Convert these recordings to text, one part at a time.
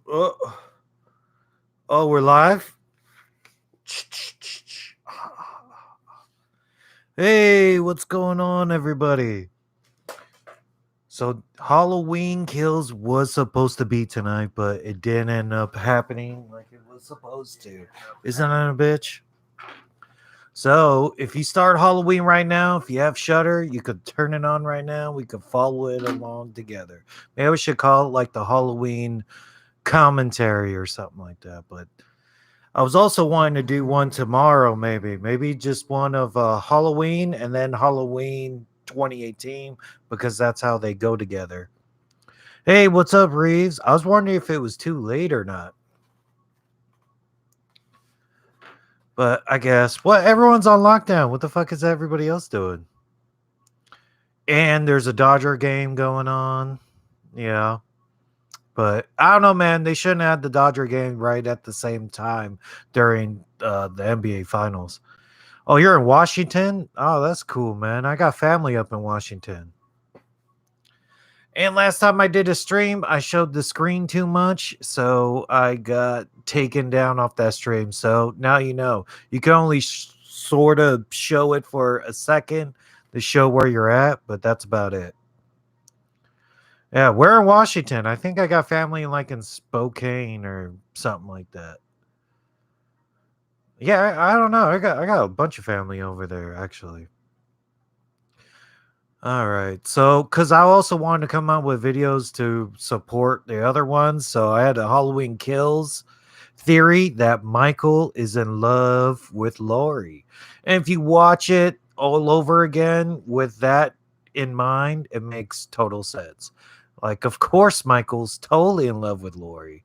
Oh, oh, we're live? Hey, what's going on, everybody? So, Halloween Kills was supposed to be tonight, but it didn't end up happening like it was supposed to. Isn't that a bitch? So, if you start Halloween right now, if you have Shutter, you could turn it on right now. We could follow it along together. Maybe we should call it like the Halloween commentary or something like that. But I was also wanting to do one tomorrow, maybe just one of Halloween and then Halloween 2018 because that's how they go together. Hey, what's up, Reeves? I was wondering if it was too late or not, but I guess what everyone's on lockdown. What the fuck is everybody else doing? And there's a Dodger game going on. Yeah. But I don't know, man. They shouldn't have the Dodger game right at the same time during the NBA Finals. Oh, you're in Washington? Oh, that's cool, man. I got family up in Washington. And last time I did a stream, I showed the screen too much, so I got taken down off that stream. So now you know. You can only sort of show it for a second to show where you're at, but that's about it. Yeah, we're in Washington. I think I got family like in Spokane or something like that. Yeah, I don't know. I got a bunch of family over there actually. All right. So, because I also wanted to come out with videos to support the other ones. So, I had a Halloween Kills theory that Michael is in love with Lori. And if you watch it all over again with that in mind, it makes total sense. Like, of course, Michael's totally in love with Lori.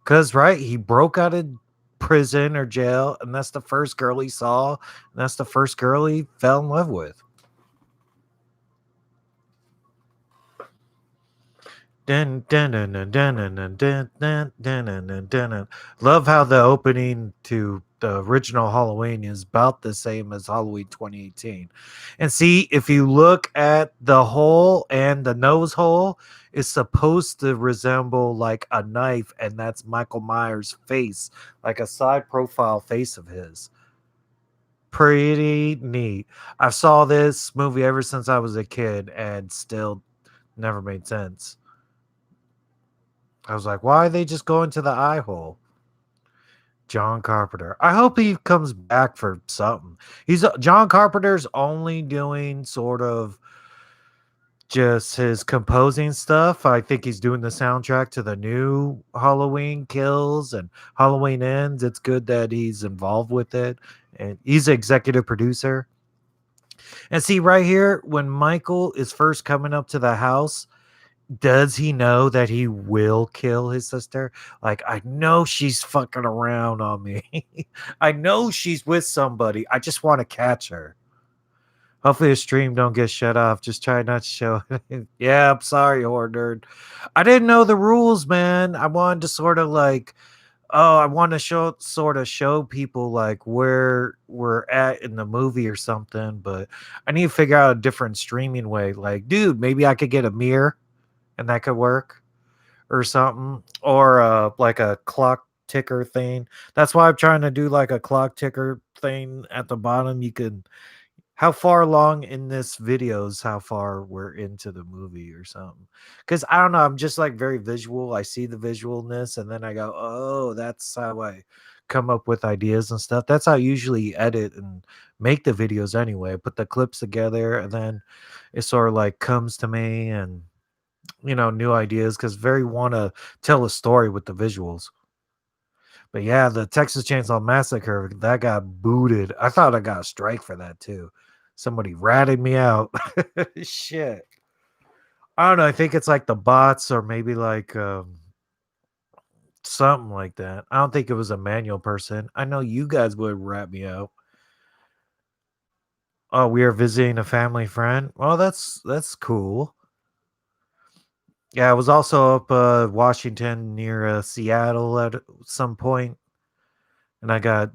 Because, right, he broke out of prison or jail, and that's the first girl he saw, and that's the first girl he fell in love with. Dun, dun, dun, dun, dun, dun, dun, dun, dun, dun, dun, dun, dun, dun. Love how the opening to the original Halloween is about the same as Halloween 2018. And see, if you look at the hole and the nose hole, it's supposed to resemble like a knife, and that's Michael Myers' face, like a side profile face of his. Pretty neat. I saw this movie ever since I was a kid and still never made sense. I was like, why are they just going to the eye hole? John Carpenter. I hope he comes back for something. He's John Carpenter's only doing sort of just his composing stuff. I think he's doing the soundtrack to the new Halloween Kills and Halloween Ends. It's good that he's involved with it. And he's the executive producer. And see right here, when Michael is first coming up to the house, does he know that he will kill his sister? Like, I know she's fucking around on me. I know she's with somebody. I just want to catch her. Hopefully the stream don't get shut off. Just try not to show it. Yeah, I'm sorry, Horde. I didn't know the rules, man. I wanted to sort of like, oh, I want to show people like where we're at in the movie or something, but I need to figure out a different streaming way. Like, dude, maybe I could get a mirror and that could work or something, or like a clock ticker thing. That's why I'm trying to do like a clock ticker thing at the bottom. You could how far along in this videos how far we're into the movie or something, because I don't know, I'm just like very visual. I see the visualness and then I go, oh, that's how I come up with ideas and stuff. That's how I usually edit and make the videos anyway. Put the clips together and then it sort of like comes to me, and new ideas, because very want to tell a story with the visuals. But yeah, the Texas Chainsaw Massacre that got booted. I thought I got a strike for that too. Somebody ratted me out. Shit. I don't know. I think it's like the bots or maybe like something like that. I don't think it was a manual person. I know you guys would rat me out. Oh, we are visiting a family friend. Well, that's cool. Yeah, I was also up Washington near Seattle at some point, and I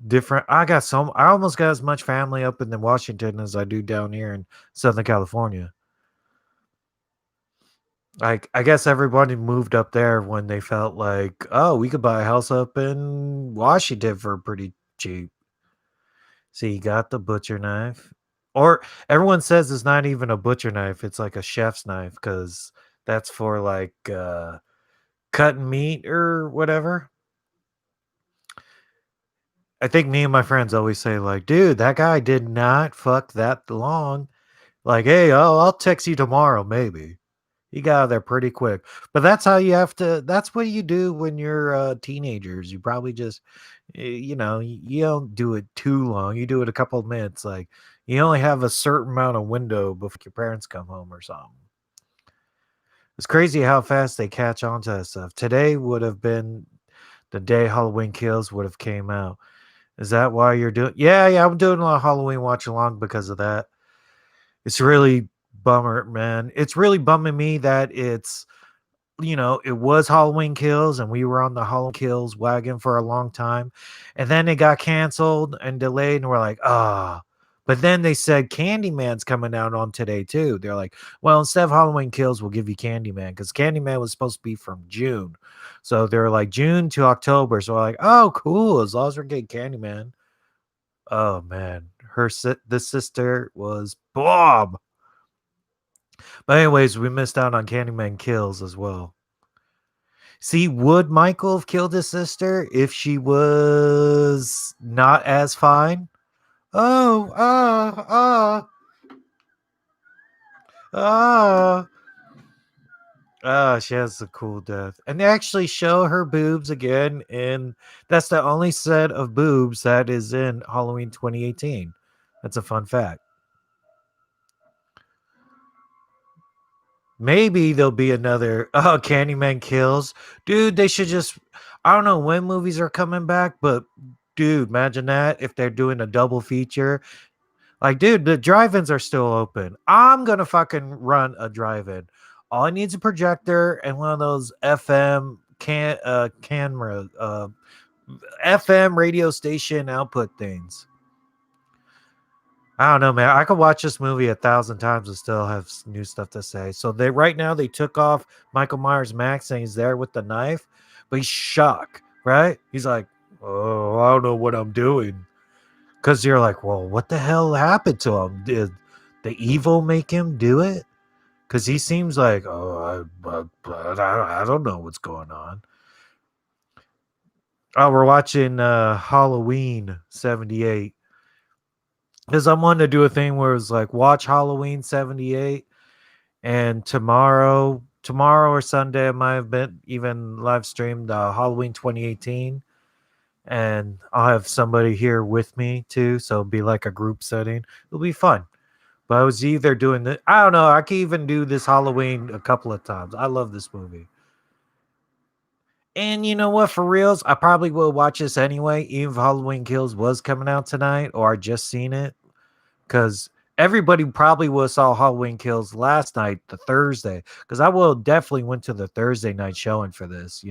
almost got as much family up in the Washington as I do down here in Southern California. Like, I guess everybody moved up there when they felt like, oh, we could buy a house up in Washington for pretty cheap. So you got the butcher knife. Or everyone says it's not even a butcher knife, it's like a chef's knife because that's for like cutting meat or whatever. I think me and my friends always say, like, dude, that guy did not fuck that long. Like, hey, I'll text you tomorrow, maybe. He got out of there pretty quick. But that's how you have to, that's what you do when you're teenagers. You probably just, you don't do it too long. You do it a couple of minutes. Like, you only have a certain amount of window before your parents come home or something. It's crazy how fast they catch on to that stuff. Today would have been the day Halloween Kills would have came out. Is that why you're doing? Yeah, yeah, I'm doing a lot of Halloween watch along because of that. It's really bummer, man. It's really bumming me that it was Halloween Kills and we were on the Halloween Kills wagon for a long time. And then it got canceled and delayed and we're like, ah. But then they said Candyman's coming out on today too. They're like, well, instead of Halloween Kills, we'll give you Candyman because Candyman was supposed to be from June. So they're like June to October. So we're like, oh, cool. As long as we're getting Candyman. Oh man, the sister was Bob. But anyways, we missed out on Candyman Kills as well. See, would Michael have killed his sister if she was not as fine? Oh, ah. She has a cool death. And they actually show her boobs again, and that's the only set of boobs that is in Halloween 2018. That's a fun fact. Maybe there'll be another Candyman Kills. Dude, they should just I don't know when movies are coming back, but dude, imagine that if they're doing a double feature. Like, dude, the drive-ins are still open. I'm gonna fucking run a drive-in. All I need is a projector and one of those camera FM radio station output things. I don't know, man. I could watch this movie 1,000 times and still have new stuff to say. So they right now they took off Michael Myers' mask and he's there with the knife, but he's shocked, right? He's like, "Oh, I don't know what I'm doing," because you're like, "Well, what the hell happened to him? Did the evil make him do it?" Because he seems like, "Oh, I don't know what's going on." Oh, we're watching Halloween '78. Because I'm wanting to do a thing where it's like watch Halloween '78, and tomorrow or Sunday, I might have been even live streamed Halloween 2018, and I'll have somebody here with me too, so it'll be like a group setting. It'll be fun. But I was either doing the I don't know. I can even do this Halloween a couple of times. I love this movie. And you know what? For reals, I probably will watch this anyway, even if Halloween Kills was coming out tonight or I just seen it. Because everybody probably would have saw Halloween Kills last night, the Thursday. Because I will definitely went to the Thursday night showing for this.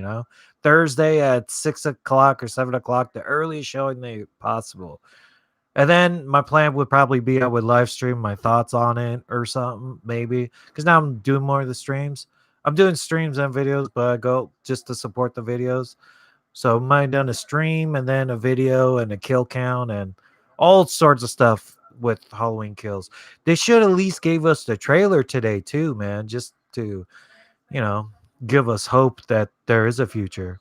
Thursday at 6 o'clock or 7 o'clock, the earliest showing they possible. And then my plan would probably be I would live stream my thoughts on it or something, maybe. Because now I'm doing more of the streams. I'm doing streams and videos, but I go just to support the videos. So might have done a stream and then a video and a kill count and all sorts of stuff with Halloween Kills. They should at least gave us the trailer today too, man, just to, you know, give us hope that there is a future.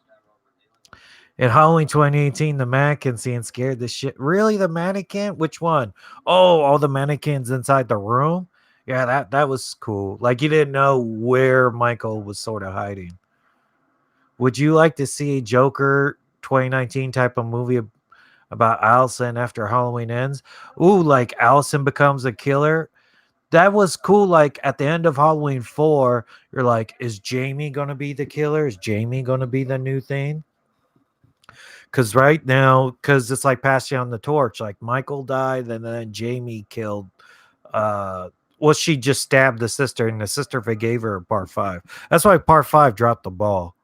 In Halloween 2018, the mannequin scene scared the shit. Really, the mannequin? Which one? Oh, all the mannequins inside the room. Yeah, that was cool. Like you didn't know where Michael was sort of hiding. Would you like to see a Joker 2019 type of movie about Allison after Halloween ends? Ooh, like Allison becomes a killer. That was cool. Like at the end of Halloween 4, you're like, is Jamie gonna be the killer? Is Jamie gonna be the new thing? Because right now, because it's like passing on the torch. Like Michael died, and then Jamie killed. Uh, well, she just stabbed the sister, and the sister forgave her in part 5. That's why part 5 dropped the ball.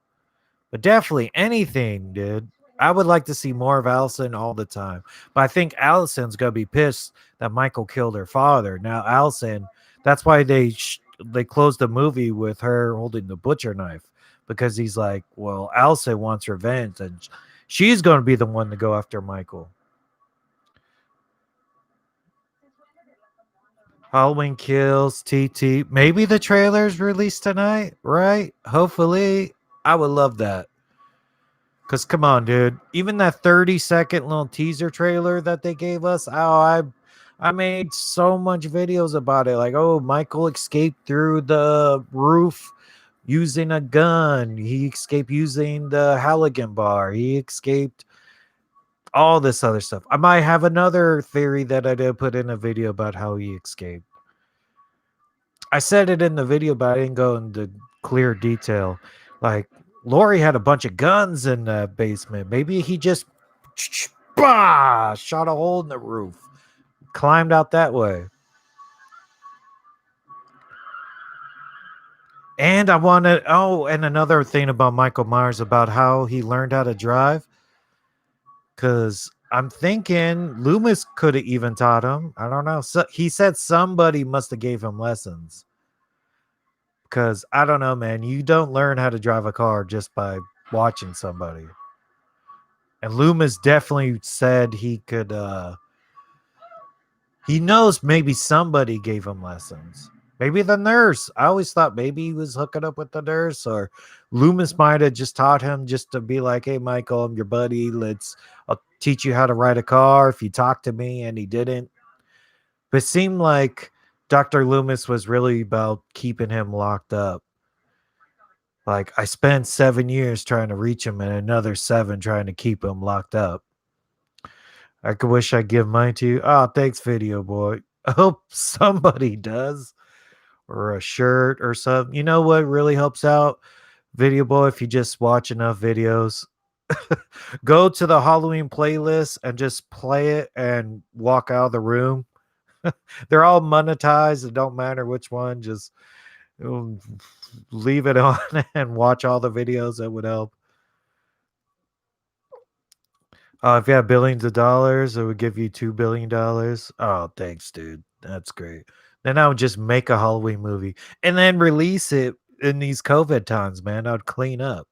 But definitely anything, dude. I would like to see more of Allison all the time. But I think Allison's gonna be pissed that Michael killed her father. Now Allison, that's why they they closed the movie with her holding the butcher knife because he's like, well, Allison wants revenge and she's going to be the one to go after Michael. Halloween Kills, TT. Maybe the trailer's released tonight, right? Hopefully. I would love that. Because come on, dude. Even that 30-second little teaser trailer that they gave us, I made so much videos about it. Like, oh, Michael escaped through the roof using a gun. He escaped using the Halligan bar. He escaped all this other stuff. I might have another theory that I did put in a video about how he escaped. I said it in the video, but I didn't go into clear detail. Like, Lori had a bunch of guns in the basement. Maybe he just shot a hole in the roof, climbed out that way. And I wanted, oh, and another thing about Michael Myers about how he learned how to drive. Because I'm thinking Loomis could have even taught him. I don't know. So he said somebody must have gave him lessons. Because I don't know, man. You don't learn how to drive a car just by watching somebody. And Loomis definitely said he could. He knows maybe somebody gave him lessons. Maybe the nurse. I always thought maybe he was hooking up with the nurse, or Loomis might have just taught him just to be like, "Hey, Michael, I'm your buddy. I'll teach you how to ride a car if you talk to me." And he didn't. But it seemed like Dr. Loomis was really about keeping him locked up. Like, I spent 7 years trying to reach him and another 7 trying to keep him locked up. I could wish I'd give mine to you. Oh, thanks, Video Boy. I hope somebody does. Or a shirt or something. You know what really helps out, Video Boy? If you just watch enough videos, go to the Halloween playlist and just play it and walk out of the room. They're all monetized. It don't matter which one. Just leave it on and watch all the videos. That would help. If you have billions of dollars, it would give you $2 billion. Oh, thanks, dude. That's great. Then I would just make a Halloween movie and then release it in these COVID times, man. I'd clean up.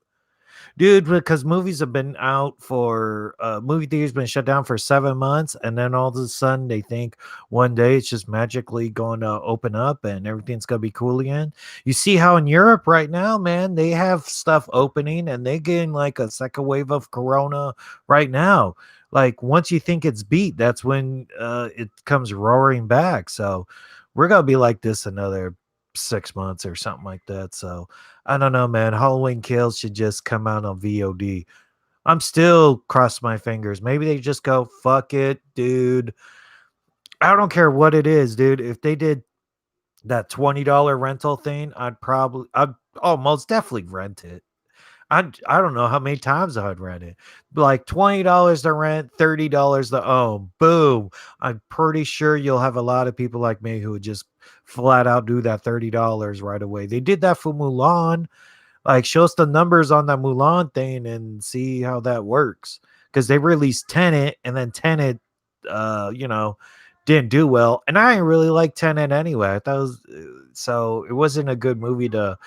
Dude, because movies have been out for movie theaters been shut down for 7 months, and then all of a sudden they think one day it's just magically going to open up and everything's gonna be cool again. You see how in Europe right now, man, they have stuff opening and they getting like a second wave of corona right now. Like once you think it's beat, that's when it comes roaring back. So we're gonna be like this another 6 months or something like that. So I don't know, man. Halloween Kills should just come out on VOD. I'm still crossing my fingers. Maybe they just go, fuck it, dude. I don't care what it is, dude. If they did that $20 rental thing, I'd almost definitely rent it. I don't know how many times I'd rent it. Like $20 to rent, $30 to own. Boom. I'm pretty sure you'll have a lot of people like me who would just flat out do that $30 right away. They did that for Mulan. Like, show us the numbers on that Mulan thing and see how that works. Because they released Tenet, and then Tenet, you know, didn't do well. And I didn't really like Tenet anyway. I thought it was so it wasn't a good movie to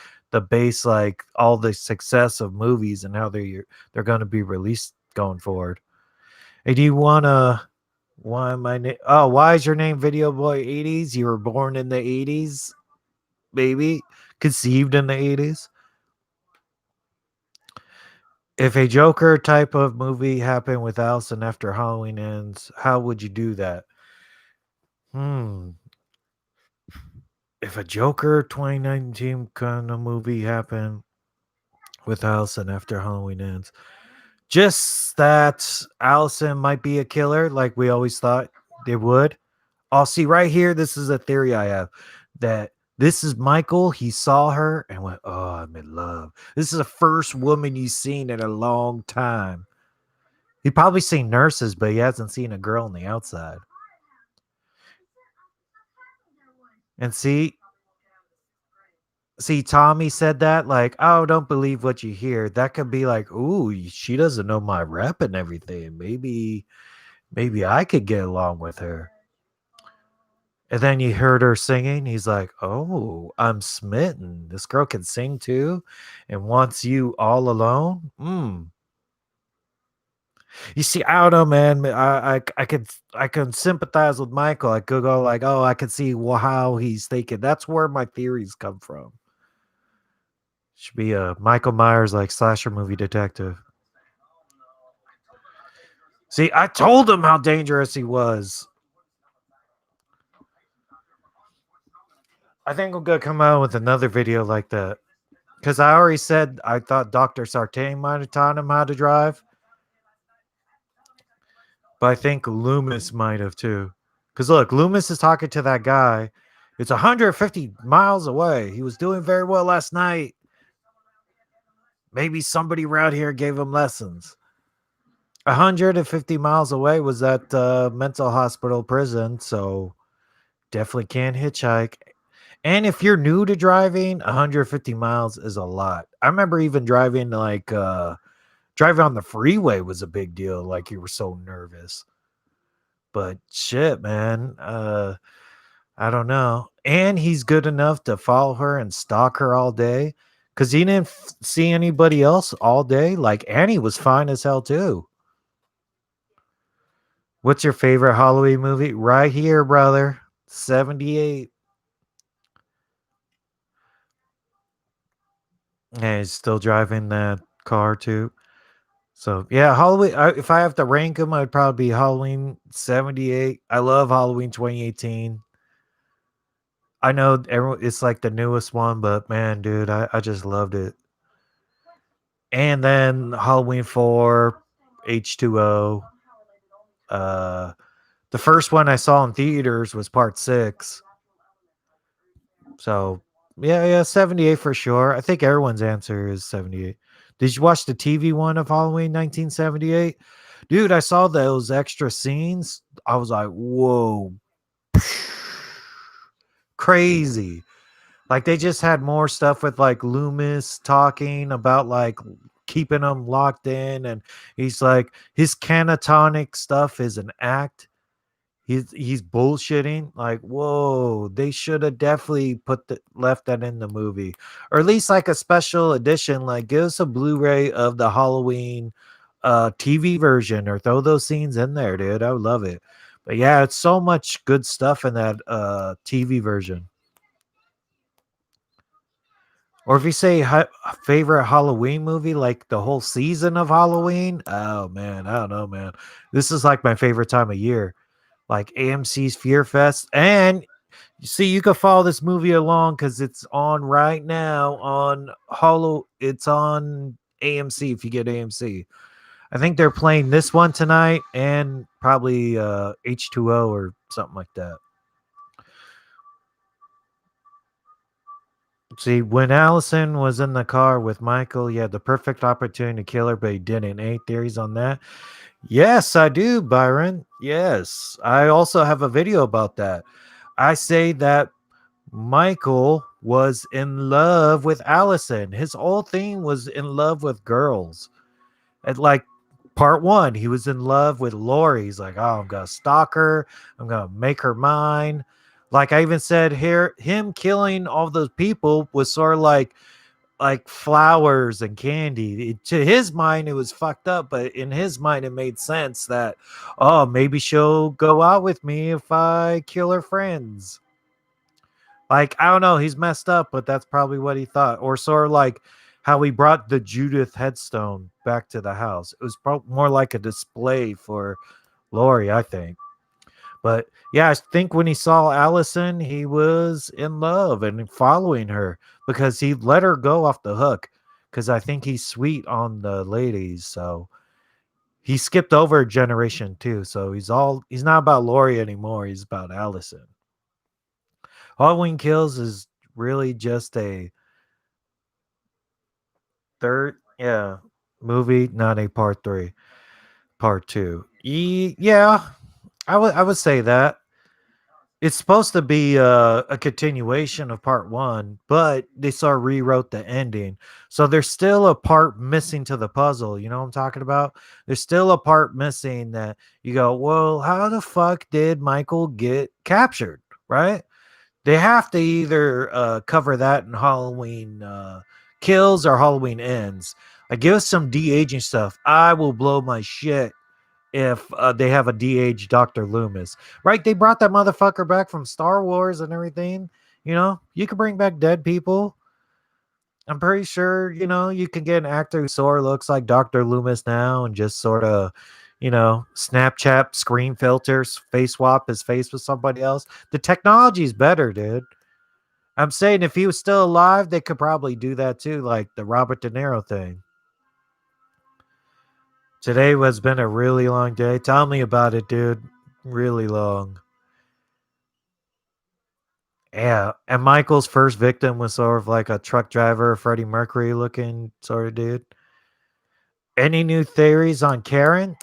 base like all the success of movies and how they're going to be released going forward. Hey, do you wanna? Why am I? Oh, why is your name Video Boy 80s? You were born in the 80s, baby, conceived in the 80s. If a Joker type of movie happened with Allison after Halloween ends, how would you do that? Hmm. If a Joker 2019 kind of movie happened with Allison after Halloween ends, just that Allison might be a killer, like we always thought they would. I'll see right here. This is a theory I have that this is Michael. He saw her and went, "Oh, I'm in love." This is the first woman he's seen in a long time. He probably seen nurses, but he hasn't seen a girl on the outside. And see, Tommy said that, like, "Oh, don't believe what you hear." That could be like, "Ooh, she doesn't know my rep and everything. Maybe I could get along with her." And then you heard her singing. He's like, "Oh, I'm smitten. This girl can sing too, and wants you all alone." You see, I don't know, man. I can sympathize with Michael. I could go like, "Oh, I can see how he's thinking." That's where my theories come from. Should be a Michael Myers like slasher movie detective. See, I told him how dangerous he was. I think I'm gonna come out with another video like that. Because I already said I thought Dr. Sartain might have taught him how to drive, but I think Loomis might have too. Because look, Loomis is talking to that guy. It's 150 miles away. He was doing very well last night. Maybe somebody around here gave him lessons. 150 miles away was that mental hospital prison, so definitely can't hitchhike. And if you're new to driving, 150 miles is a lot. I remember even driving on the freeway was a big deal. Like you were so nervous. But shit, man. I don't know. And he's good enough to follow her and stalk her all day because he didn't see anybody else all day. Like Annie was fine as hell too. What's your favorite Halloween movie? Right here, brother. 78. And he's still driving that car too. So yeah, Halloween. If I have to rank them, I'd probably be Halloween 78. I love Halloween 2018. I know everyone, it's like the newest one, but man, dude, I just loved it. And then Halloween 4, H2O. Uh, the first one I saw in theaters was part 6. So yeah, 78 for sure. I think everyone's answer is 78. Did you watch the TV one of Halloween 1978? Dude, I saw those extra scenes. I was like, whoa, crazy. Like they just had more stuff with like Loomis talking about like keeping them locked in, and he's like his canatonic stuff is an act. He's bullshitting. Like, whoa, they should have definitely left that in the movie, or at least like a special edition. Like, give us a Blu-ray of the Halloween TV version, or throw those scenes in there, dude. I would love it. But yeah, it's so much good stuff in that TV version. Or if you say favorite Halloween movie, like the whole season of Halloween, oh man, I don't know, man. This is like my favorite time of year, like AMC's Fear Fest. And you see, you can follow this movie along because it's on right now on Hollow. It's on AMC if you get AMC. I think they're playing this one tonight and probably H2O or something like that. See, when Allison was in the car with Michael, he had the perfect opportunity to kill her, but he didn't. Any theories on that? Yes, I do, Byron. Yes. I also have a video about that. I say that Michael was in love with Allison. His whole thing was in love with girls. At like part one, he was in love with Lori. He's like, oh, I'm gonna stalk her. I'm gonna make her mine. Like I even said here, him killing all those people was sort of like flowers and candy. To his mind, it was fucked up, but in his mind, it made sense that, oh, maybe she'll go out with me if I kill her friends. Like, I don't know, he's messed up, but that's probably what he thought. Or sort of like how he brought the Judith headstone back to the house. It was more like a display for Lori, I think. But yeah, I think when he saw Allison, he was in love and following her because he let her go off the hook because I think he's sweet on the ladies. So he skipped over a generation too. So he's not about Lori anymore. He's about Allison. Halloween Kills is really just a third, yeah, movie, not a part 3, part 2. Yeah, I would say that. It's supposed to be a continuation of part 1, but they sort of rewrote the ending. So there's still a part missing to the puzzle, you know what I'm talking about? There's still a part missing that you go, "Well, how the fuck did Michael get captured?" right? They have to either cover that in Halloween Kills or Halloween Ends. Like, give us some de-aging stuff. I will blow my shit if they have a de-age Dr. Loomis. Right? They brought that motherfucker back from Star Wars and everything. You know, you can bring back dead people. I'm pretty sure, you know, you can get an actor who sort of looks like Dr. Loomis now and just sort of, you know, Snapchat screen filters, face swap his face with somebody else. The technology's better, dude. I'm saying if he was still alive, they could probably do that too, like the Robert De Niro thing. Today has been a really long day. Tell me about it, dude. Really long. Yeah. And Michael's first victim was sort of like a truck driver, Freddie Mercury looking sort of dude. Any new theories on Karen?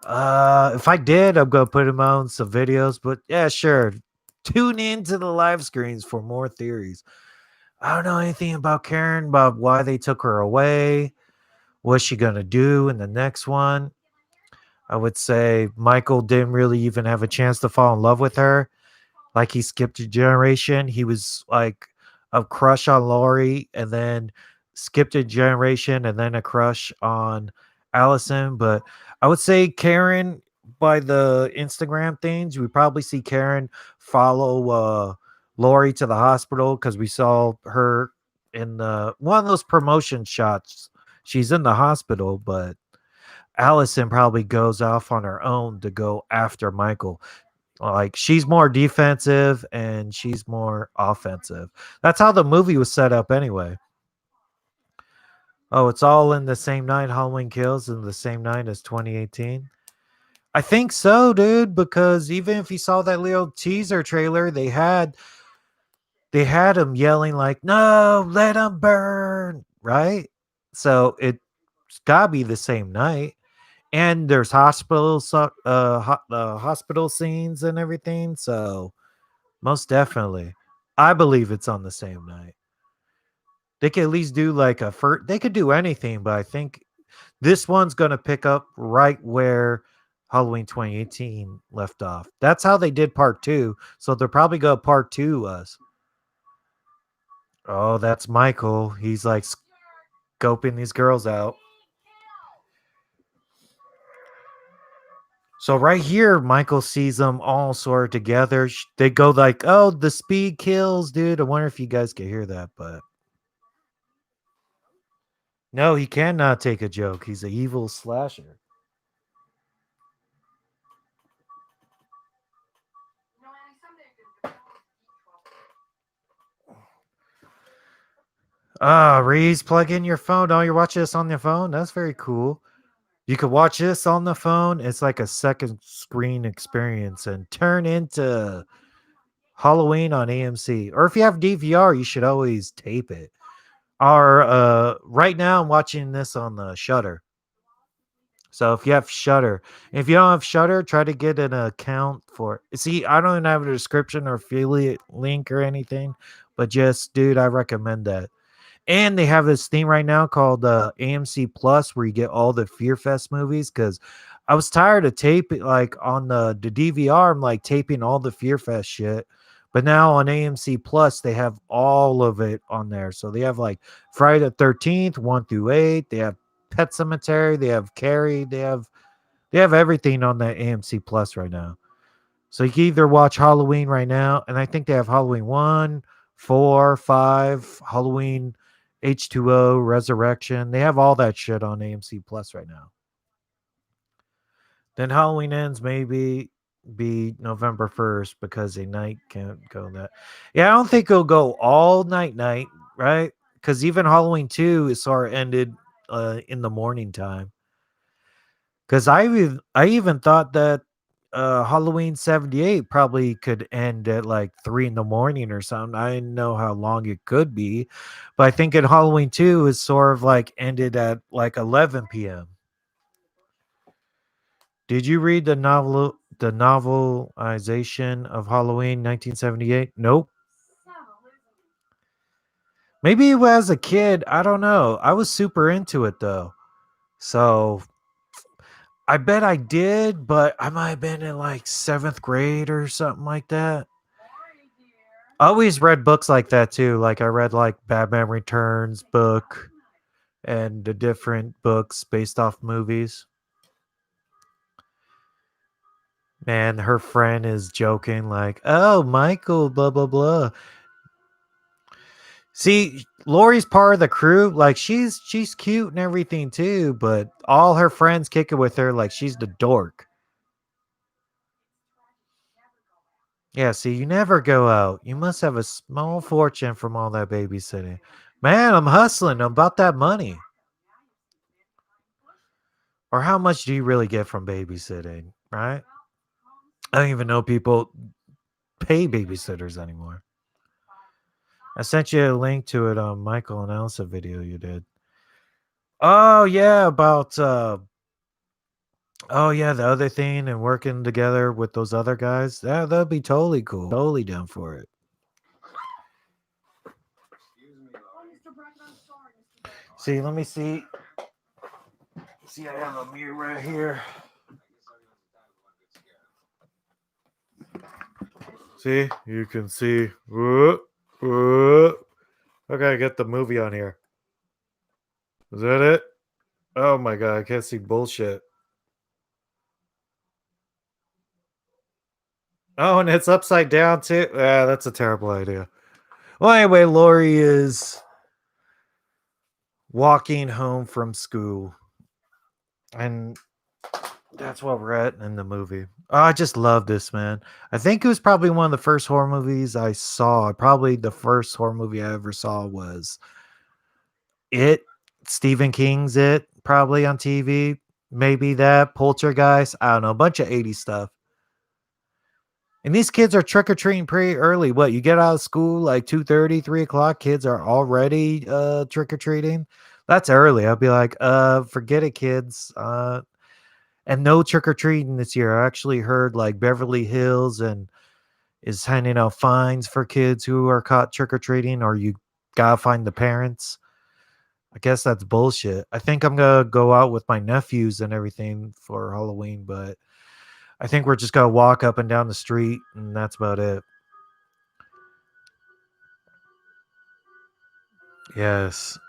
If I did, I'm gonna put him on some videos, but yeah, sure. Tune in to the live screens for more theories. I don't know anything about Karen, about why they took her away. What's she gonna do in the next one? I would say Michael didn't really even have a chance to fall in love with her. Like, he skipped a generation. He was like a crush on Lori, and then skipped a generation, and then a crush on Allison. But I would say Karen, by the Instagram things, we probably see Karen follow Lori to the hospital because we saw her in the one of those promotion shots. She's in the hospital, but Allison probably goes off on her own to go after Michael. Like, she's more defensive and she's more offensive. That's how the movie was set up anyway. Oh, it's all in the same night. Halloween Kills in the same night as 2018. I think so, dude, because even if you saw that little teaser trailer, they had him yelling like, "No, let him burn," right? So it's got to be the same night. And there's hospital scenes and everything, so most definitely. I believe it's on the same night. They could at least do like a first. They could do anything, but I think this one's gonna pick up right where Halloween 2018 left off. That's how they did part two. So they'll probably go part two us. Oh, that's Michael. He's like scoping these girls out. So right here, Michael sees them all sort of together. They go like, "Oh, the speed kills, dude." I wonder if you guys can hear that, but no, he cannot take a joke. He's an evil slasher. Ah, Reese, plug in your phone. Oh, you're watching this on your phone? That's very cool. You could watch this on the phone. It's like a second screen experience and turn into Halloween on AMC. Or if you have DVR, you should always tape it. Or right now I'm watching this on the Shutter. So if you have Shutter, if you don't have Shutter, try to get an account for. See, I don't even have a description or affiliate link or anything, but just, dude, I recommend that. And they have this thing right now called AMC Plus where you get all the Fear Fest movies. Because I was tired of taping, like on the DVR, I'm like taping all the Fear Fest shit. But now on AMC Plus, they have all of it on there. So they have like Friday the 13th, 1 through 8. They have Pet Cemetery. They have Carrie. They have everything on that AMC Plus right now. So you can either watch Halloween right now, and I think they have Halloween 1, 4, 5, Halloween H2O, Resurrection. They have all that shit on AMC Plus right now. Then Halloween Ends maybe be November 1st because a night can't go that. Yeah, I don't think it'll go all night, right? Because even Halloween 2 is sort of ended in the morning time. Because I even thought that Halloween 78 probably could end at like 3 in the morning or something. I didn't know how long it could be, but I think in Halloween 2 is sort of like ended at like 11 p.m. Did you read the novelization of Halloween 1978? Nope. Maybe as a kid, I don't know. I was super into it though. So I bet I did, but I might have been in like seventh grade or something like that. I always read books like that too. Like I read like Batman Returns book and the different books based off movies. And her friend is joking like, "Oh, Michael, blah blah blah." See, Lori's part of the crew. Like she's cute and everything too, but all her friends kick it with her like she's the dork. Yeah, see, you never go out. You must have a small fortune from all that babysitting. Man, I'm hustling. I'm about that money. Or how much do you really get from babysitting, right? I don't even know people pay babysitters anymore. I sent you a link to it on Michael and Elsa video you did. Oh yeah, about oh yeah, the other thing and working together with those other guys. Yeah, that'd be totally cool. Totally down for it. See, let me see. See, I have a mirror right here. See, you can see. Okay, get the movie on here. Is that it? Oh my god, I can't see bullshit. Oh, and it's upside down too. Ah, that's a terrible idea. Well, anyway, Lori is walking home from school, and that's what we're at in the movie. Oh, I just love this, man. I think it was probably one of the first horror movies I saw. Probably the first horror movie I ever saw was It. Stephen King's It, probably on TV. Maybe that. Poltergeist. I don't know. A bunch of 80s stuff. And these kids are trick or treating pretty early. What, you get out of school like 2:30, 3 o'clock, kids are already trick or treating. That's early. I'll be like, forget it, kids. And no trick or treating this year. I actually heard like Beverly Hills and is handing out fines for kids who are caught trick or treating, or you gotta find the parents. I guess that's bullshit. I think I'm gonna go out with my nephews and everything for Halloween, but I think we're just gonna walk up and down the street, and that's about it. Yes.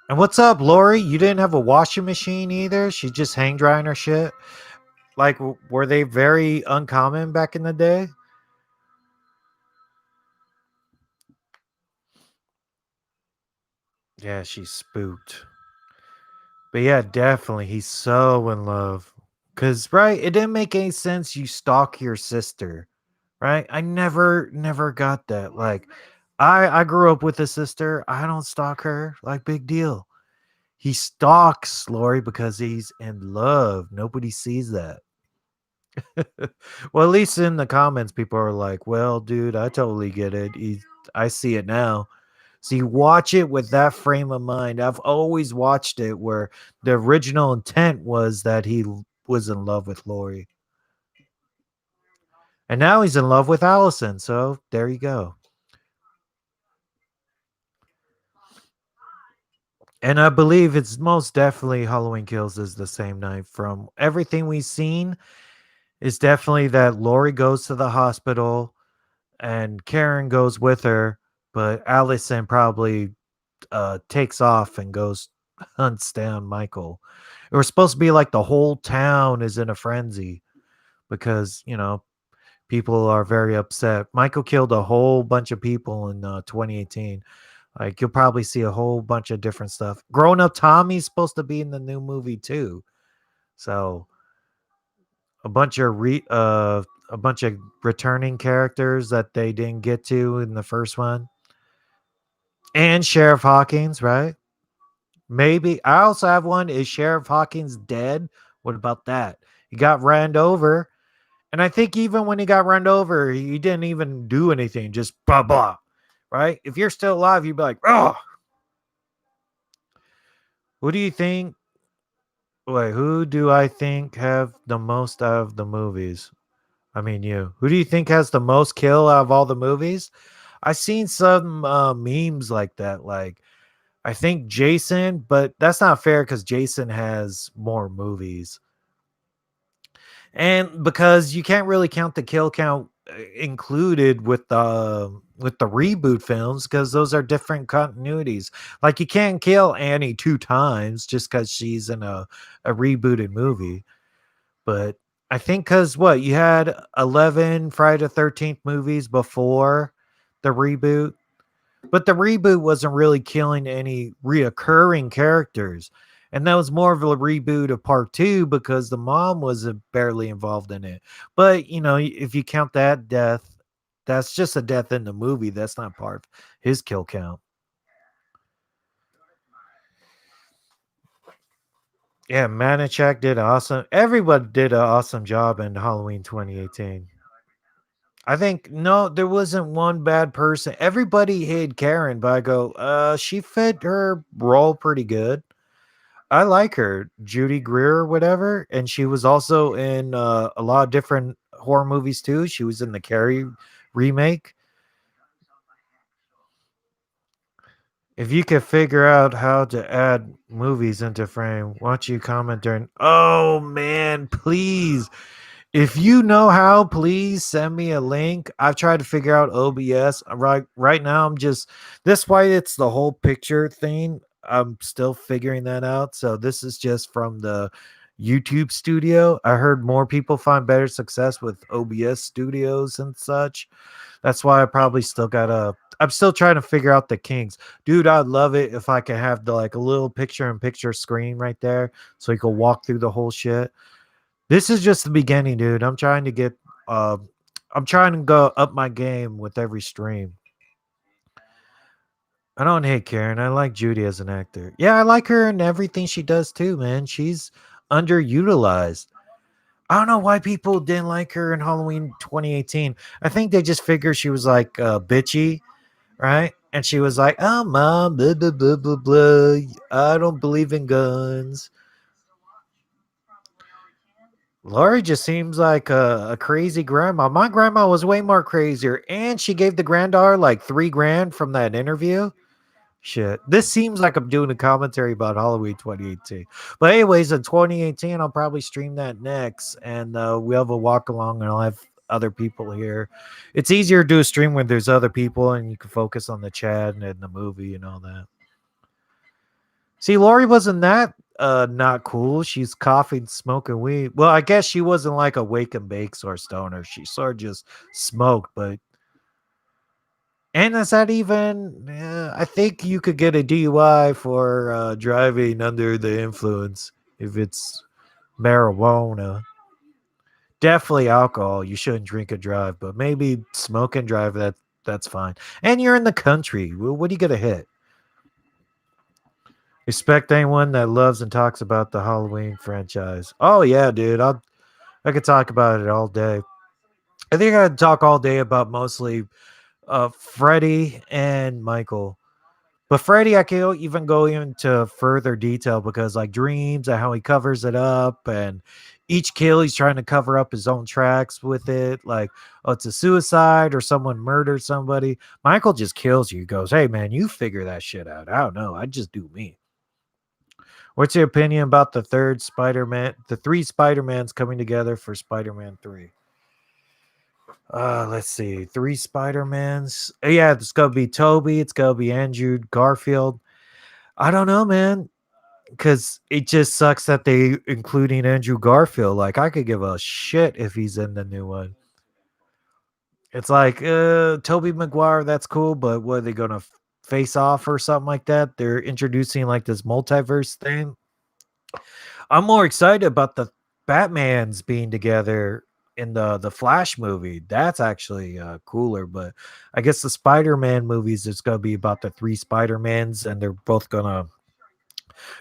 And what's up, Lori? You didn't have a washing machine either? She just hang drying her shit? Like, were they very uncommon back in the day? Yeah, she's spooked. But yeah, definitely, he's so in love. Cause right, it didn't make any sense you stalk your sister, right? I never got that. Like, I grew up with a sister. I don't stalk her. Like, big deal. He stalks Lori because he's in love. Nobody sees that. Well, at least in the comments, people are like, "Well, dude, I totally get it. I see it now." So you watch it with that frame of mind. I've always watched it where the original intent was that was in love with Lori, and now he's in love with Allison. So there you go. And I believe it's most definitely Halloween Kills is the same night. From everything we've seen, is definitely that Lori goes to the hospital and Karen goes with her, but Allison probably takes off and goes hunts down Michael. It was supposed to be like the whole town is in a frenzy because, people are very upset. Michael killed a whole bunch of people in 2018. Like you'll probably see a whole bunch of different stuff. Grown up Tommy's supposed to be in the new movie too. So a bunch of a bunch of returning characters that they didn't get to in the first one. And Sheriff Hawkins, right? Maybe. I also have one. Is Sheriff Hawkins dead? What about that? He got ran over. And I think even when he got run over, he didn't even do anything. Just blah, blah. Right? If you're still alive, you'd be like, oh, who do you think? Wait, who do I think have the most out of the movies? I mean, you. Who do you think has the most kill out of all the movies? I've seen some memes like that. Like, I think Jason, but that's not fair because Jason has more movies. And because you can't really count the kill count included with the reboot films because those are different continuities. Like you can't kill Annie two times just because she's in a rebooted movie. But I think because what you had 11 Friday the 13th movies before the reboot, but the reboot wasn't really killing any reoccurring characters. And that was more of a reboot of part two because the mom was barely involved in it. But, you know, if you count that death, that's just a death in the movie. That's not part of his kill count. Yeah, Manichak did awesome. Everybody did an awesome job in Halloween 2018. I think no, there wasn't one bad person. Everybody hated Karen, but I go, she fit her role pretty good. I like her, Judy Greer or whatever, and she was also in a lot of different horror movies too. She was in the Carrie remake. If you could figure out how to add movies into frame, why don't you comment during? Oh man, please! If you know how, please send me a link. I've tried to figure out OBS. Right now, I'm just this why it's the whole picture thing. I'm still figuring that out. So this is just from the YouTube studio. I heard more people find better success with OBS studios and such. That's why I probably still gotta. I'm still trying to figure out the kinks, dude. I'd love it if I could have the like a little picture-in-picture screen right there, so you could walk through the whole shit. This is just the beginning, dude. Uh I'm trying to go up my game with every stream. I don't hate Karen. I like Judy as an actor. Yeah, I like her and everything she does too, man. She's underutilized. I don't know why people didn't like her in Halloween 2018. I think they just figured she was like bitchy, right? And she was like, "Oh, mom, blah blah blah blah blah. I don't believe in guns." Lori just seems like a crazy grandma. My grandma was way more crazier, and she gave the granddaughter like 3 grand from that interview. Shit, this seems like I'm doing a commentary about Halloween 2018. But anyways, in 2018, I'll probably stream that next, and we have a walk along, and I'll have other people here. It's easier to do a stream when there's other people, and you can focus on the chat and the movie and all that. See, Lori wasn't that not cool. She's coughing, smoking weed. Well, I guess she wasn't like a wake and bake sort of stoner. She sort of just smoked, but and is that even I think you could get a DUI for driving under the influence if it's marijuana. Definitely alcohol. You shouldn't drink and drive, but maybe smoke and drive that's fine. And you're in the country. What are you gonna hit? Respect anyone that loves and talks about the Halloween franchise. Oh yeah, dude. I could talk about it all day. I think I could talk all day about mostly Freddy and Michael. But Freddy, I can even go into further detail because like dreams and how he covers it up and each kill he's trying to cover up his own tracks with it. Like, oh, it's a suicide or someone murdered somebody. Michael just kills you. He goes, hey man, you figure that shit out. I don't know. I just do me. What's your opinion about the third Spider-Man, the three Spider-Mans coming together for Spider-Man 3? Let's see. Three Spider-Mans. Yeah, it's gonna be Toby, it's gonna be Andrew Garfield. I don't know, man. Because it just sucks that they including Andrew Garfield. Like I could give a shit if he's in the new one. It's like Toby Maguire, that's cool, but what are they gonna face off or something like that? They're introducing like this multiverse thing. I'm more excited about the Batmans being together in the Flash movie. That's actually cooler. But I guess the Spider-Man movies is gonna be about the three Spider-Mans, and they're both gonna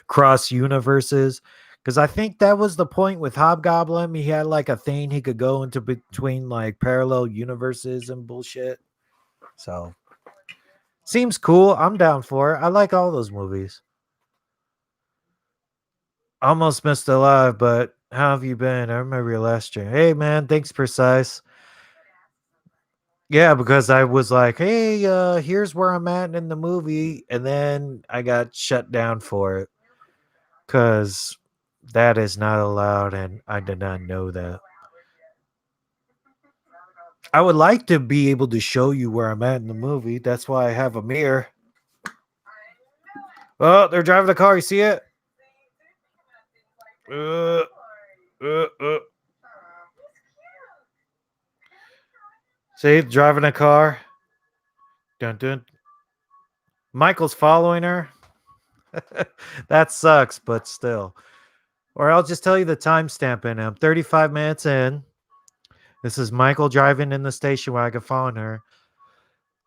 cross universes. Because I think that was the point with Hobgoblin. He had like a thing he could go into between like parallel universes and bullshit. So seems cool. I'm down for it. I like all those movies. Almost missed it live, but how have you been? I remember your last stream. Hey man, thanks Precise. Yeah, because I was like, hey, here's where I'm at in the movie, and then I got shut down for it because that is not allowed, and I did not know that. I would like to be able to show you where I'm at in the movie. That's why I have a mirror. Oh, they're driving the car. You see it? Uh, uh, uh. See, driving a car. Dun, dun. Michael's following her. That sucks, but still. Or I'll just tell you the timestamp in. I'm 35 minutes in. This is Michael driving in the station wagon following her.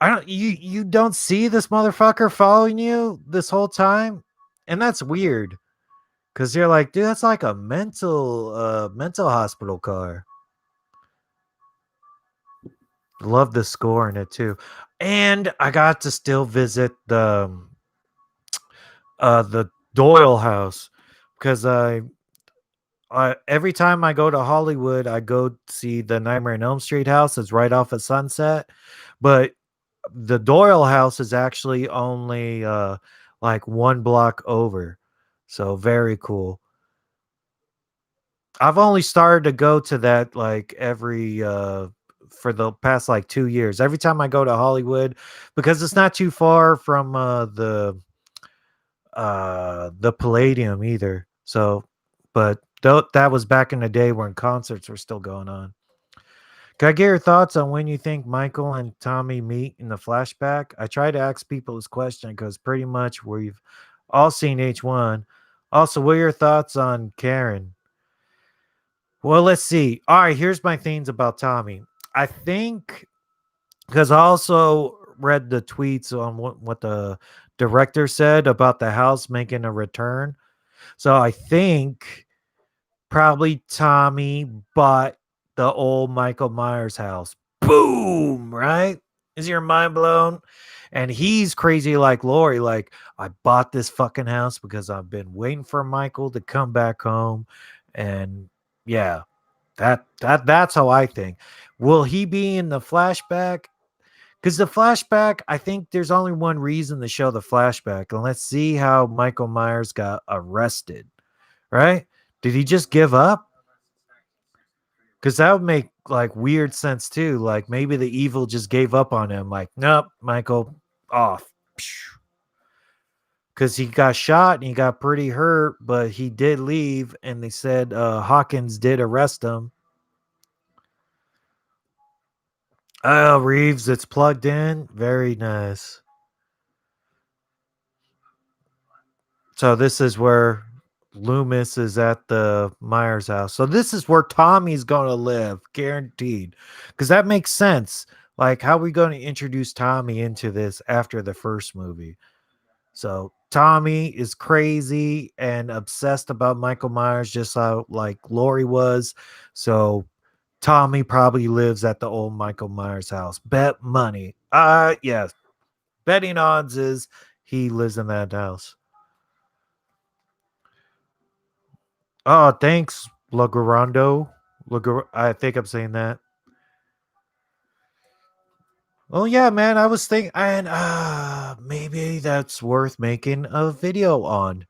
I don't you don't see this motherfucker following you this whole time? And that's weird. Cause you're like, dude, that's like a mental hospital car. Love the score in it too. And I got to still visit the Doyle house because I every time I go to Hollywood, I go see the Nightmare on Elm Street house. It's right off at Sunset, but the Doyle house is actually only like 1 block over. So very cool. I've only started to go to that like every for the past like 2 years. Every time I go to Hollywood, because it's not too far from the Palladium either. So, but that was back in the day when concerts were still going on. Can I get your thoughts on when you think Michael and Tommy meet in the flashback? I try to ask people this question because pretty much we've all seen H1. Also, what are your thoughts on Karen? Well, let's see. All right, here's my things about Tommy. I think because I also read the tweets on what the director said about the house making a return. So I think probably Tommy bought the old Michael Myers house. Boom, right? Is your mind blown? And he's crazy like Lori. Like, I bought this fucking house because I've been waiting for Michael to come back home. And yeah, that's how I think. Will he be in the flashback? Because the flashback, I think there's only one reason to show the flashback. And let's see how Michael Myers got arrested, right? Did he just give up? Because that would make like weird sense too. Like maybe the evil just gave up on him. Like, nope, Michael, off. Because he got shot and he got pretty hurt, but he did leave. And they said Hawkins did arrest him. Oh, Reeves, it's plugged in. Very nice. So this is where Loomis is at the Myers house. So this is where Tommy's going to live, guaranteed. Because that makes sense. Like, how are we going to introduce Tommy into this after the first movie? So Tommy is crazy and obsessed about Michael Myers, just how like Lori was. So Tommy probably lives at the old Michael Myers house. Bet money. Yes. Betting odds is he lives in that house. Oh, thanks, Lagarando. I think I'm saying that. Oh yeah, man. I was thinking, and maybe that's worth making a video on.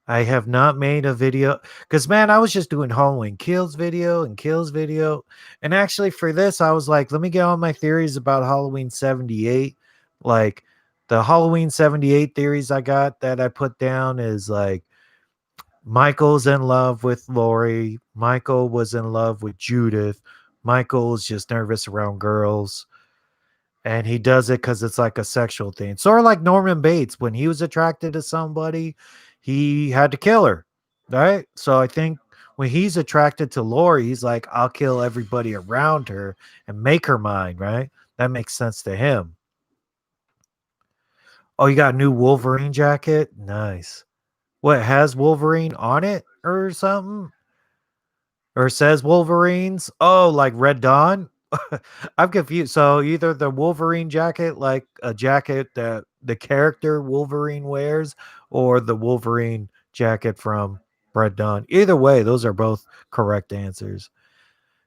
I have not made a video because, man, I was just doing Halloween kills video, and actually for this, I was like, let me get all my theories about Halloween '78. Like the Halloween '78 theories I got that I put down is like Michael's in love with Lori. Michael was in love with Judith. Michael's just nervous around girls. And he does it because it's like a sexual thing. Sort of like Norman Bates. When he was attracted to somebody, he had to kill her. Right? So I think when he's attracted to Lori, he's like, I'll kill everybody around her and make her mine. Right? That makes sense to him. Oh, you got a new Wolverine jacket? Nice. What has Wolverine on it or something? Or says Wolverines? Oh, like Red Dawn? I'm confused. So either the Wolverine jacket, like a jacket that the character Wolverine wears, or the Wolverine jacket from Red Dawn. Either way, those are both correct answers.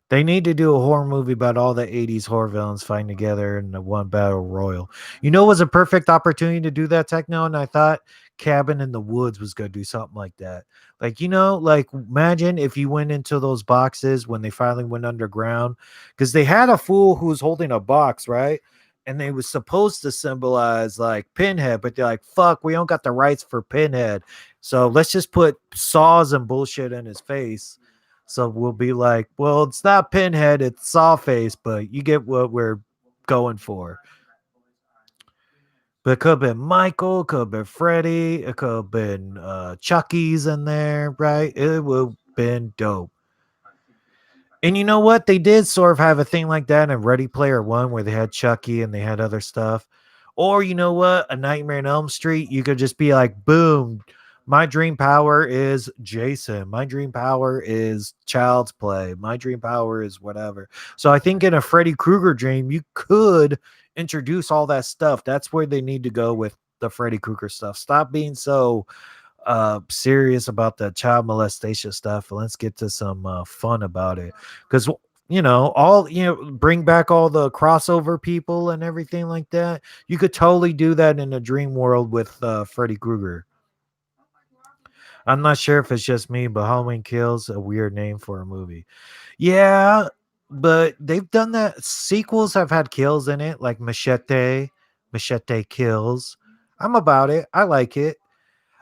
They need to do a horror movie about all the 80s horror villains fighting together in the one battle royal. You know, it was a perfect opportunity to do that, Techno, and I thought Cabin in the Woods was going to do something like that. Like, like imagine if you went into those boxes when they finally went underground, because they had a fool who was holding a box, right? And they was supposed to symbolize like Pinhead, but they're like, fuck, we don't got the rights for Pinhead. So let's just put saws and bullshit in his face, so we'll be like, well, it's not Pinhead, it's Sawface, but you get what we're going for. But it could have been Michael, could have been Freddy, it could have been Chucky's in there, right? It would have been dope. And you know what? They did sort of have a thing like that in Ready Player One where they had Chucky and they had other stuff. Or you know what? A Nightmare on Elm Street, you could just be like, boom, my dream power is Jason. My dream power is Child's Play. My dream power is whatever. So I think in a Freddy Krueger dream, you could introduce all that stuff. That's where they need to go with the Freddy Krueger stuff. Stop being so serious about the child molestation stuff, and let's get to some fun about it, because all bring back all the crossover people and everything like that. You could totally do that in a dream world with Freddy Krueger. I'm not sure if it's just me, but Halloween Kills a weird name for a movie. Yeah, but they've done that. Sequels have had kills in it, like Machete Kills. I'm about it. I like it.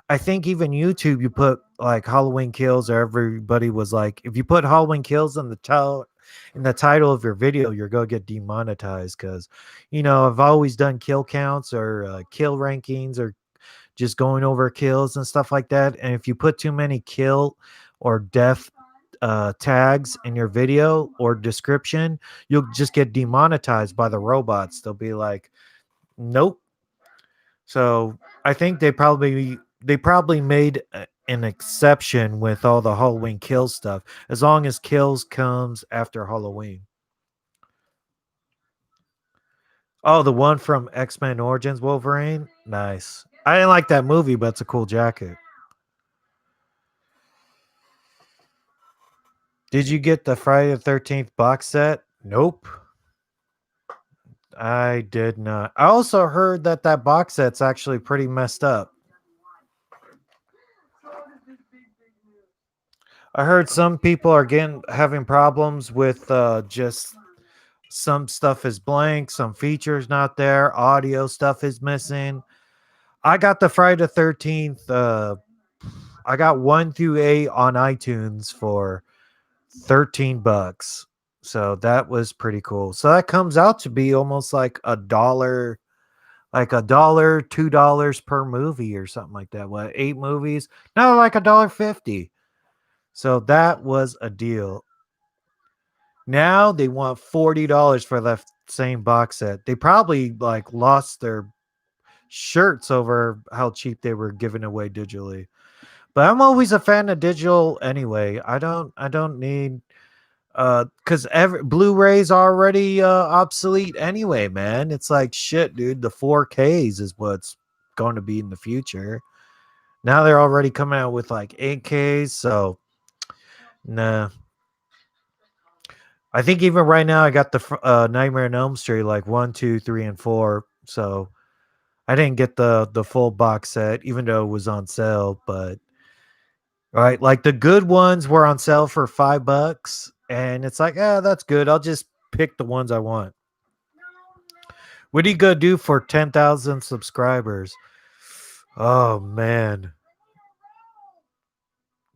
I think even YouTube, you put like Halloween Kills, or everybody was like, if you put Halloween Kills in the title of your video, you're gonna get demonetized, because I've always done kill counts or kill rankings or just going over kills and stuff like that. And if you put too many kill or death tags in your video or description, you'll just get demonetized by the robots. They'll be like, nope. So I think they probably made an exception with all the Halloween Kills stuff, as long as Kills comes after Halloween. Oh, the one from X-Men Origins Wolverine? Nice. I didn't like that movie, but it's a cool jacket. Did you get the Friday the 13th box set? Nope. I did not. I also heard that box set's actually pretty messed up. I heard some people are having problems with just some stuff is blank, some features not there, audio stuff is missing. I got the Friday the 13th. I got 1 through 8 on iTunes for $13. So that was pretty cool. So that comes out to be almost like $1, like $1, $2 per movie or something like that. What, 8 movies? No, like $1.50. So that was a deal. Now they want $40 for the same box set. They probably like lost their shirts over how cheap they were giving away digitally. But I'm always a fan of digital anyway. I don't need because every Blu-ray's already obsolete anyway, man. It's like shit, dude. The 4Ks is what's going to be in the future. Now they're already coming out with like 8Ks, so nah. I think even right now I got the Nightmare on Elm Street like 1, 2, 3, and 4. So I didn't get the full box set, even though it was on sale. But right, like the good ones were on sale for $5, and it's like, that's good. I'll just pick the ones I want. What are you gonna do for 10,000 subscribers? Oh man,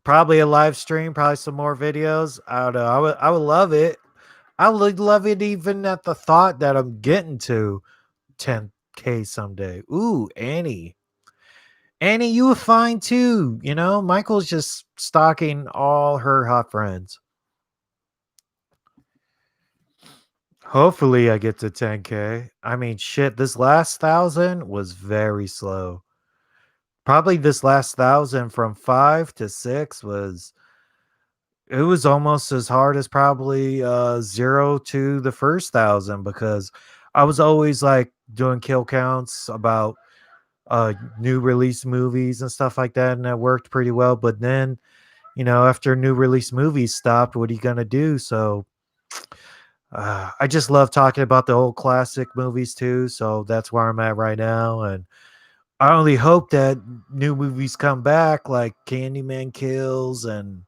probably a live stream, probably some more videos. I don't know. I would love it. I would love it even at the thought that I'm getting to 10K someday. Ooh, Annie. Annie, you were fine too. Michael's just stalking all her hot friends. Hopefully I get to 10K. I mean, shit, this last 1,000 was very slow. Probably this last 1,000 from 5 to 6 it was almost as hard as probably 0 to the first 1,000, because I was always like doing kill counts about new release movies and stuff like that, and that worked pretty well. But then, after new release movies stopped, what are you gonna do? So I just love talking about the old classic movies too, so that's where I'm at right now. And I only hope that new movies come back, like Candyman Kills and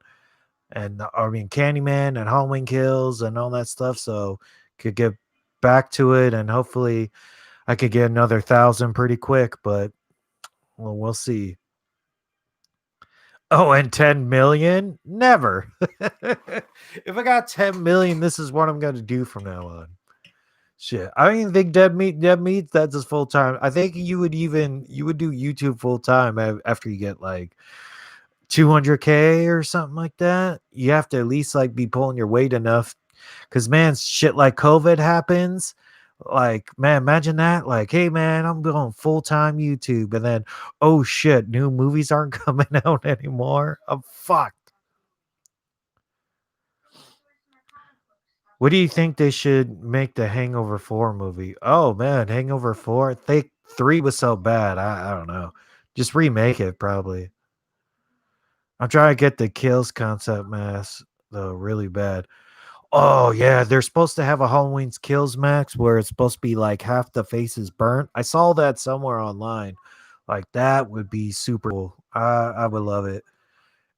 I mean Candyman and Halloween Kills and all that stuff, so could get back to it, and hopefully I could get another 1,000 pretty quick. But well, we'll see. Oh, and 10 million? Never. If I got 10 million, this is what I'm going to do from now on. Shit. I don't even think dead meat, that's just full time. I think you would do YouTube full time after you get like 200K or something like that. You have to at least like be pulling your weight enough, cuz man, shit like COVID happens. Like, man, imagine that. Like, hey man, I'm going full time YouTube, and then oh shit, new movies aren't coming out anymore. I'm fucked. What do you think they should make the Hangover 4 movie? Oh man, Hangover 4. I think 3 was so bad. I don't know. Just remake it probably. I'm trying to get the kills concept mask though really bad. Oh yeah, they're supposed to have a Halloween's Kills max where it's supposed to be like half the face is burnt. I saw that somewhere online. Like that would be super cool. I would love it.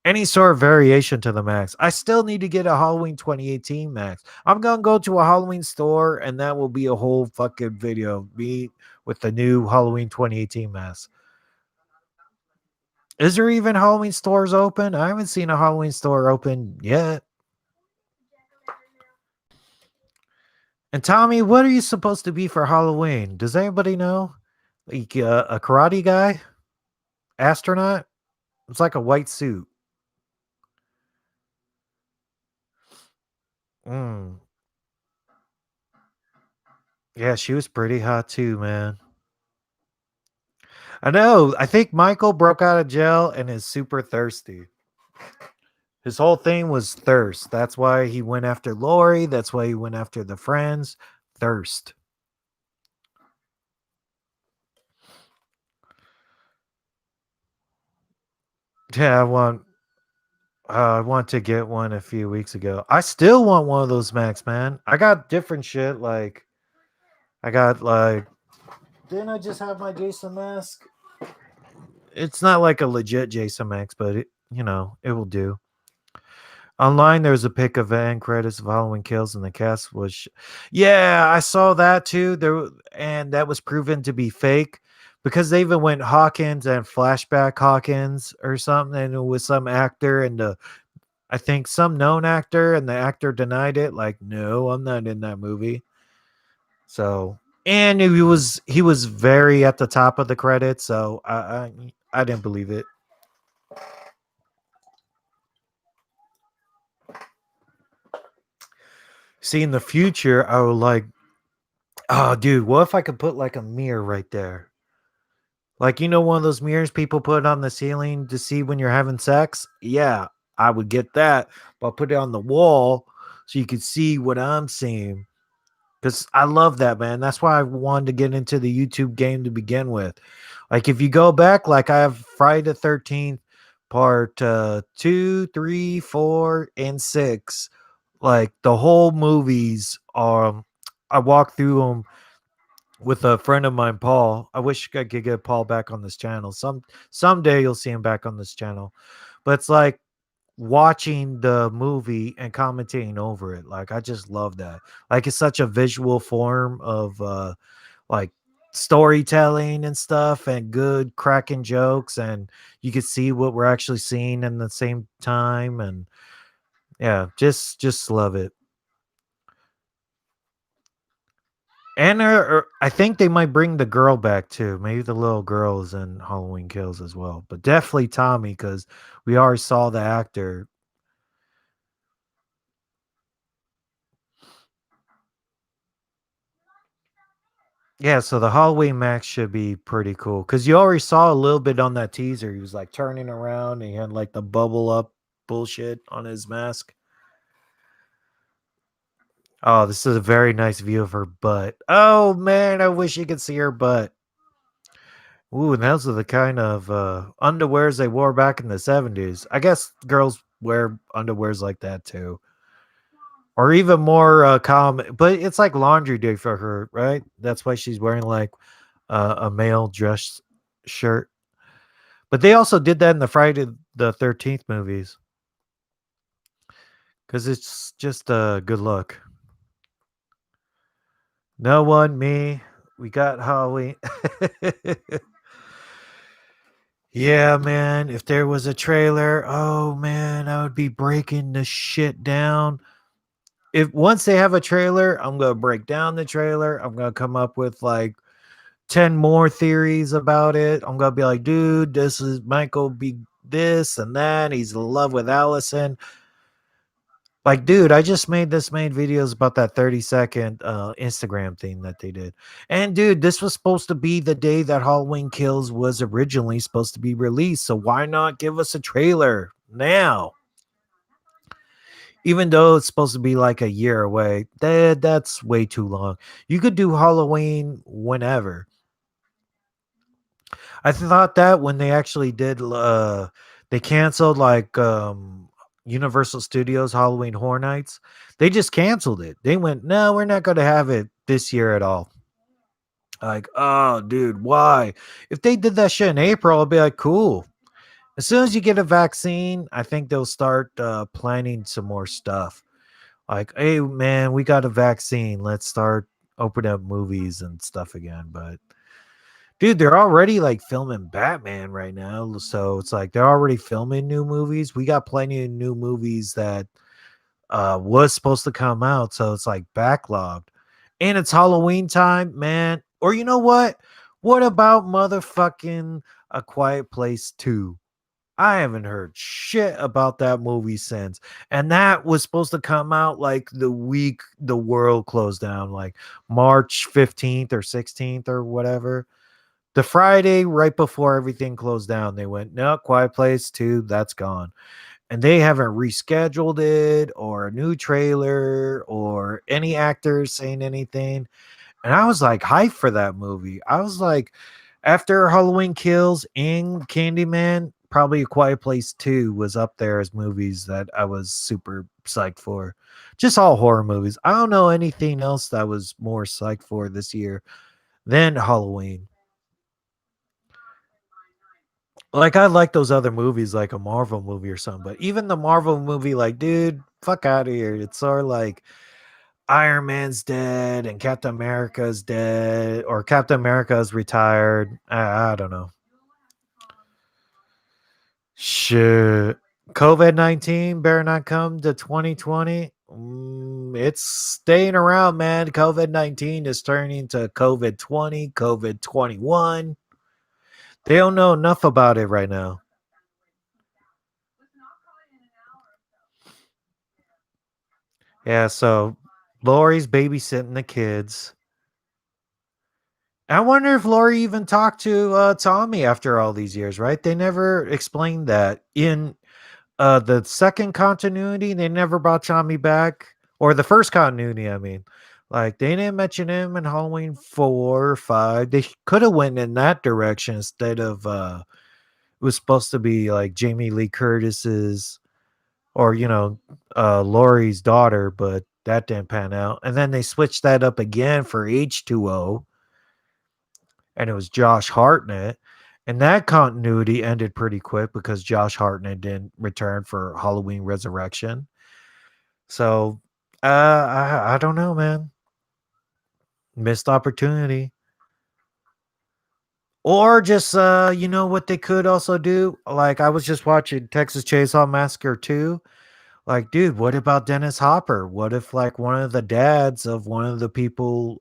Any sort of variation to the max. I still need to get a Halloween 2018 max. I'm gonna go to a Halloween store, and that will be a whole fucking video. Me with the new Halloween 2018 mask. Is there even Halloween stores open? I haven't seen a Halloween store open yet. And Tommy, what are you supposed to be for Halloween? Does anybody know? Like a karate guy? Astronaut? It's like a white suit. Mm. Yeah, she was pretty hot too, man. I know. I think Michael broke out of jail and is super thirsty. His whole thing was thirst. That's why he went after Lori. That's why he went after the friends. Thirst. Yeah, I want to get one a few weeks ago. I still want one of those Max, man. I got different shit. Like I got like. Didn't I just have my Jason mask? It's not like a legit Jason Max, but it will do. Online, there's a pic of end credits of Halloween Kills, and the cast was. Yeah, I saw that too. And that was proven to be fake because they even went Hawkins and flashback Hawkins or something, and it was some actor and I think some known actor, and the actor denied it. Like, no, I'm not in that movie. So, and he was very at the top of the credits, so I didn't believe it. See, in the future, I would like, oh, dude, what if I could put like a mirror right there? Like, one of those mirrors people put on the ceiling to see when you're having sex? Yeah, I would get that, but I'll put it on the wall so you could see what I'm seeing. Because I love that, man. That's why I wanted to get into the YouTube game to begin with. Like, if you go back, like I have Friday the 13th, part 2, 3, 4, and 6. Like, the whole movies, I walked through them with a friend of mine, Paul. I wish I could get Paul back on this channel. Someday you'll see him back on this channel. But it's like watching the movie and commentating over it. Like I just love that. Like it's such a visual form of like storytelling and stuff and good cracking jokes, and you can see what we're actually seeing in the same time. And yeah, just love it. And I think they might bring the girl back too. Maybe the little girl is in Halloween Kills as well. But definitely Tommy, because we already saw the actor. Yeah, so the Halloween Max should be pretty cool because you already saw a little bit on that teaser. He was like turning around and he had like the bubble up bullshit on his mask. Oh, this is a very nice view of her butt. Oh man, I wish you could see her butt. Ooh, and those are the kind of underwears they wore back in the 70s. I guess girls wear underwears like that too. or even more common. But it's like laundry day for her, right? That's why she's wearing like a male dress shirt. But they also did that in the Friday the 13th movies because it's just a good look. No one, me. We got Halloween. Yeah, man. If there was a trailer, oh man, I would be breaking the shit down. If once they have a trailer, I'm gonna break down the trailer. I'm gonna come up with like 10 more theories about it. I'm gonna be like, dude, this is Michael be this and that. He's in love with Allison. Like, dude, I just made videos about that 30-second Instagram thing that they did. And dude, this was supposed to be the day that Halloween Kills was originally supposed to be released. So why not give us a trailer now? Even though it's supposed to be like a year away, that's way too long. You could do Halloween whenever. I thought that when they actually did they canceled like Universal Studios Halloween Horror Nights. They just canceled it. They went, "No, we're not going to have it this year at all." Like, "Oh, dude, why?" If they did that shit in April, I'd be like, "Cool." As soon as you get a vaccine, I think they'll start planning some more stuff. Like, "Hey, man, we got a vaccine. Let's start opening up movies and stuff again." But dude, they're already like filming Batman right now. So it's like they're already filming new movies. We got plenty of new movies that was supposed to come out. So it's like backlogged. And it's Halloween time, man. Or you know what? What about motherfucking A Quiet Place 2? I haven't heard shit about that movie since. And that was supposed to come out like the week the world closed down, like March 15th or 16th or whatever. The Friday right before everything closed down, they went, no, Quiet Place 2, that's gone. And they haven't rescheduled it or a new trailer or any actors saying anything. And I was like hyped for that movie. I was like, after Halloween Kills and Candyman, probably A Quiet Place 2 was up there as movies that I was super psyched for. Just all horror movies. I don't know anything else that I was more psyched for this year than Halloween. Like I like those other movies, like a Marvel movie or something. But even the Marvel movie, like, dude, fuck out of here. It's sort of like Iron Man's dead and Captain America's dead, or Captain America's retired. I don't know. Shit. COVID-19 better not come to 2020. It's staying around, man. COVID-19 is turning to COVID-20, COVID-21. They don't know enough about it right now. Yeah, so Lori's babysitting the kids. I wonder if Lori even talked to Tommy after all these years, right? They never explained that. In the second continuity, they never brought Tommy back. Or the first continuity, I mean. Like they didn't mention him in Halloween 4 or 5. They could have went in that direction instead of it was supposed to be like Jamie Lee Curtis's or Laurie's daughter, but that didn't pan out. And then they switched that up again for H2O, and it was Josh Hartnett. And that continuity ended pretty quick because Josh Hartnett didn't return for Halloween Resurrection. So I don't know, man. Missed opportunity. Or just you know what they could also do? Like I was just watching Texas Chainsaw Massacre 2. Like, dude, what about Dennis Hopper? What if like one of the dads of one of the people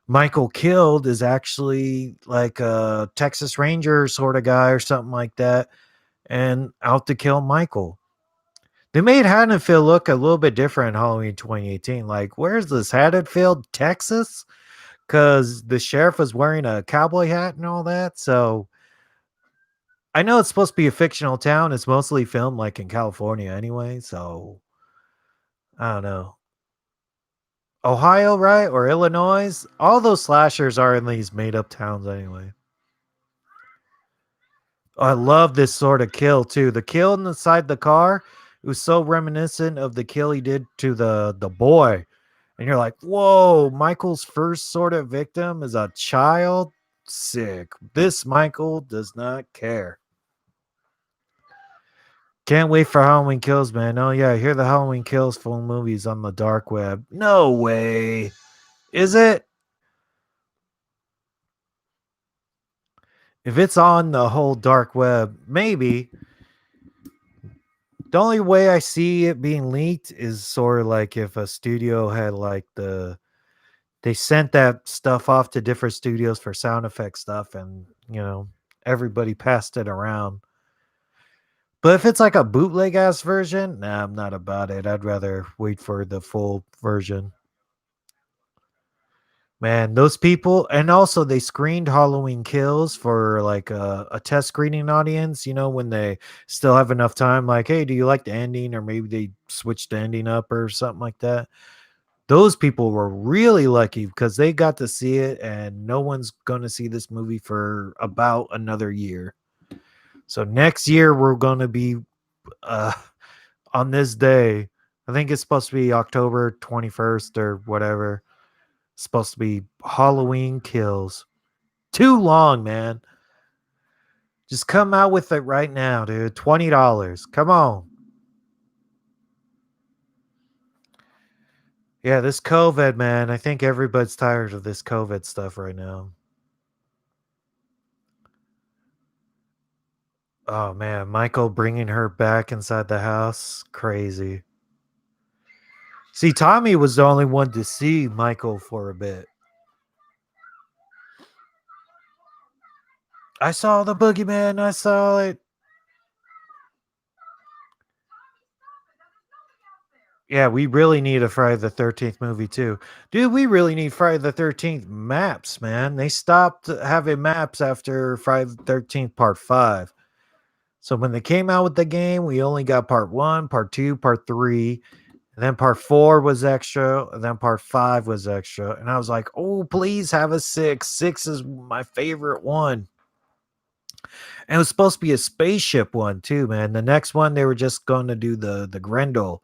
Michael killed is actually like a Texas Ranger sort of guy or something like that and out to kill Michael? They made Haddonfield look a little bit different in Halloween 2018. Like, where's this Haddonfield, Texas? Because the sheriff was wearing a cowboy hat and all that. So I know it's supposed to be a fictional town. It's mostly filmed like in California anyway. So I don't know. Ohio, right? Or Illinois? All those slashers are in these made up towns anyway. I love this sort of kill too. The kill inside the car, It was so reminiscent of the kill he did to the boy. And you're like, whoa, Michael's first sort of victim is a child? Sick. This Michael does not care. Can't wait for Halloween Kills, man. Oh, yeah, I hear the Halloween Kills full movies on the dark web. No way. Is it? If it's on the whole dark web, maybe. The only way I see it being leaked is sort of like if a studio had like they sent that stuff off to different studios for sound effect stuff and, everybody passed it around. But if it's like a bootleg ass version, nah, I'm not about it. I'd rather wait for the full version. Man, those people, and also they screened Halloween Kills for like a test screening audience, when they still have enough time. Like, hey, do you like the ending? Or maybe they switched the ending up or something like that. Those people were really lucky because they got to see it, and no one's going to see this movie for about another year. So next year, we're going to be uh, on this day. I think it's supposed to be October 21st or whatever. It's supposed to be Halloween Kills. Too long, man. Just come out with it right now, dude. $20. Come on. Yeah, this COVID, man. I think everybody's tired of this COVID stuff right now. Oh, man. Michael bringing her back inside the house. Crazy. See, Tommy was the only one to see Michael for a bit. I saw the boogeyman. I saw it. Yeah, we really need a Friday the 13th movie too. Dude, we really need Friday the 13th maps, man. They stopped having maps after Friday the 13th part 5. So when they came out with the game, we only got part 1, part 2, part 3, and then part 4 was extra, and then part 5 was extra. And I was like, "Oh, please have a 6. 6 is my favorite one." And it was supposed to be a spaceship one too, man. The next one they were just going to do the Grendel.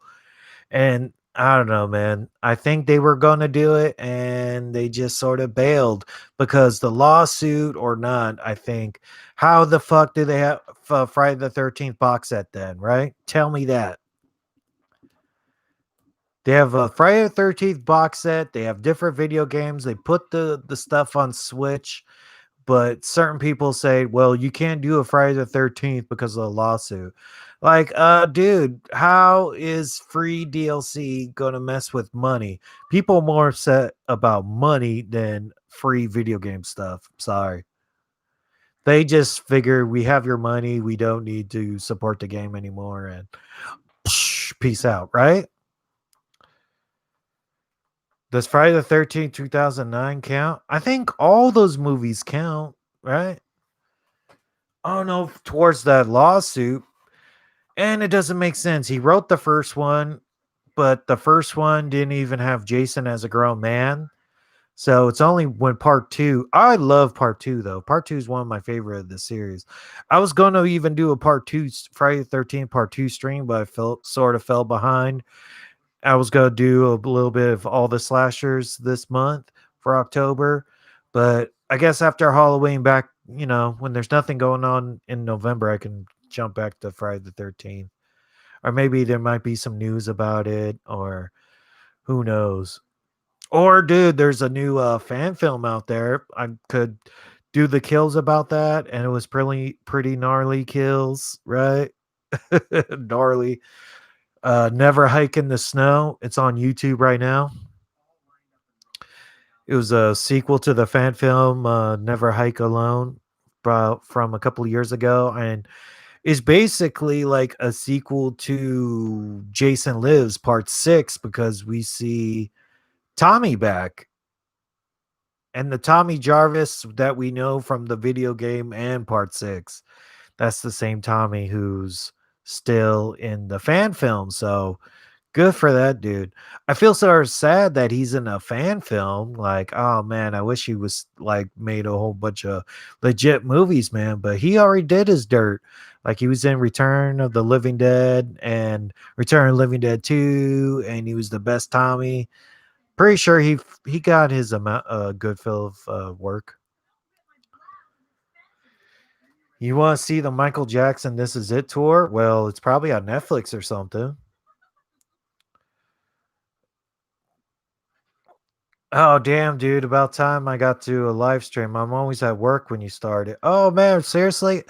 And I don't know, man. I think they were going to do it and they just sort of bailed because the lawsuit or not, I think. How the fuck do they have Friday the 13th box set then, right? Tell me that. They have a Friday the 13th box set. They have different video games. They put the stuff on Switch. But certain people say, well, you can't do a Friday the 13th because of the lawsuit. Like, dude, how is free DLC gonna mess with money? People are more upset about money than free video game stuff. Sorry. They just figure we have your money, we don't need to support the game anymore, and peace out, right? Does Friday the 13th, 2009 count? I think all those movies count, right? Oh no, towards that lawsuit. And it doesn't make sense. He wrote the first one, but the first one didn't even have Jason as a grown man. So it's only when part 2. I love part 2 though. Part 2 is one of my favorite of the series. I was going to even do a part 2 Friday the 13th part 2 stream, but I fell behind. I was going to do a little bit of all the slashers this month for October, but I guess after Halloween back, when there's nothing going on in November, I can jump back to Friday the 13th. Or maybe there might be some news about it, or who knows. Or dude, there's a new fan film out there. I could do the kills about that, and it was pretty gnarly kills, right? Gnarly. Never Hike in the Snow. It's on YouTube right now. It was a sequel to the fan film Never Hike Alone from a couple of years ago, and is basically like a sequel to Jason Lives Part 6 because we see Tommy back. And the Tommy Jarvis that we know from the video game and Part 6. That's the same Tommy who's still in the fan film. So Good for that dude. I feel so sad that he's in a fan film. Like, oh man, I wish he was like made a whole bunch of legit movies, man. But he already did his dirt. Like he was in Return of the Living Dead and Return of the Living Dead 2, and he was the best Tommy. Pretty sure he got his amount good fill of work. You want to see the Michael Jackson This Is It tour? Well, it's probably on Netflix or something. Oh damn, dude! About time I got to a live stream. I'm always at work when you start it. Oh man, seriously?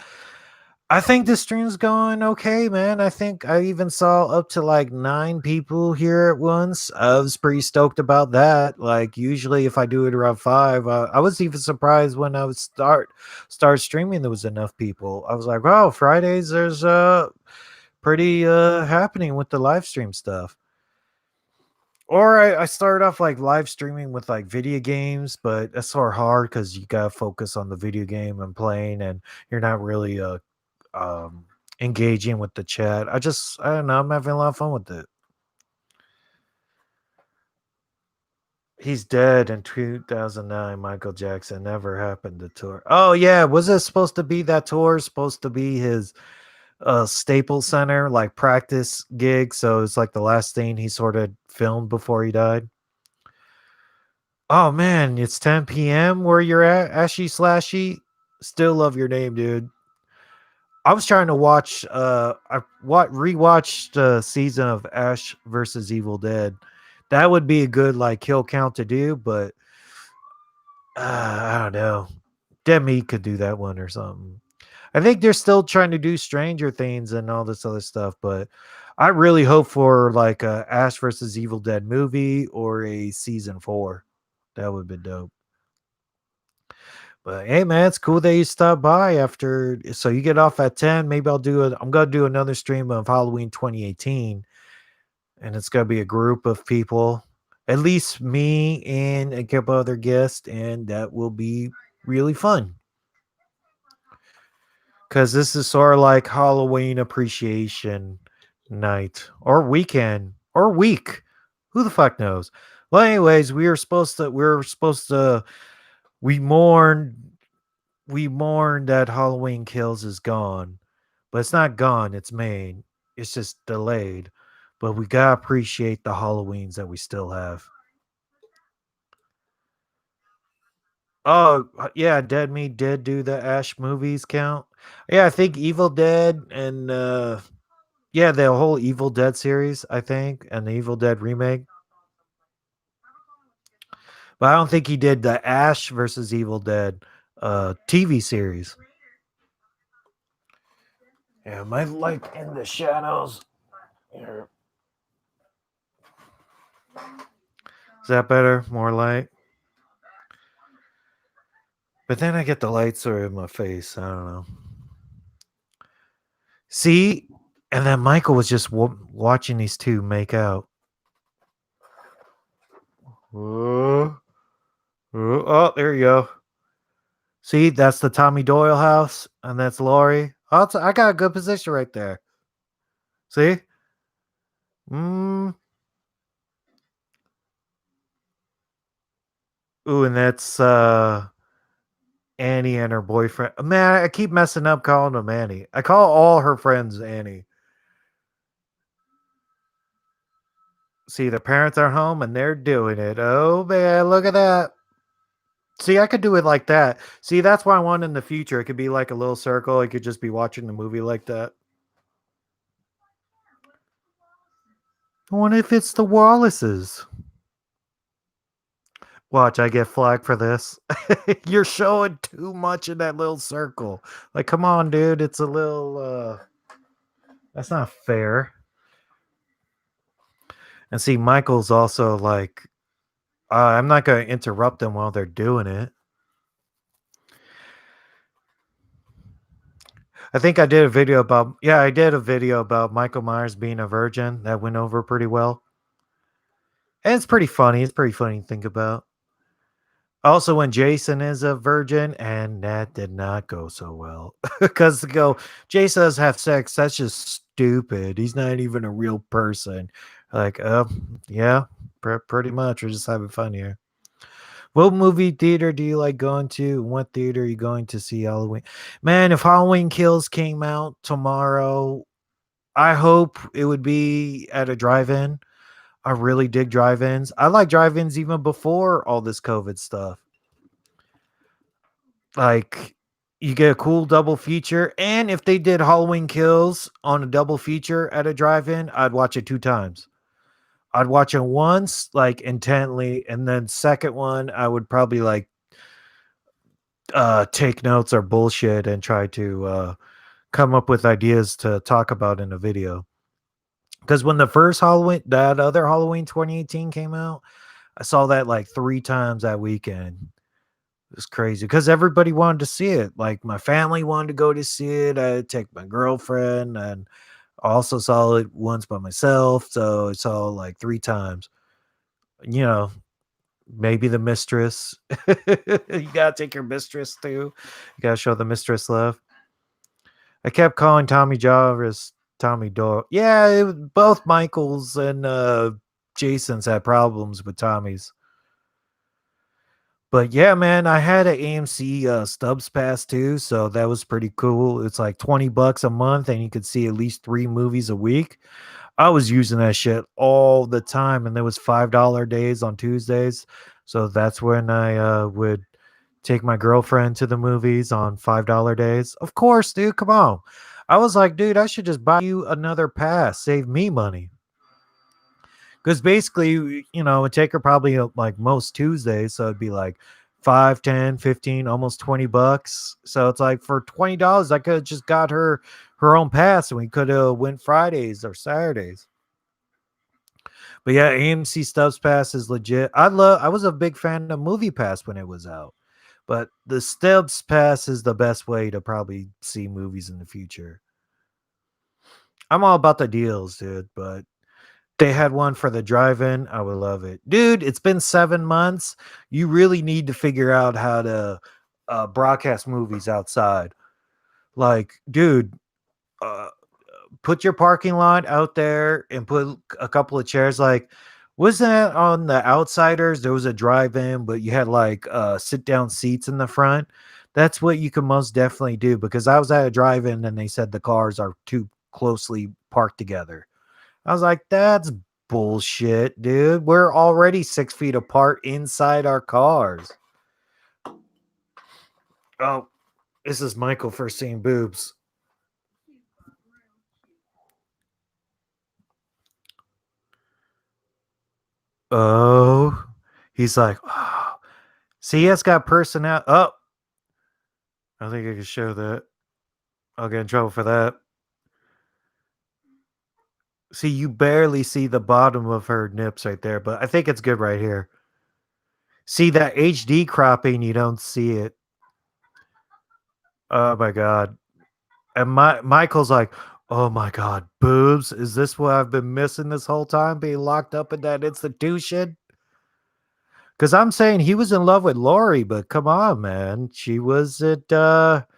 I think the stream's going okay, man. I think I even saw up to like 9 people here at once. I was pretty stoked about that. Like usually, if I do it around 5, I was even surprised when I would start streaming. There was enough people. I was like, "Wow, Fridays there's pretty happening with the live stream stuff." Or I started off like live streaming with like video games, but that's sort of hard because you gotta focus on the video game and playing, and you're not really um engaging with the chat. I don't know, I'm having a lot of fun with it. He's dead in 2009. Michael Jackson never happened to tour. Oh yeah, was it supposed to be that tour? Supposed to be his Staples Center like practice gig? So it's like the last thing he sort of filmed before he died. Oh man, it's 10 p.m. where you're at, Ashy Slashy. Still love your name, dude. I was trying to watch rewatched season of Ash versus Evil Dead. That would be a good like kill count to do, but I don't know. Demi could do that one or something. I think they're still trying to do Stranger Things and all this other stuff, but I really hope for like a Ash versus Evil Dead movie or a season 4. That would be dope. But hey, man, it's cool that you stopped by after. So you get off at 10. Maybe I'm gonna do another stream of Halloween 2018, and it's gonna be a group of people, at least me and a couple other guests, and that will be really fun. Because this is sort of like Halloween appreciation night or weekend or week. Who the fuck knows? Well, anyways, we mourn we mourn that Halloween Kills is gone, but it's not gone. It's made. It's just delayed. But we gotta appreciate the Halloweens that we still have. Oh yeah, Dead Meat did do the Ash movies count. Yeah, I think Evil Dead and yeah, the whole Evil Dead series, I think, and the Evil Dead remake. But I don't think he did the Ash versus Evil Dead TV series. Yeah, my light in the shadows. Here. Is that better? More light? But then I get the light sort of in my face. I don't know. See? And then Michael was just watching these two make out. Oh, oh, there you go. See, that's the Tommy Doyle house, and that's Lori. I got a good position right there. See? Mm. Ooh, and that's Annie and her boyfriend. Man, I keep messing up calling them Annie. I call all her friends Annie. See, the parents are home and they're doing it. Oh man, look at that. See, I could do it like that. See, that's what I want in the future. It could be like a little circle. I could just be watching the movie like that. What if it's the Wallaces? Watch, I get flagged for this. You're showing too much in that little circle. Like, come on, dude. It's a little that's not fair. And see, Michael's also like, I'm not gonna interrupt them while they're doing it. I think I did a video about I did a video about Michael Myers being a virgin that went over pretty well. And it's pretty funny. It's pretty funny to think about. Also, when Jason is a virgin, and that did not go so well. Because to go, Jason does have sex, that's just stupid. He's not even a real person. Like, yeah, pretty much. We're just having fun here. What movie theater do you like going to? What theater are you going to see Halloween? Man, if Halloween Kills came out tomorrow, I hope it would be at a drive-in. I really dig drive-ins. I like drive-ins even before all this COVID stuff. Like, you get a cool double feature, and if they did Halloween Kills on a double feature at a drive-in, I'd watch it 2 times. I'd watch it once, like, intently, and then second one, I would probably, like, take notes or bullshit and try to, come up with ideas to talk about in a video. Because when the first Halloween that other Halloween 2018 came out, I saw that, like, 3 times that weekend. It was crazy because everybody wanted to see it. Like, my family wanted to go to see it. I take my girlfriend, and I also saw it once by myself, so I saw, like, 3 times. You know, maybe the mistress. You gotta take your mistress too. You gotta show the mistress love. I kept calling Tommy Jarvis Tommy Doyle. Yeah, both Michaels and Jason's had problems with Tommy's. But yeah, man, I had an AMC Stubbs pass too, so that was pretty cool. It's like $20 a month, and you could see at least 3 movies a week. I was using that shit all the time, and there was $5 days on Tuesdays, so that's when I would take my girlfriend to the movies on $5 days. Of course, dude, come on. I was like, dude, I should just buy you another pass, save me money. Because basically, it would take her probably like most Tuesdays. So it'd be like 5, 10, 15, almost $20. So it's like for $20, I could have just got her own pass and we could have went Fridays or Saturdays. But yeah, AMC Stubbs Pass is legit. I was a big fan of Movie Pass when it was out. But the Stubbs Pass is the best way to probably see movies in the future. I'm all about the deals, dude, but they had one for the drive-in, I would love it. Dude, it's been 7 months. You really need to figure out how to broadcast movies outside. Like, dude, uh, put your parking lot out there and put a couple of chairs. Like, wasn't it on the Outsiders? There was a drive-in, but you had like sit-down seats in the front. That's what you can most definitely do because I was at a drive-in and they said the cars are too closely parked together. I was like, that's bullshit, dude. We're already 6 feet apart inside our cars. Oh, this is Michael first seeing boobs. Oh, he's like, oh. See, he has got personality. Oh, I think I can show that. I'll get in trouble for that. See, you barely see the bottom of her nips right there, but I think it's good right here. See that HD cropping, you don't see it. Oh my god. And Michael's like, "Oh my god, boobs! Is this what I've been missing this whole time, being locked up in that institution?" Because I'm saying he was in love with Lori, but come on, man, she wasn't topless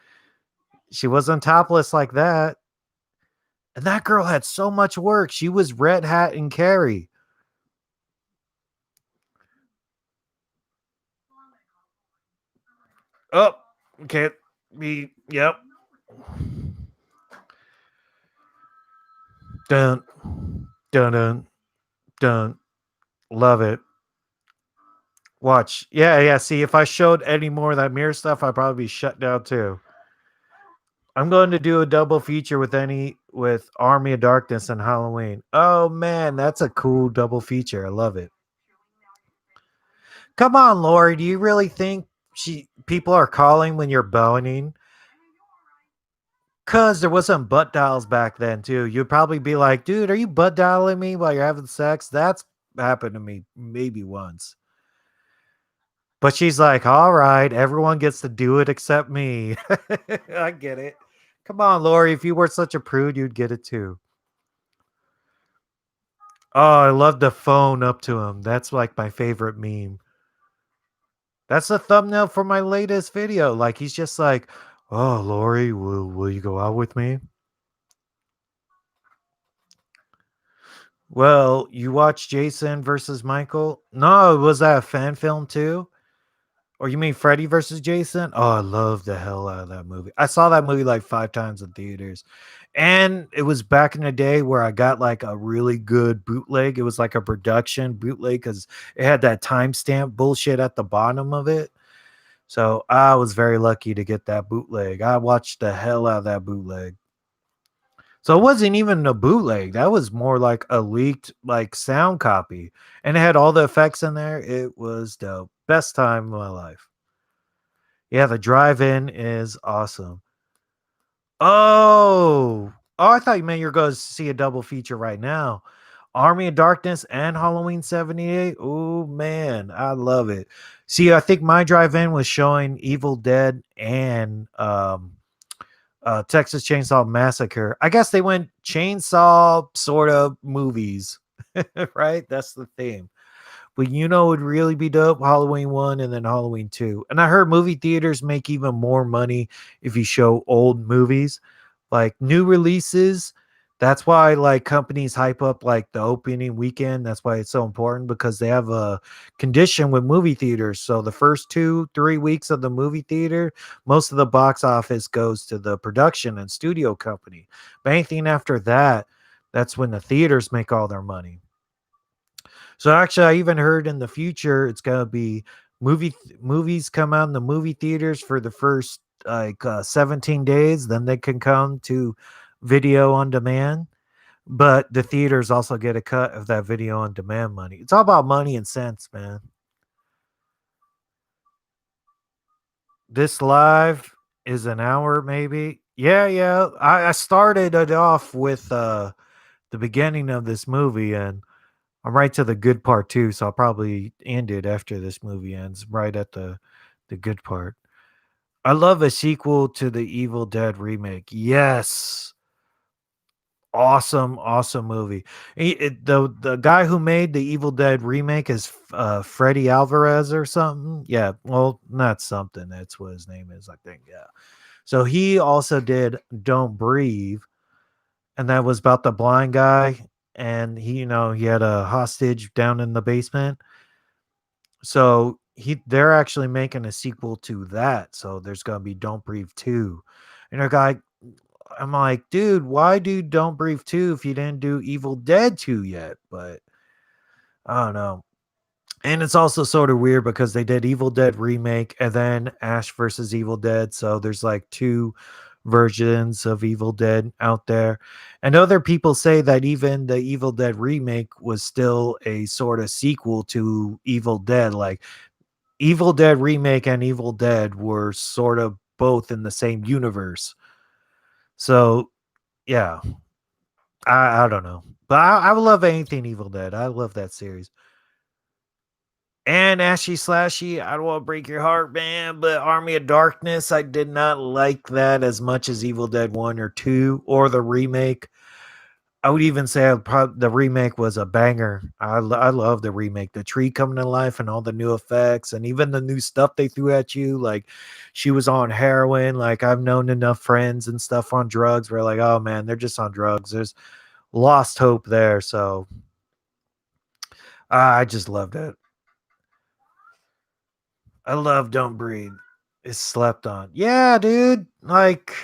like that. And that girl had so much work. She was Red Hat and Carrie. Oh, can't be. Yep. Dun dun dun dun. Love it. Watch. Yeah, yeah. See, if I showed any more of that mirror stuff, I'd probably be shut down too. I'm going to do a double feature with Army of Darkness and Halloween. Oh man, that's a cool double feature. I love it. Come on, Lori. Do you really think people are calling when you're boning? Cause there wasn't butt dials back then too. You'd probably be like, dude, are you butt dialing me while you're having sex? That's happened to me maybe once. But she's like, all right, everyone gets to do it except me. I get it. Come on, Lori. If you were such a prude, you'd get it too. Oh, I love the phone up to him. That's like my favorite meme. That's the thumbnail for my latest video. Like he's just like, "Oh, Lori, will you go out with me?" Well, you watched Jason versus Michael? No, was that a fan film too? Or you mean Freddy versus Jason? Oh, I love the hell out of that movie. I saw that movie like 5 times in theaters. And it was back in the day where I got like a really good bootleg. It was like a production bootleg because it had that timestamp bullshit at the bottom of it. So I was very lucky to get that bootleg. I watched the hell out of that bootleg. So it wasn't even a bootleg. That was more like a leaked like sound copy. And it had all the effects in there. It was the best time of my life. Yeah, the drive-in is awesome. Oh, I thought you meant you're going to see a double feature right now. Army of Darkness and Halloween 78. Oh man, I love it. See, I think my drive-in was showing Evil Dead and Texas Chainsaw Massacre. I guess they went chainsaw sort of movies, right? That's the theme. But you know, it would really be dope Halloween 1 and then Halloween 2. And I heard movie theaters make even more money if you show old movies, like new releases. That's why like companies hype up like the opening weekend. That's why it's so important because they have a condition with movie theaters. So the first 2, 3 weeks of the movie theater, most of the box office goes to the production and studio company. But anything after that, that's when the theaters make all their money. So actually, I even heard in the future it's gonna be movies come out in the movie theaters for the first like 17 days, then they can come to video on demand. But the theaters also get a cut of that video on demand money. It's all about money and cents, man. This live is an hour, maybe. Yeah, yeah. I started it off with the beginning of this movie, and I'm right to the good part too, so I'll probably end it after this movie ends, right at the good part. I love a sequel to the Evil Dead remake. Yes. Awesome, awesome movie. The guy who made the Evil Dead remake is Freddy Alvarez or something. Yeah, well, not something. That's what his name is, I think. Yeah. So he also did Don't Breathe, and that was about the blind guy, and he had a hostage down in the basement. So they're actually making a sequel to that. So there's gonna be Don't Breathe 2. And a guy I'm like, dude, why do Don't Breathe 2 if you didn't do Evil Dead 2 yet? But I don't know. And it's also sort of weird because they did Evil Dead remake and then Ash versus Evil Dead. So there's like two versions of Evil Dead out there. And other people say that even the Evil Dead remake was still a sort of sequel to Evil Dead. Like Evil Dead remake and Evil Dead were sort of both in the same universe. So yeah, I don't know, but I would love anything Evil Dead. I love that series. And Ashy Slashy, I don't want to break your heart, man, but Army of Darkness, I did not like that as much as Evil Dead 1 or 2 or the remake. I would even say the remake was a banger. I love the remake. The tree coming to life and all the new effects and even the new stuff they threw at you. Like she was on heroin. Like I've known enough friends and stuff on drugs where like, oh man, they're just on drugs. There's lost hope there. So I just loved it. I love Don't Breathe. It's slept on. Yeah, dude. Like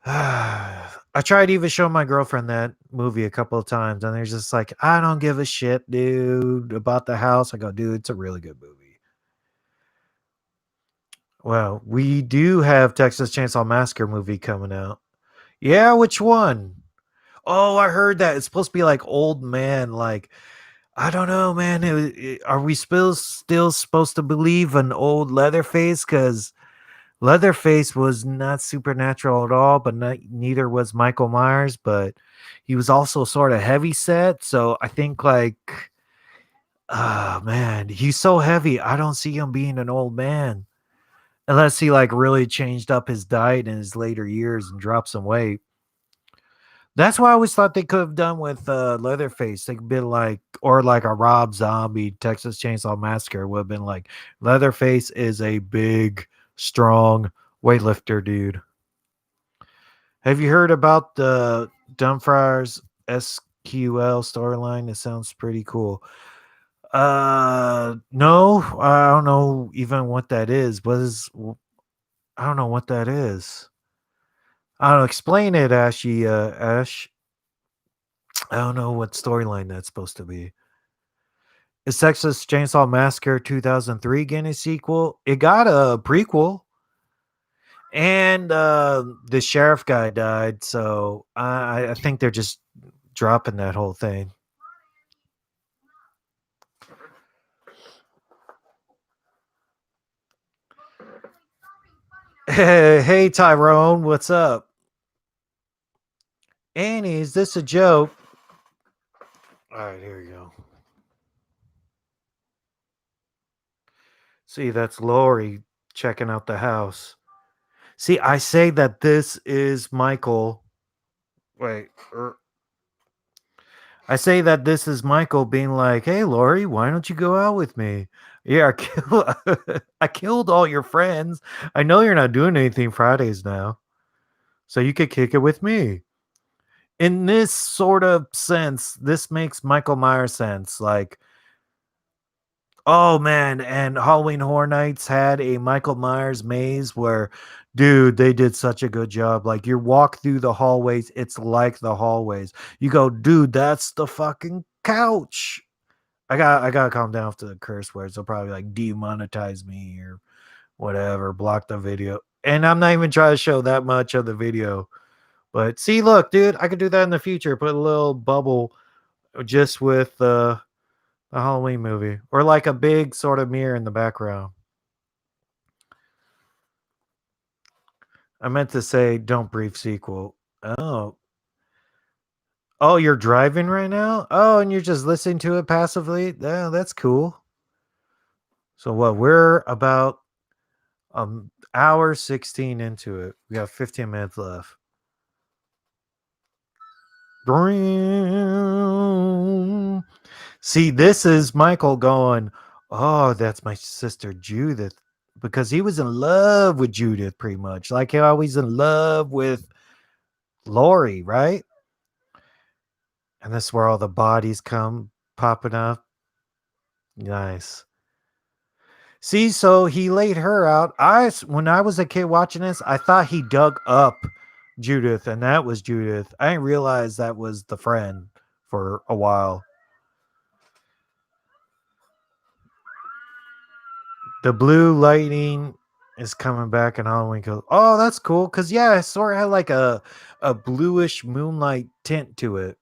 I tried to even show my girlfriend that movie a couple of times, and they're just like, I don't give a shit, dude, about the house. I go, dude, it's a really good movie. Well, we do have Texas Chainsaw Massacre movie coming out. Yeah, which one? Oh, I heard that it's supposed to be like old man. Like I don't know, man. Are we still supposed to believe an old Leatherface? Because Leatherface was not supernatural at all, but neither was Michael Myers. But he was also sort of heavy set. So I think like, ah, man, he's so heavy. I don't see him being an old man unless he like really changed up his diet in his later years and dropped some weight. That's why I always thought they could have done with Leatherface. They could been like, or like a Rob Zombie Texas Chainsaw Massacre would have been like, Leatherface is a big, strong weightlifter dude. Have you heard about the Dumfries QL storyline. It sounds pretty cool. No, I don't know even what that is. I don't know what that is. I don't know. Explain it, Ashy. Ash. I don't know what storyline that's supposed to be. Is Texas Chainsaw Massacre 2003 getting a sequel? It got a prequel, and the sheriff guy died, so I think they're just dropping that whole thing. Hey, Tyrone, what's up? Annie, is this a joke? All right, here we go. See, that's Lori checking out the house. See, I say that this is Michael. Wait, I say that this is Michael being like, "Hey, Lori, why don't you go out with me? Yeah, I killed all your friends. I know you're not doing anything Fridays now, so you could kick it with me." In this sort of sense, this makes Michael Myers sense. Like, oh man, and Halloween Horror Nights had a Michael Myers maze where, dude, they did such a good job. Like, you walk through the hallways, it's like the hallways. You go, dude, that's the fucking couch. I gotta calm down after the curse words. They'll probably like demonetize me or whatever, block the video. And I'm not even trying to show that much of the video. But see, look, dude, I could do that in the future. Put a little bubble just with the Halloween movie, or like a big sort of mirror in the background. I meant to say, don't brief sequel. Oh, oh, you're driving right now. Oh, and you're just listening to it passively. Yeah, that's cool. So what? We're about hour 16 into it. We got 15 minutes left. See, this is Michael going, "Oh, that's my sister Judith," because he was in love with Judith pretty much, like how he's in love with Lori, right? And this is where all the bodies come popping up. Nice. See, so he laid her out. When I was a kid watching this, I thought he dug up Judith, and that was Judith. I didn't realize that was the friend for a while. The blue lightning is coming back in Halloween Kills. Oh, that's cool. Cause yeah, it sort of had like a bluish moonlight tint to it.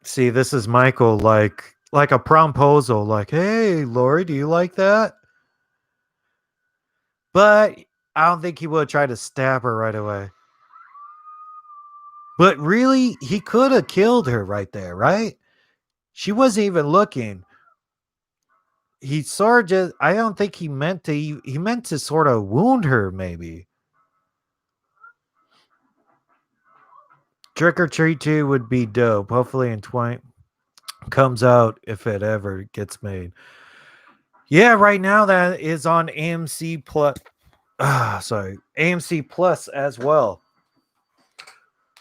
See, this is Michael like a promposal, like, "Hey, Lori, do you like that?" But I don't think he would try to stab her right away. But really, he could have killed her right there, right? She wasn't even looking. He sort of just, I don't think he meant to, he meant to sort of wound her, maybe. Trick or Treat 2 would be dope. Hopefully in 20 comes out if it ever gets made. Yeah, right now that is on AMC Plus. Sorry, AMC Plus as well.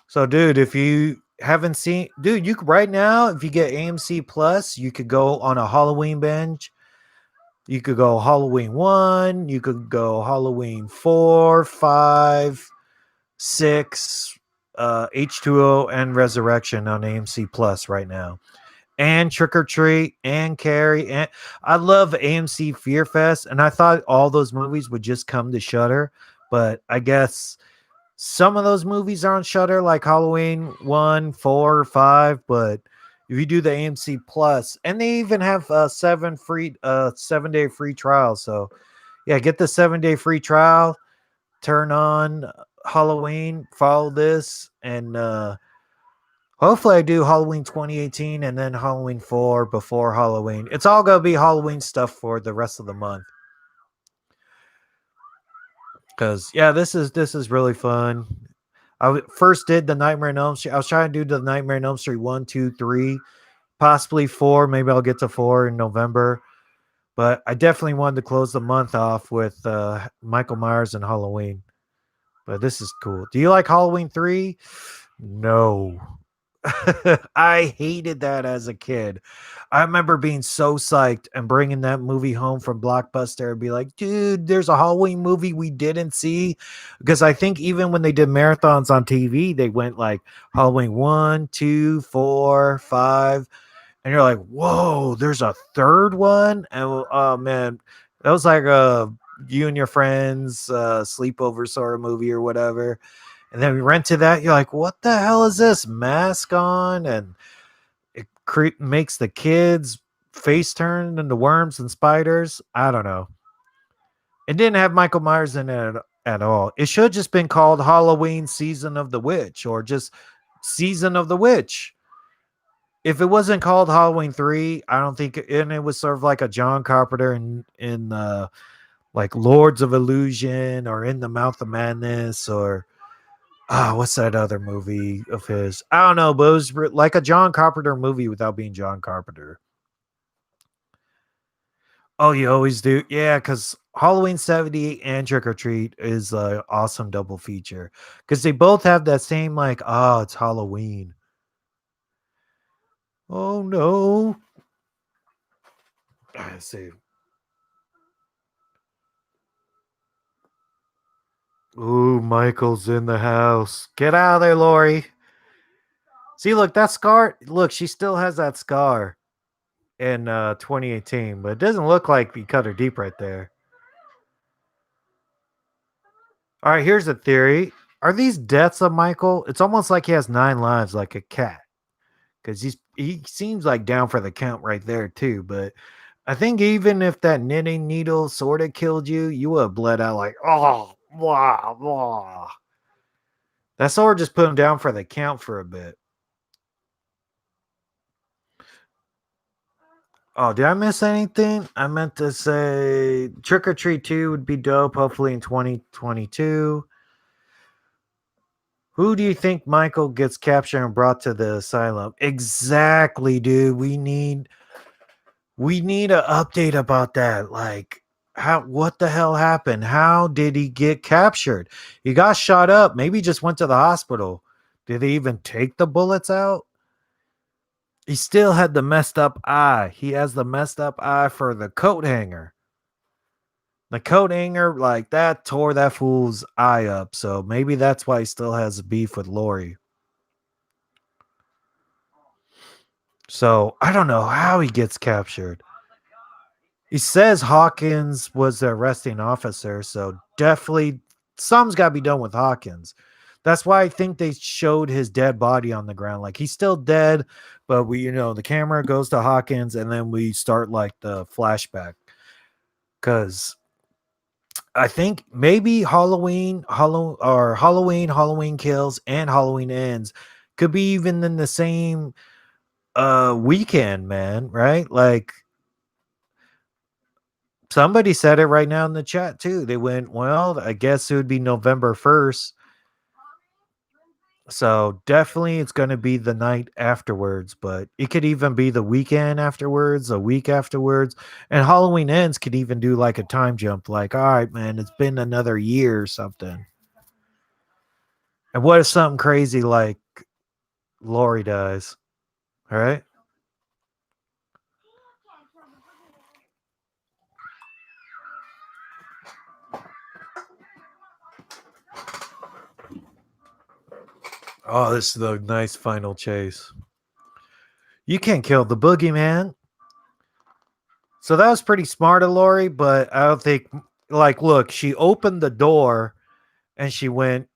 So, dude, if you haven't seen, dude, you could right now, if you get AMC Plus, you could go on a Halloween binge. You could go Halloween 1, you could go Halloween 4, 5, 6, H2O, and Resurrection on AMC Plus right now. And Trick or Treat and Carrie. And I love AMC Fear Fest, and I thought all those movies would just come to Shudder, but I guess some of those movies are on Shudder, like Halloween 1, 4, 5, but if you do the AMC Plus, and they even have 7-day free trial. So yeah, get the 7-day free trial, turn on Halloween, follow this, and hopefully I do Halloween 2018 and then Halloween 4 before Halloween. It's all gonna be Halloween stuff for the rest of the month. Cause yeah, this is really fun. First did the Nightmare on Elm Street. I was trying to do the Nightmare on Elm Street 1, 2, 3, possibly 4. Maybe I'll get to 4 in November. But I definitely wanted to close the month off with Michael Myers and Halloween. But this is cool. Do you like Halloween 3? No. I hated that as a kid. I remember being so psyched and bringing that movie home from Blockbuster and be like, dude, there's a Halloween movie we didn't see. Because I think even when they did marathons on TV, they went like Halloween 1, 2, 4, 5. And you're like, whoa, there's a third one? And oh man, that was like a you and your friends sleepover sort of movie or whatever. And then we rented that. You're like, what the hell is this? Mask on, and it makes the kids face turn into worms and spiders. I don't know. It didn't have Michael Myers in it at all. It should have just been called Halloween Season of the Witch or just Season of the Witch. If it wasn't called Halloween 3, I don't think, and it was sort of like a John Carpenter in like Lords of Illusion or In the Mouth of Madness or what's that other movie of his? I don't know, but it was like a John Carpenter movie without being John Carpenter. Oh, you always do? Yeah, because Halloween 78 and Trick or Treat is an awesome double feature because they both have that same, like, oh, it's Halloween. Oh, no. Let's see. Ooh, Michael's in the house. Get out of there, Lori. See, look, that scar. Look, she still has that scar in 2018, but it doesn't look like he cut her deep right there. All right, here's a theory. Are these deaths of Michael? It's almost like he has 9 lives like a cat. Because he seems like down for the count right there, too. But I think even if that knitting needle sort of killed you, you would have bled out like, oh, blah, blah. That sword just put him down for the count for a bit. Oh, did I miss anything? I meant to say Trick or Treat 2 would be dope, hopefully in 2022. Who do you think Michael gets captured and brought to the asylum? Exactly, dude. We need an update about that. Like, how what the hell happened? How did he get captured? He got shot up. Maybe he just went to the hospital. Did they even take the bullets out? He still had the messed up eye. He has the messed up eye for the coat hanger. The coat hanger, like that, tore that fool's eye up. So maybe that's why he still has beef with Lori. So I don't know how he gets captured. He says Hawkins was the arresting officer, so definitely something's got to be done with Hawkins. That's why I think they showed his dead body on the ground. Like he's still dead, but the camera goes to Hawkins and then we start like the flashback. Because I think maybe Halloween Kills and Halloween Ends could be even in the same weekend, man, right? Like somebody said it right now in the chat too. They went, well, I guess it would be November 1st. So definitely it's going to be the night afterwards, but it could even be the weekend afterwards, a week afterwards. And Halloween Ends could even do like a time jump, like, all right, man, it's been another year or something. And what if something crazy like Lori dies? All right. Oh, this is the nice final chase. You can't kill the boogeyman. So that was pretty smart of Lori, but I don't think, like, look, she opened the door and she went,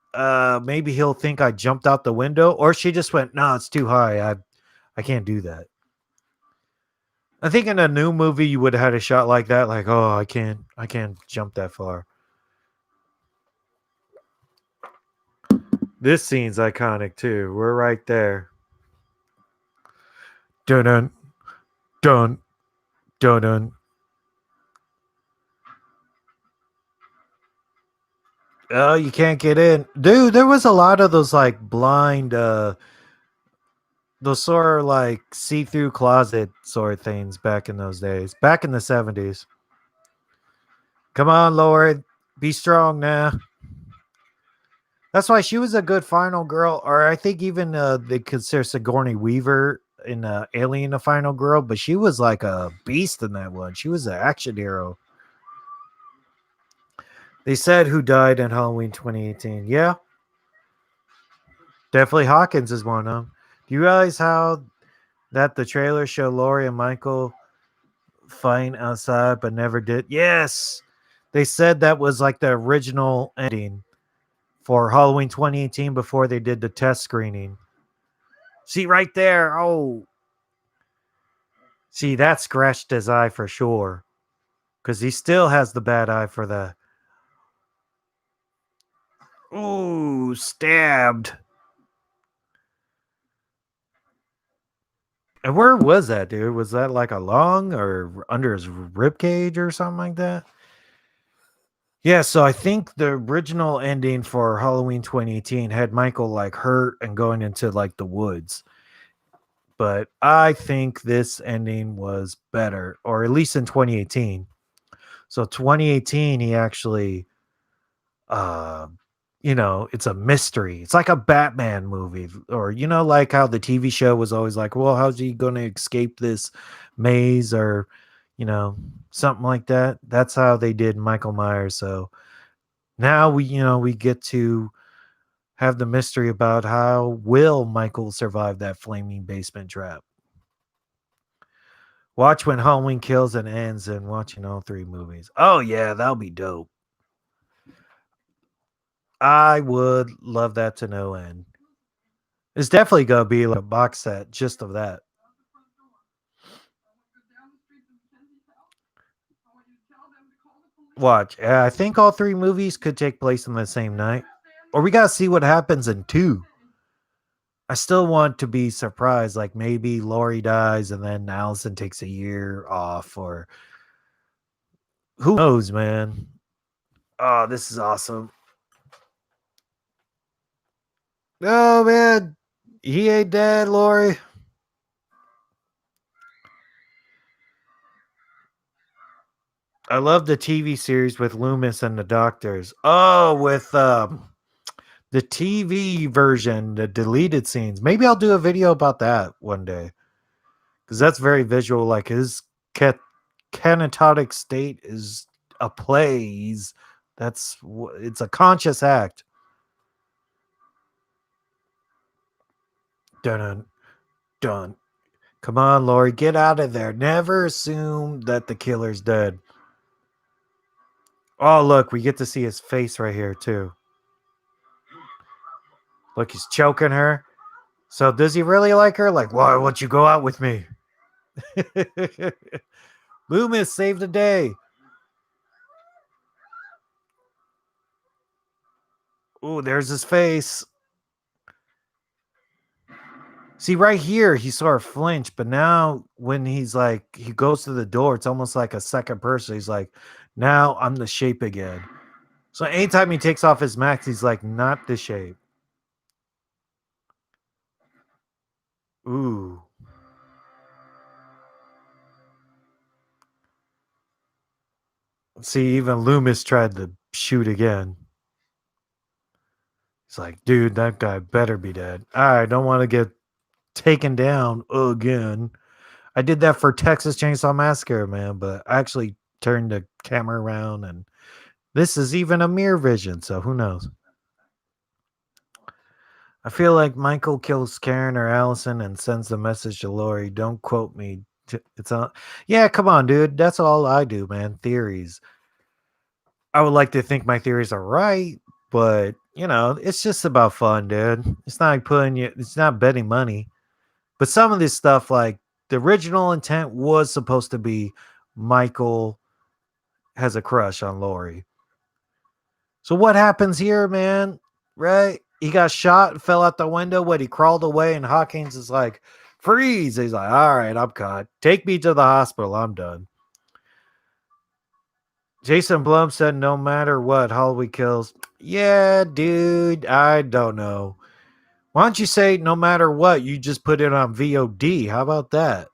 maybe he'll think I jumped out the window, or she just went, no, it's too high. I can't do that. I think in a new movie you would have had a shot like that, like, oh, I can't jump that far. This scene's iconic too. We're right there. Dun dun dun dun dun. Oh, you can't get in. Dude, there was a lot of those like blind those sort of like see-through closet sort of things back in those days. Back in the 70s. Come on, Lord. Be strong now. That's why she was a good final girl, or I think even they consider Sigourney Weaver in Alien a final girl, but she was like a beast in that one. She was an action hero. They said who died in Halloween 2018. Yeah, definitely Hawkins is one of them. Do you realize how that the trailer showed Laurie and Michael fighting outside but never did? Yes. They said that was like the original ending for Halloween 2018 before they did the test screening. See right there. Oh, see that scratched his eye for sure. Because he still has the bad eye for the. Ooh, stabbed. And where was that, dude? Was that like a lung or under his rib cage or something like that? Yeah, so I think the original ending for Halloween 2018 had Michael like hurt and going into like the woods. But I think this ending was better, or at least in 2018. So 2018, he actually uh it's a mystery. It's like a Batman movie, or like how the TV show was always like, well, how's he going to escape this maze, or you know, something like that. That's how they did Michael Myers. So now we get to have the mystery about how will Michael survive that flaming basement trap. Watch when Halloween Kills and ends and watching all three movies. Oh yeah, that'll be dope. I would love that to no end. It's definitely gonna be like a box set just of that. Watch. I think all three movies could take place on the same night. Or we gotta see what happens in two. I still want to be surprised. Like maybe Laurie dies and then Allison takes a year off, or who knows, man. Oh, this is awesome. Oh man. He ain't dead, Laurie. I love the TV series with Loomis and the doctors. Oh, with the TV version, the deleted scenes. Maybe I'll do a video about that one day because that's very visual. Like his canatotic state is a play. It's a conscious act. Dun dun. Come on, Lori, get out of there. Never assume that the killer's dead. Oh, look, we get to see his face right here too. Look, he's choking her. So does he really like her? Like, why won't you go out with me? Loomis saved the day. Ooh, there's his face. See, right here, he saw her flinch, but now when he's like, he goes to the door, it's almost like a second person. He's like, now I'm the shape again. So anytime he takes off his mask, he's like, not the shape. Ooh. See, even Loomis tried to shoot again. He's like, dude, that guy better be dead. I don't want to get taken down again. I did that for Texas Chainsaw Massacre, man, but I actually turned the camera around, and this is even a mirror vision, so who knows? I feel like Michael kills Karen or Allison and sends the message to Lori. Don't quote me. It's on. Yeah, come on, dude. That's all I do, man. Theories. I would like to think my theories are right, but it's just about fun, dude. It's not like putting you. It's not betting money. But some of this stuff, like the original intent, was supposed to be Michael has a crush on Lori. So what happens here, man? Right? He got shot and fell out the window. He crawled away, and Hawkins is like, freeze. He's like, all right, I'm caught. Take me to the hospital. I'm done. Jason Blum said, no matter what, Halloween kills. Yeah, dude, I don't know. Why don't you say no matter what, you just put it on VOD? How about that?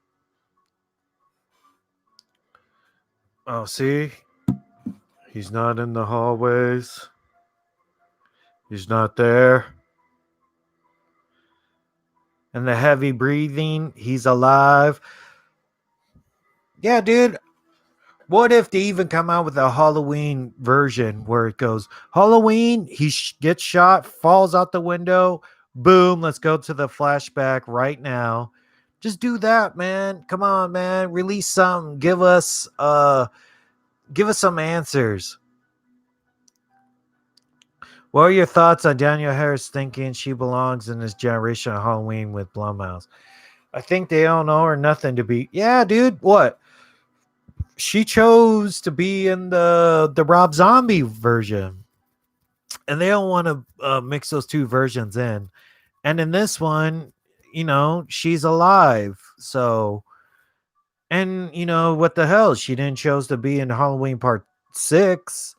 Oh, see? He's not in the hallways. He's not there. And the heavy breathing, he's alive. Yeah, dude. What if they even come out with a Halloween version where it goes Halloween, he gets shot, falls out the window, boom, let's go to the flashback right now. Just do that, man. Come on, man. Release something. Give us some answers. What are your thoughts on Daniel Harris thinking she belongs in this generation of Halloween with Blumhouse? I think they don't know her nothing to be. Yeah, dude. What? She chose to be in the Rob Zombie version, and they don't want to mix those two versions in. And in this one, she's alive. So, and what the hell? She didn't chose to be in Halloween Part 6,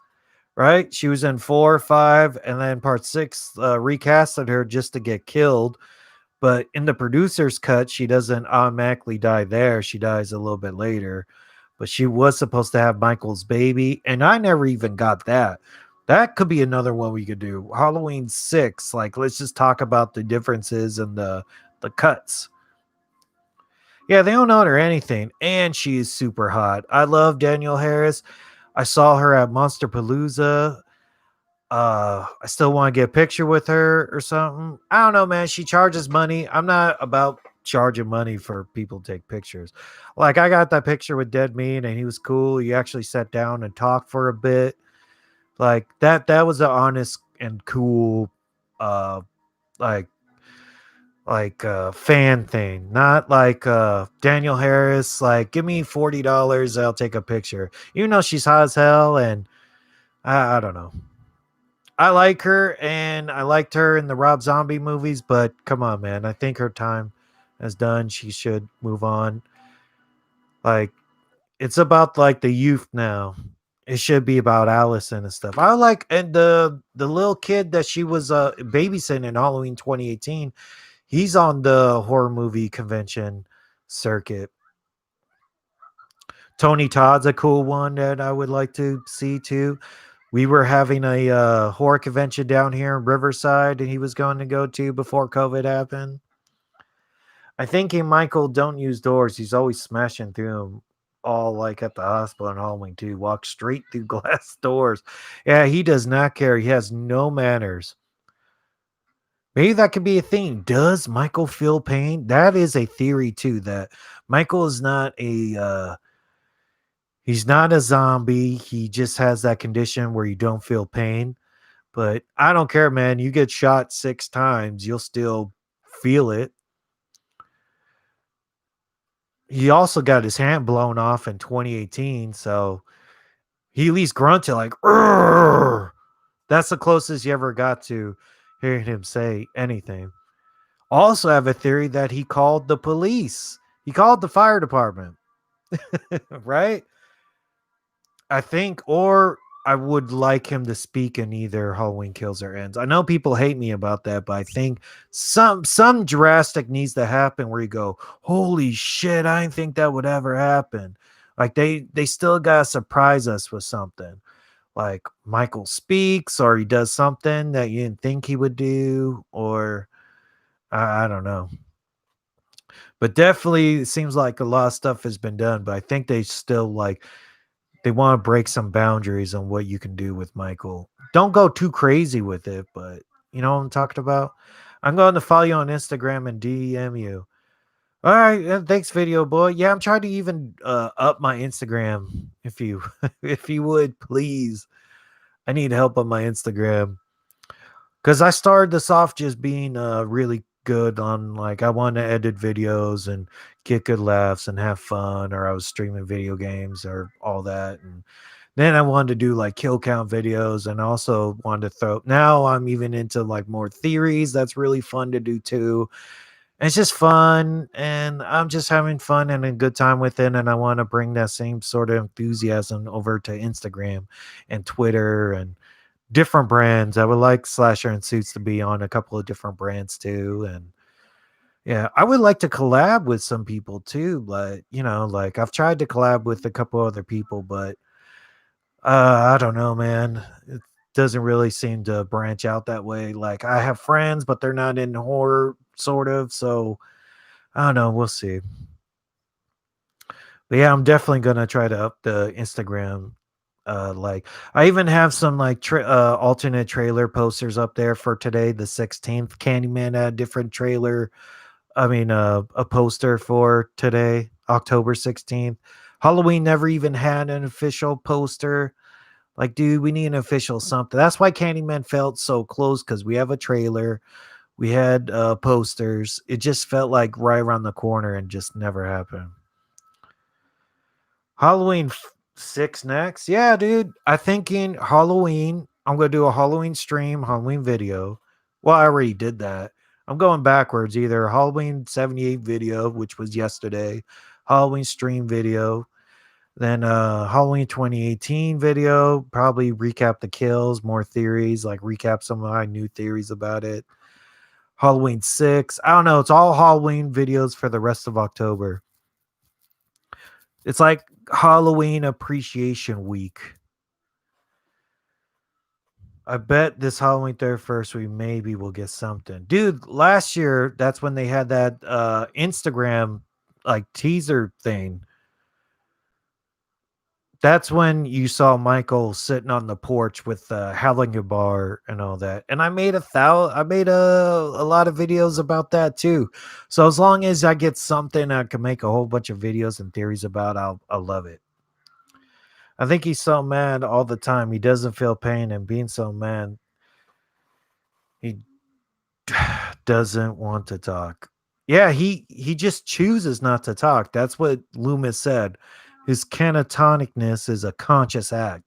right? She was in 4 or 5, and then Part 6 recasted her just to get killed. But in the producer's cut, she doesn't automatically die there. She dies a little bit later. But she was supposed to have Michael's baby, and I never even got that. That could be another one we could do. Halloween 6. Like, let's just talk about the differences and the cuts. Yeah, they don't know her anything, and she's super hot. I love Danielle Harris. I saw her at Monster Palooza. I still want to get a picture with her or something. I don't know, man. She charges money. I'm not about charging money for people to take pictures. Like, I got that picture with Dead Meat, and he was cool. He actually sat down and talked for a bit. Like, that was an honest and cool uh like fan thing, not like Daniel Harris, like, give me $40, I'll take a picture, even though she's hot as hell. And I don't know, I like her, and I liked her in the Rob Zombie movies, but come on, man. I think her time is done. She should move on. Like, it's about like the youth now. It should be about Allison and stuff. I like, and the little kid that she was babysitting in Halloween 2018. He's on the horror movie convention circuit. Tony Todd's a cool one that I would like to see too. We were having a horror convention down here in Riverside, and he was going to go to before COVID happened. I think Michael don't use doors. He's always smashing through them. All like at the hospital in Halloween too. Walk straight through glass doors. Yeah, he does not care. He has no manners. Maybe that could be a thing. Does Michael feel pain? That is a theory too. That Michael is not he's not a zombie. He just has that condition where you don't feel pain. But I don't care, man. You get shot 6 times, you'll still feel it. He also got his hand blown off in 2018, so he at least grunted like, "Urgh." That's the closest you ever got to hearing him say anything. Also have a theory that he called the police. He called the fire department, right? I think, or I would like him to speak in either Halloween Kills or Ends. I know people hate me about that, but I think some drastic needs to happen where you go, holy shit, I didn't think that would ever happen. Like, they still gotta surprise us with something. Like Michael speaks, or he does something that you didn't think he would do, or I don't know. But definitely it seems like a lot of stuff has been done, but I think they still like they want to break some boundaries on what you can do with Michael. Don't go too crazy with it, but you know what I'm talking about? I'm going to follow you on Instagram and DM you. All right, thanks, video boy. Yeah, I'm trying to even up my Instagram. If you if you would please, I need help on my Instagram because I started this off just being really good on, like, I want to edit videos and get good laughs and have fun, or I was streaming video games or all that. And then I wanted to do like kill count videos, and also wanted to throw, now I'm even into like more theories. That's really fun to do too. And it's just fun, and I'm just having fun and a good time with it. And I want to bring that same sort of enthusiasm over to Instagram and Twitter and different brands. I would like Slasher and Suits to be on a couple of different brands too. And yeah, I would like to collab with some people too, but like, I've tried to collab with a couple other people, but I don't know, man. doesn't really seem to branch out that way. Like I have friends, but they're not in horror, sort of. So I don't know. We'll see. But yeah, I'm definitely gonna try to up the Instagram. Like I even have some like alternate trailer posters up there for today, the 16th. Candyman had a different trailer. I mean, a poster for today, October 16th. Halloween never even had an official poster. Like, dude, we need an official something. That's why Candyman felt so close because we have a trailer, we had posters. It just felt like right around the corner and just never happened. Halloween 6 next. Yeah, dude. I think in Halloween, I'm going to do a Halloween stream, Halloween video. Well, I already did that. I'm going backwards, either Halloween 78 video, which was yesterday, Halloween stream video, then Halloween 2018 video, probably recap the kills, more theories, like recap some of my new theories about it. Halloween 6. I don't know. It's all Halloween videos for the rest of October. It's like Halloween Appreciation Week. I bet this Halloween 31st we maybe will get something. Dude, last year that's when they had that Instagram like teaser thing. That's when you saw Michael sitting on the porch with howling a bar and all that. And I made a lot of videos about that too. So as long as I get something I can make a whole bunch of videos and theories about, I'll love it. I think he's so mad all the time. He doesn't feel pain, and being so mad, he doesn't want to talk. Yeah, he just chooses not to talk. That's what Loomis said. His canatonicness is a conscious act.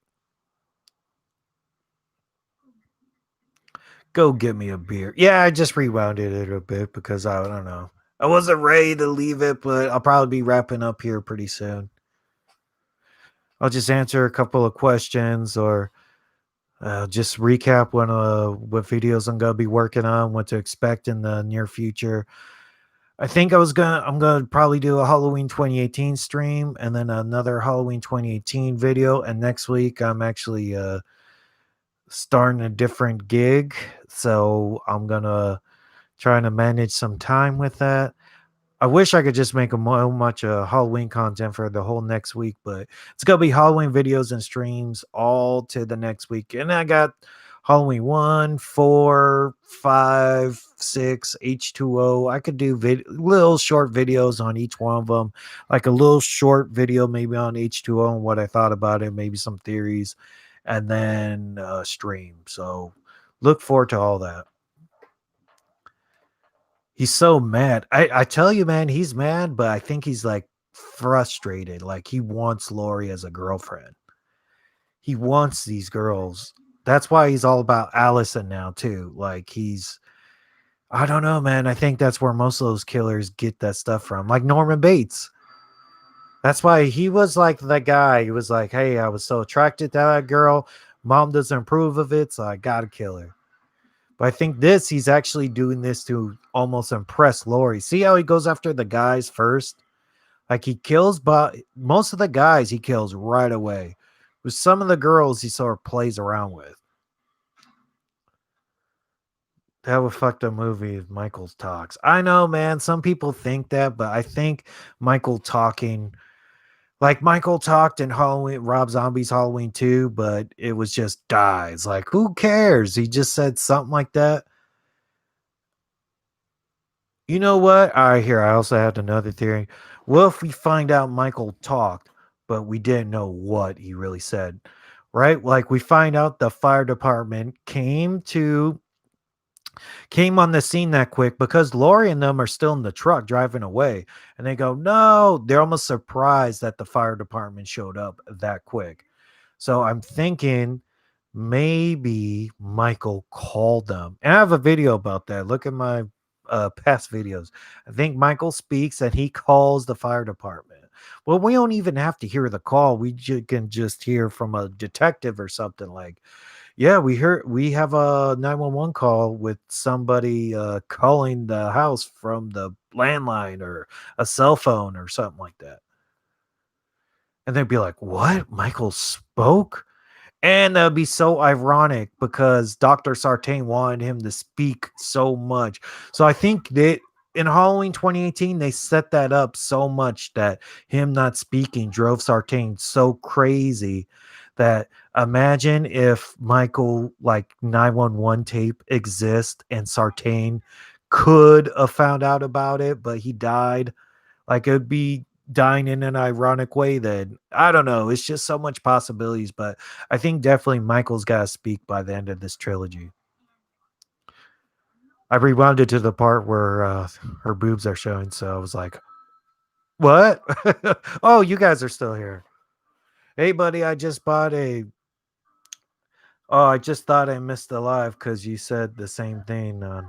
Go get me a beer. Yeah, I just rewounded it a bit because I don't know. I wasn't ready to leave it, but I'll probably be wrapping up here pretty soon. I'll just answer a couple of questions or just recap what videos I'm gonna be working on, what to expect in the near future. I'm gonna probably do a Halloween 2018 stream and then another Halloween 2018 video. And next week I'm actually starting a different gig, so I'm gonna try to manage some time with that. I wish I could just make a much Halloween content for the whole next week, but it's gonna be Halloween videos and streams all to the next week. And I got Halloween 1, 4, 5, 6, H2O. I could do little short videos on each one of them, like a little short video maybe on H2O and what I thought about it, maybe some theories, and then stream. So look forward to all that. He's so mad. I tell you, man, he's mad, but I think he's like frustrated. Like he wants Lori as a girlfriend. He wants these girls. That's why he's all about Allison now, too. I don't know, man. I think that's where most of those killers get that stuff from. Like Norman Bates. That's why he was like the guy. He was like, hey, I was so attracted to that girl. Mom doesn't approve of it, so I gotta kill her. But I think he's actually doing this to almost impress Lori. See how he goes after the guys first? Like he kills, but most of the guys he kills right away. With some of the girls he sort of plays around with. That would fuck the movie if Michael talks. I know, man. Some people think that, but I think Michael talking, like Michael talked in Halloween, Rob Zombie's Halloween 2, but it was just dies. Like, who cares? He just said something like that. You know what? All right, here. I also had another theory. What if we find out Michael talked, but we didn't know what he really said? Right? Like we find out the fire department came on the scene that quick because Lori and them are still in the truck driving away. And they go, no, they're almost surprised that the fire department showed up that quick. So I'm thinking maybe Michael called them. And I have a video about that. Look at my past videos. I think Michael speaks and he calls the fire department. Well, we don't even have to hear the call. Can just hear from a detective or something like, yeah, we have a 911 call with somebody calling the house from the landline or a cell phone or something like that. And they'd be like, what? Michael spoke? And that'd be so ironic because Dr. Sartain wanted him to speak so much. So I think that in Halloween 2018, they set that up so much that him not speaking drove Sartain so crazy that imagine if Michael like 911 tape exists and Sartain could have found out about it, but he died. Like it'd be dying in an ironic way then. I don't know. It's just so much possibilities, but I think definitely Michael's got to speak by the end of this trilogy. I rewound it to the part where her boobs are showing, so I was like, "What? Oh, you guys are still here. Hey, buddy, I just bought a. Oh, I just thought I missed the live because you said the same thing on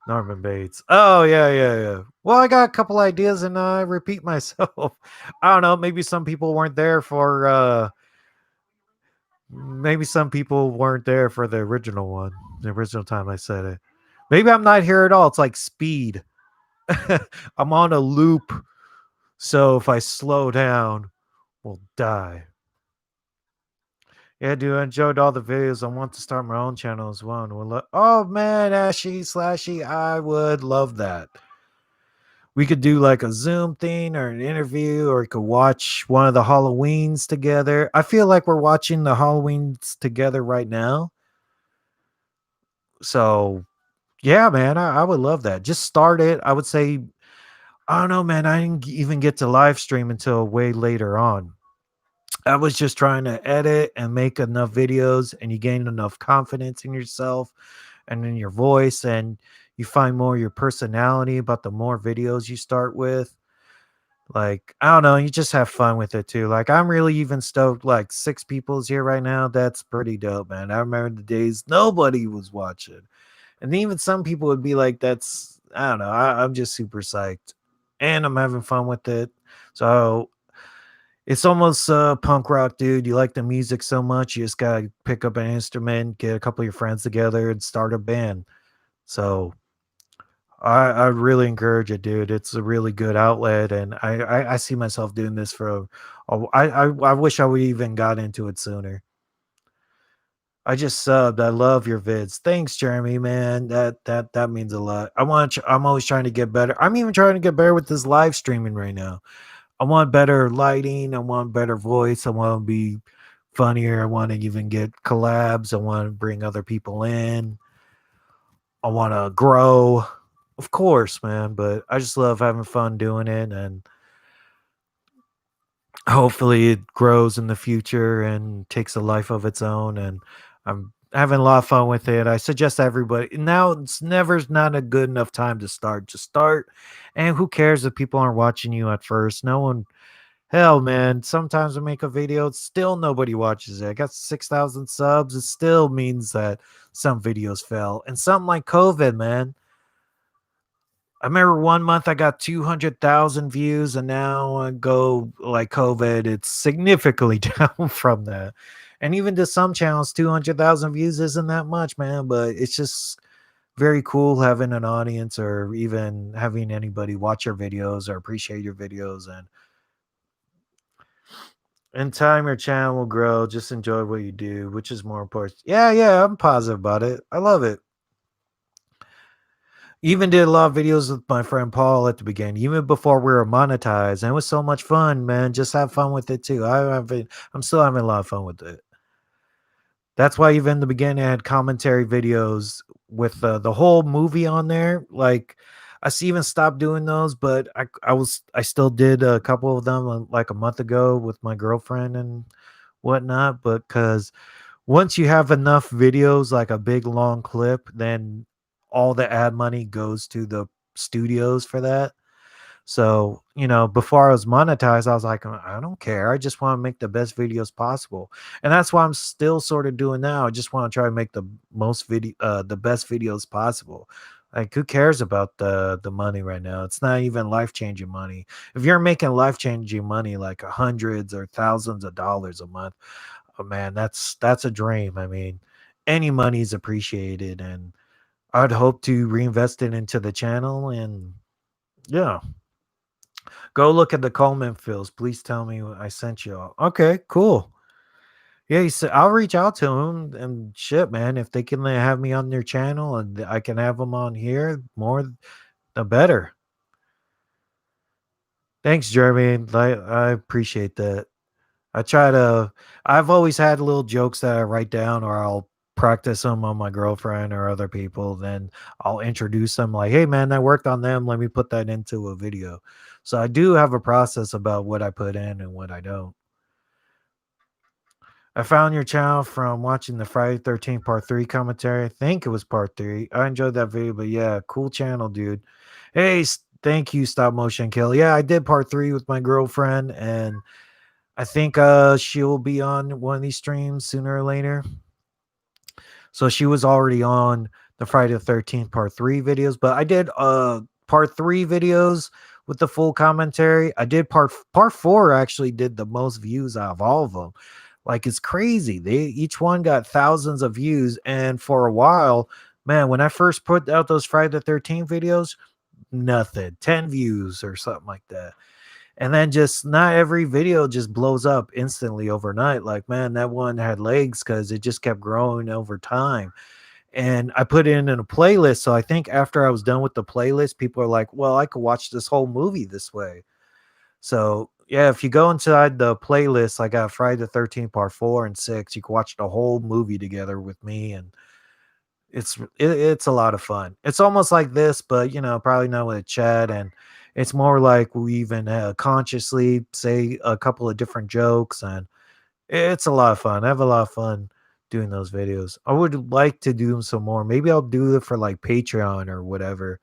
Norman Bates. Oh, yeah, yeah, yeah. Well, I got a couple ideas and I repeat myself. I don't know. Maybe some people weren't there for maybe some people weren't there for the original one, the original time I said it. Maybe I'm not here at all. It's like speed. I'm on a loop. So if I slow down, we'll die. Yeah, dude, I enjoyed all the videos. I want to start my own channel as well. And oh man, Ashy Slashy, I would love that. We could do like a Zoom thing or an interview, or we could watch one of the Halloweens together. I feel like we're watching the Halloweens together right now. So yeah, man, I would love that. Just start it. I would say, I don't know, man. I didn't even get to live stream until way later on. I was just trying to edit and make enough videos, and you gain enough confidence in yourself and in your voice, and you find more your personality about the more videos you start with. Like, I don't know, you just have fun with it too. Like, I'm really even stoked, like, 6 people's here right now. That's pretty dope, man. I remember the days nobody was watching. And even some people would be like, that's, I don't know. I'm just super psyched. And I'm having fun with it. So it's almost punk rock, dude. You like the music so much, you just gotta pick up an instrument, get a couple of your friends together, and start a band. So I really encourage it, dude. It's a really good outlet, and I see myself doing this for. I wish I would even got into it sooner. I just subbed. I love your vids. Thanks, Jeremy, man. That means a lot. I'm always trying to get better. I'm even trying to get better with this live streaming right now. I want better lighting. I want better voice. I want to be funnier. I want to even get collabs. I want to bring other people in. I want to grow. Of course, man. But I just love having fun doing it, and hopefully it grows in the future and takes a life of its own. And I'm having a lot of fun with it. I suggest everybody now, it's never's not a good enough time to start. Just start. And who cares if people aren't watching you at first? No one. Hell, man, sometimes I make a video, still nobody watches it. I got 6,000 subs. It still means that some videos fell. And something like COVID, man. I remember one month I got 200,000 views, and now I go like COVID, it's significantly down from that. And even to some channels, 200,000 views isn't that much, man, but it's just very cool having an audience, or even having anybody watch your videos or appreciate your videos. And in time, your channel will grow. Just enjoy what you do, which is more important. Yeah, yeah, I'm positive about it. I love it. Even did a lot of videos with my friend Paul at the beginning, even before we were monetized. And it was so much fun, man. Just have fun with it too. I'm still having a lot of fun with it. That's why even in the beginning I had commentary videos with the whole movie on there. Like even stopped doing those, but I still did a couple of them like a month ago with my girlfriend and whatnot. But because once you have enough videos, like a big long clip, then all the ad money goes to the studios for that. So, before I was monetized, I was like, I don't care. I just want to make the best videos possible. And that's why I'm still sort of doing now. I just want to try to make the best videos possible. Like, who cares about the money right now? It's not even life-changing money. If you're making life-changing money like hundreds or thousands of dollars a month, oh man, that's a dream. I mean, any money is appreciated, and I'd hope to reinvest it into the channel. And yeah, go look at the Coleman fills. Please tell me I sent you all. Okay, cool. Yeah, I'll reach out to him and shit, man. If they can have me on their channel and I can have them on here, more the better. Thanks, Jeremy. I appreciate that. I try to. I've always had little jokes that I write down, or I'll practice them on my girlfriend or other people. Then I'll introduce them, like, "Hey, man, I worked on them. Let me put that into a video." So I do have a process about what I put in and what I don't. I found your channel from watching the Friday 13th Part 3 commentary. I think it was Part 3. I enjoyed that video, but yeah, cool channel, dude. Hey, thank you, Stop Motion Kill. Yeah, I did Part 3 with my girlfriend, and I think she'll be on one of these streams sooner or later. So she was already on the Friday the 13th Part 3 videos, but I did Part 3 videos with the full commentary. I did Part 4 actually did the most views out of all of them. Like it's crazy. They each one got thousands of views, and for a while, man, when I first put out those Friday the 13th videos, nothing, 10 views or something like that. And then just not every video just blows up instantly overnight. Like, man, that one had legs because it just kept growing over time. And I put it in a playlist. So I think after I was done with the playlist, people are like, well, I could watch this whole movie this way. So yeah, if you go inside the playlist, I got Friday the 13th Part 4 and 6. You can watch the whole movie together with me, and it's a lot of fun. It's almost like this, but probably not with Chad, and it's more like we even consciously say a couple of different jokes, and it's a lot of fun. I have a lot of fun doing those videos. I would like to do them some more. Maybe I'll do it for like Patreon or whatever.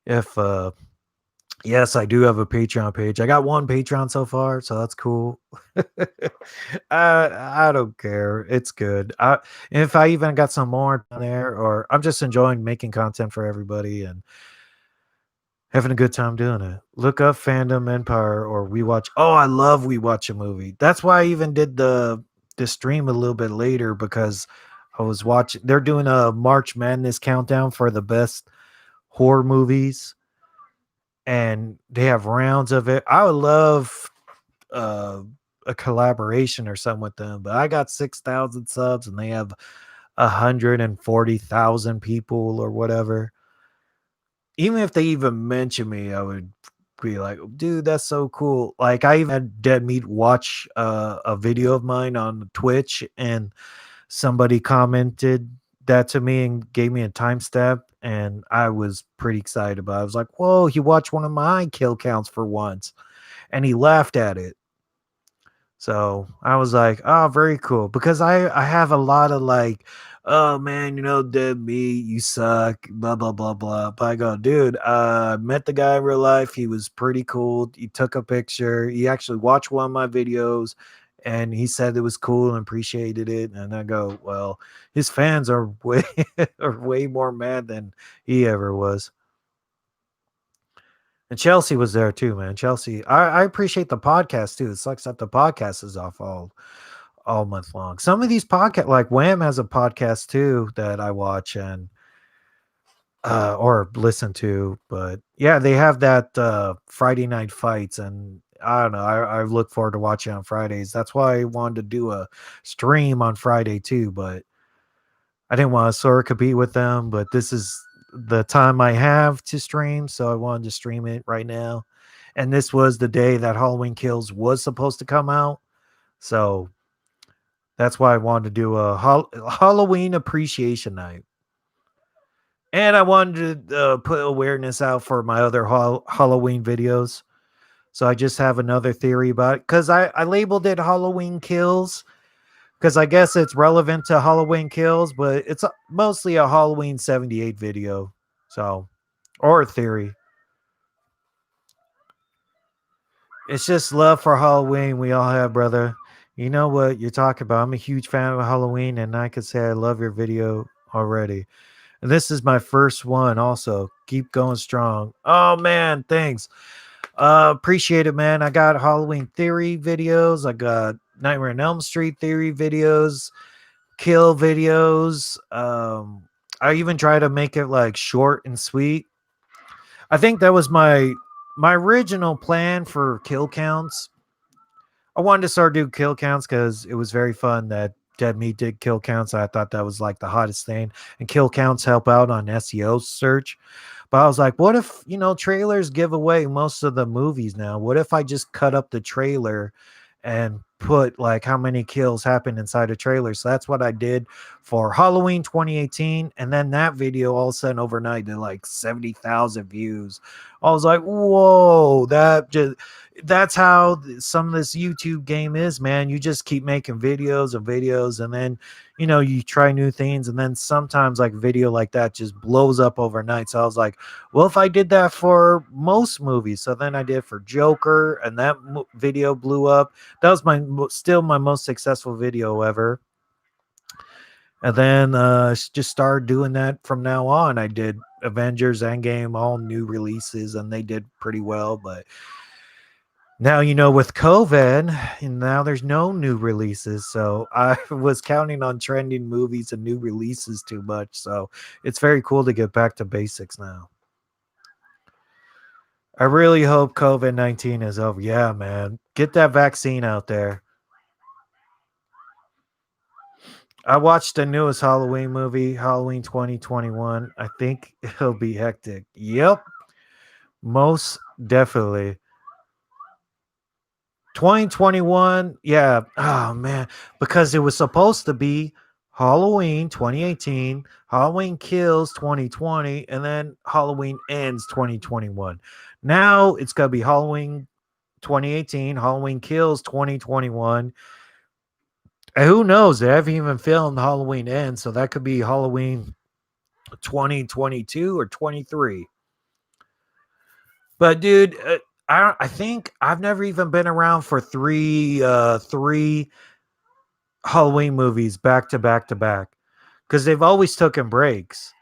If yes, I do have a Patreon page. I got one Patreon so far, so that's cool. I don't care. It's good. If I even got some more down there, or I'm just enjoying making content for everybody and having a good time doing it. Look up Fandom Empire or We Watch. Oh, I love We Watch a Movie. That's why I even did the stream a little bit later because I was watching. They're doing a March Madness countdown for the best horror movies, and they have rounds of it. I would love uh, a collaboration or something with them, but I got 6,000 subs and they have 140,000 people or whatever. Even if they even mention me, I would be like, dude, that's so cool. Like I even had Dead Meat watch a video of mine on Twitch, and somebody commented that to me and gave me a timestamp, and I was pretty excited about it. I was like, whoa, he watched one of my kill counts for once, and he laughed at it. So I was like, oh, very cool. Because I have a lot of like, oh man, dead meat, you suck, blah, blah, blah, blah. But I go, dude, met the guy in real life. He was pretty cool. He took a picture. He actually watched one of my videos and he said it was cool and appreciated it. And I go, well, his fans are way are way more mad than he ever was. And Chelsea was there too, man. Chelsea, I appreciate the podcast too. It sucks that the podcast is off all month long. Some of these podcasts, like Wham has a podcast too that I watch and or listen to. But yeah, they have that Friday night fights, and I don't know. I look forward to watching on Fridays. That's why I wanted to do a stream on Friday too, but I didn't want to sort of compete with them. But this is the time I have to stream, so I wanted to stream it right now. And this was the day that Halloween Kills was supposed to come out. So that's why I wanted to do a Halloween appreciation night. And I wanted to put awareness out for my other Halloween videos. So I just have another theory about it because I labeled it Halloween Kills because I guess it's relevant to Halloween Kills, but it's mostly a Halloween 78 video. So, or a theory. It's just love for Halloween we all have, brother. You know what you're talking about. I'm a huge fan of Halloween, and I could say I love your video already. And this is my first one also. Keep going strong. Oh man, thanks. Appreciate it, man. I got Halloween theory videos. I got Nightmare on Elm Street theory videos, kill videos. I even try to make it like short and sweet. I think that was my original plan for kill counts. I wanted to start doing kill counts because it was very fun that Dead Meat did kill counts. I thought that was like the hottest thing, and kill counts help out on SEO search. But I was like, what if, trailers give away most of the movies now? What if I just cut up the trailer and put like how many kills happen inside a trailer? So that's what I did for Halloween 2018. And then that video all of a sudden overnight did like 70,000 views. I was like, whoa, that's how some of this YouTube game is, man. You just keep making videos and videos, and then you try new things, and then sometimes like video like that just blows up overnight. So I was like, well, if I did that for most movies, so then I did for Joker, and that video blew up. That was still my most successful video ever. And then just started doing that from now on. I did Avengers Endgame, all new releases, and they did pretty well. But now, with COVID, and now there's no new releases. So I was counting on trending movies and new releases too much. So it's very cool to get back to basics now. I really hope COVID-19 is over. Yeah, man. Get that vaccine out there. I watched the newest Halloween movie, Halloween 2021. I think it'll be hectic. Yep. Most definitely. 2021. Yeah. Oh, man. Because it was supposed to be Halloween 2018, Halloween Kills 2020, and then Halloween Ends 2021. Now it's going to be Halloween 2018, Halloween Kills 2021. And who knows? They haven't even filmed Halloween Ends, so that could be Halloween 2022 or 23. But dude, I think I've never even been around for three Halloween movies back to back to back, because they've always taken breaks.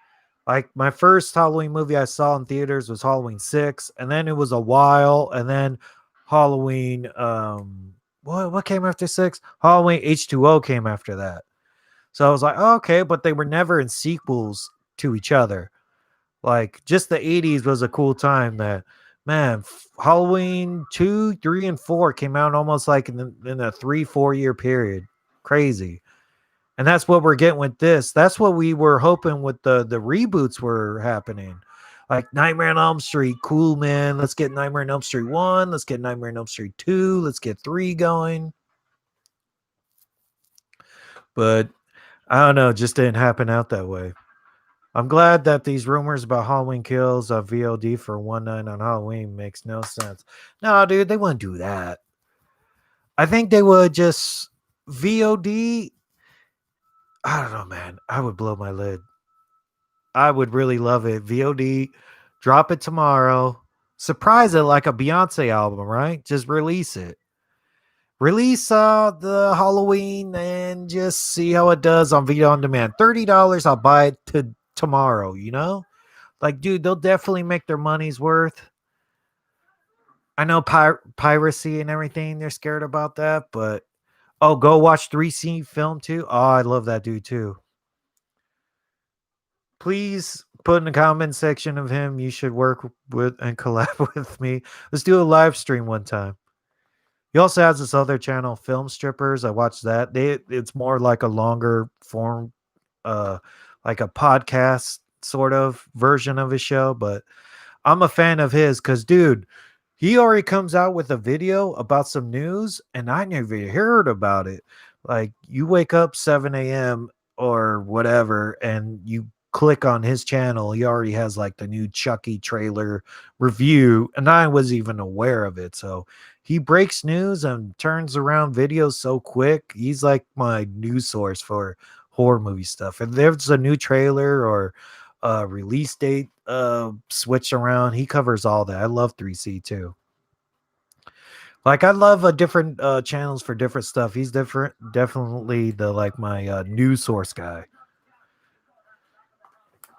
Like my first Halloween movie I saw in theaters was Halloween 6, and then it was a while, and then Halloween what came after 6? Halloween H2O came after that. So I was like, oh, okay, but they were never in sequels to each other. Like just the 80s was a cool time that, man, Halloween 2, 3, and 4 came out almost like in a 3-4 year period. Crazy. And that's what we're getting with this. That's what we were hoping with the reboots were happening. Like Nightmare on Elm Street, cool, man. Let's get Nightmare on Elm Street 1. Let's get Nightmare on Elm Street 2. Let's get 3 going. But I don't know, just didn't happen out that way. I'm glad that these rumors about Halloween Kills of VOD for one night on Halloween makes no sense. No, dude, they wouldn't do that. I think they would just VOD. I don't know, man. I would blow my lid. I would really love it. VOD, drop it tomorrow. Surprise it like a Beyonce album, right? Just release it. Release the Halloween and just see how it does on video on demand. $30, I'll buy it tomorrow, Like, dude, they'll definitely make their money's worth. I know piracy and everything, they're scared about that, but go watch 3C film too. Oh, I love that dude too. Please put in the comment section of him you should work with and collab with me. Let's do a live stream one time. He also has this other channel, Film Strippers. I watched that. It's more like a longer form, like a podcast sort of version of his show, but I'm a fan of his because, dude, he already comes out with a video about some news, and I never heard about it. Like, you wake up 7 a.m. or whatever, and you click on his channel, he already has like the new Chucky trailer review, and I was even aware of it. So he breaks news and turns around videos so quick. He's like my news source for horror movie stuff. If there's a new trailer or release date switch around, he covers all that. I love 3C too. Like, I love different channels for different stuff. He's definitely the like my news source guy.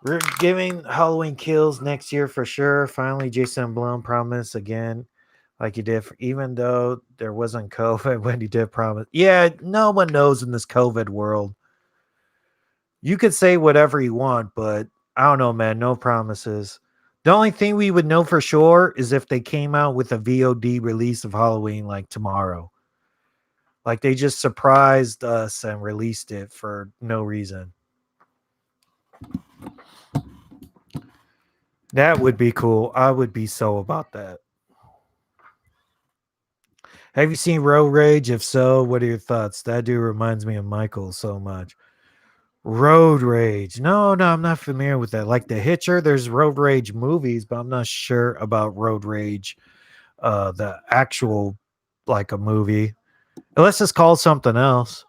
We're giving Halloween Kills next year for sure. Finally, Jason Blum promised again, like he did, even though there wasn't COVID when he did promise. Yeah, no one knows in this COVID world. You could say whatever you want, but I don't know, man. No promises. The only thing we would know for sure is if they came out with a VOD release of Halloween like tomorrow. Like they just surprised us and released it for no reason. That would be cool. I would be so about that. Have you seen Road Rage? If so, what are your thoughts? That dude reminds me of Michael so much. Road Rage. No, no, I'm not familiar with that. Like The Hitcher, there's Road Rage movies, but I'm not sure about Road Rage, the actual like a movie. Unless it's called something else.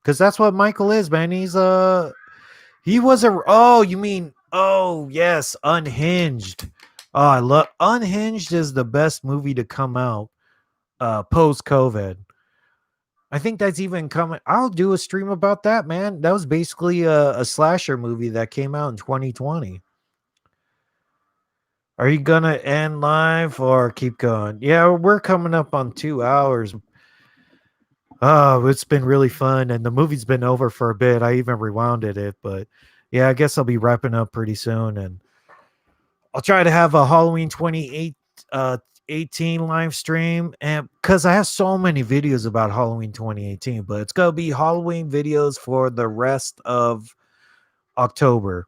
Because that's what Michael is, man. He was a oh, you mean oh yes, Unhinged. Oh, I love Unhinged is the best movie to come out post COVID. I think that's even coming. I'll do a stream about that, man. That was basically a slasher movie that came out in 2020. Are you gonna end live or keep going? Yeah, we're coming up on 2 hours. Oh, it's been really fun, and the movie's been over for a bit. I even rewounded it, but yeah, I guess I'll be wrapping up pretty soon, and I'll try to have a Halloween 28 18 live stream, and because I have so many videos about Halloween 2018, but it's gonna be Halloween videos for the rest of October.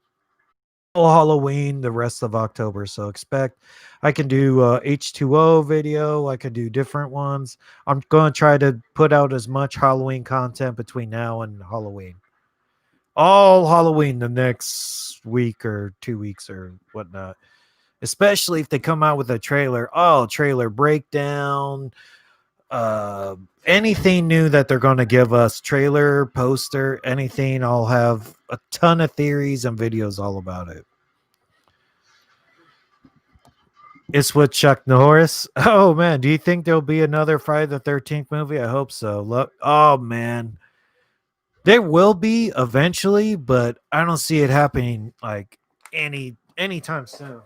Halloween the rest of October. So expect I can do H2O video, I can do different ones. I'm going to try to put out as much Halloween content between now and Halloween. All Halloween the next week or 2 weeks or whatnot. Especially if they come out with a trailer. Oh, trailer breakdown. Anything new that they're going to give us, trailer, poster, anything, I'll have a ton of theories and videos all about it. It's with Chuck Norris. Oh man, do you think there'll be another Friday the 13th movie? I hope so. Look, oh man, there will be eventually, but I don't see it happening like anytime soon.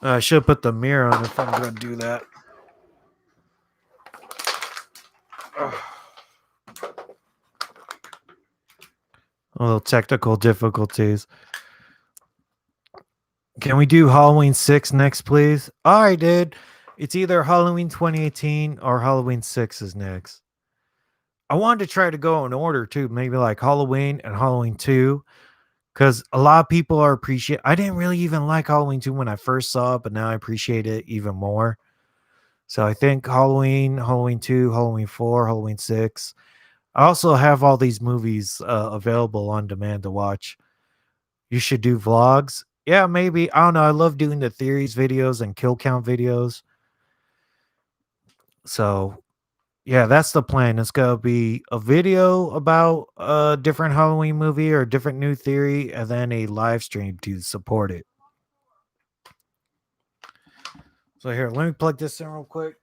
I should put the mirror on if I'm going to do that. A little technical difficulties. Can we do Halloween 6 next, please? All right, dude. It's either Halloween 2018 or Halloween 6 is next. I wanted to try to go in order too, maybe like Halloween and Halloween 2, because a lot of people are appreciate. I didn't really even like Halloween 2 when I first saw it, but now I appreciate it even more. So I think Halloween, Halloween 2, Halloween 4, Halloween 6. I also have all these movies available on demand to watch. You should do vlogs. Yeah, maybe. I don't know. I love doing the theories videos and kill count videos. So yeah, that's the plan. It's gonna be a video about a different Halloween movie or a different new theory, and then a live stream to support it. So here, let me plug this in real quick.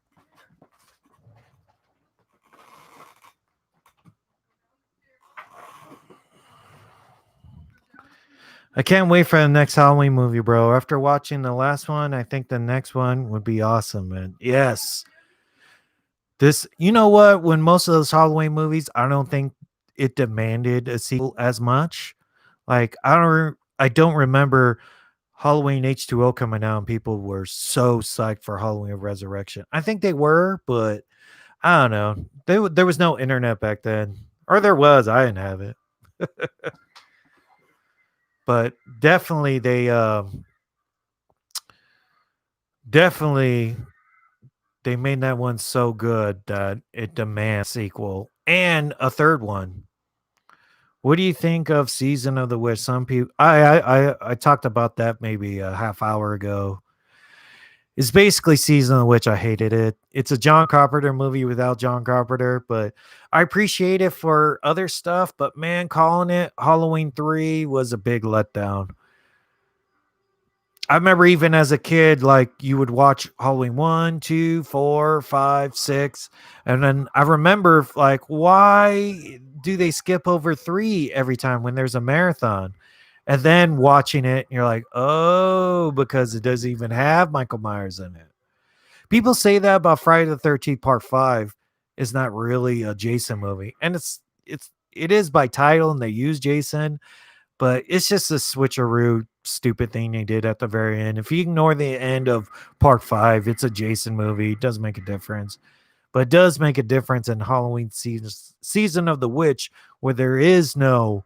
I can't wait for the next Halloween movie, bro. After watching the last one, I think the next one would be awesome, man. Yes. This, you know what? When most of those Halloween movies, I don't think it demanded a sequel as much. Like I don't remember Halloween H2O coming out and people were so psyched for Halloween Resurrection. I think they were, but I don't know. There was no internet back then, or there was. I didn't have it, but definitely definitely they made that one so good that it demands sequel and a third one. What do you think of Season of the Witch? Some people, I talked about that maybe a half hour ago. It's basically Season of the Witch. I hated it. It's a John Carpenter movie without John Carpenter, but I appreciate it for other stuff. But man, calling it Halloween 3 was a big letdown. I remember even as a kid, like you would watch Halloween 1, 2, 4, 5, 6. And then I remember like, why do they skip over 3 every time when there's a marathon? And then watching it, you're like, oh, because it doesn't even have Michael Myers in it. People say that about Friday the 13th Part 5 is not really a Jason movie. And it is by title and they use Jason, But it's just a switcheroo stupid thing they did at the very end. If you ignore the end of part 5, it's a Jason movie. It doesn't make a difference. But it does make a difference in Halloween season of the witch, where there is no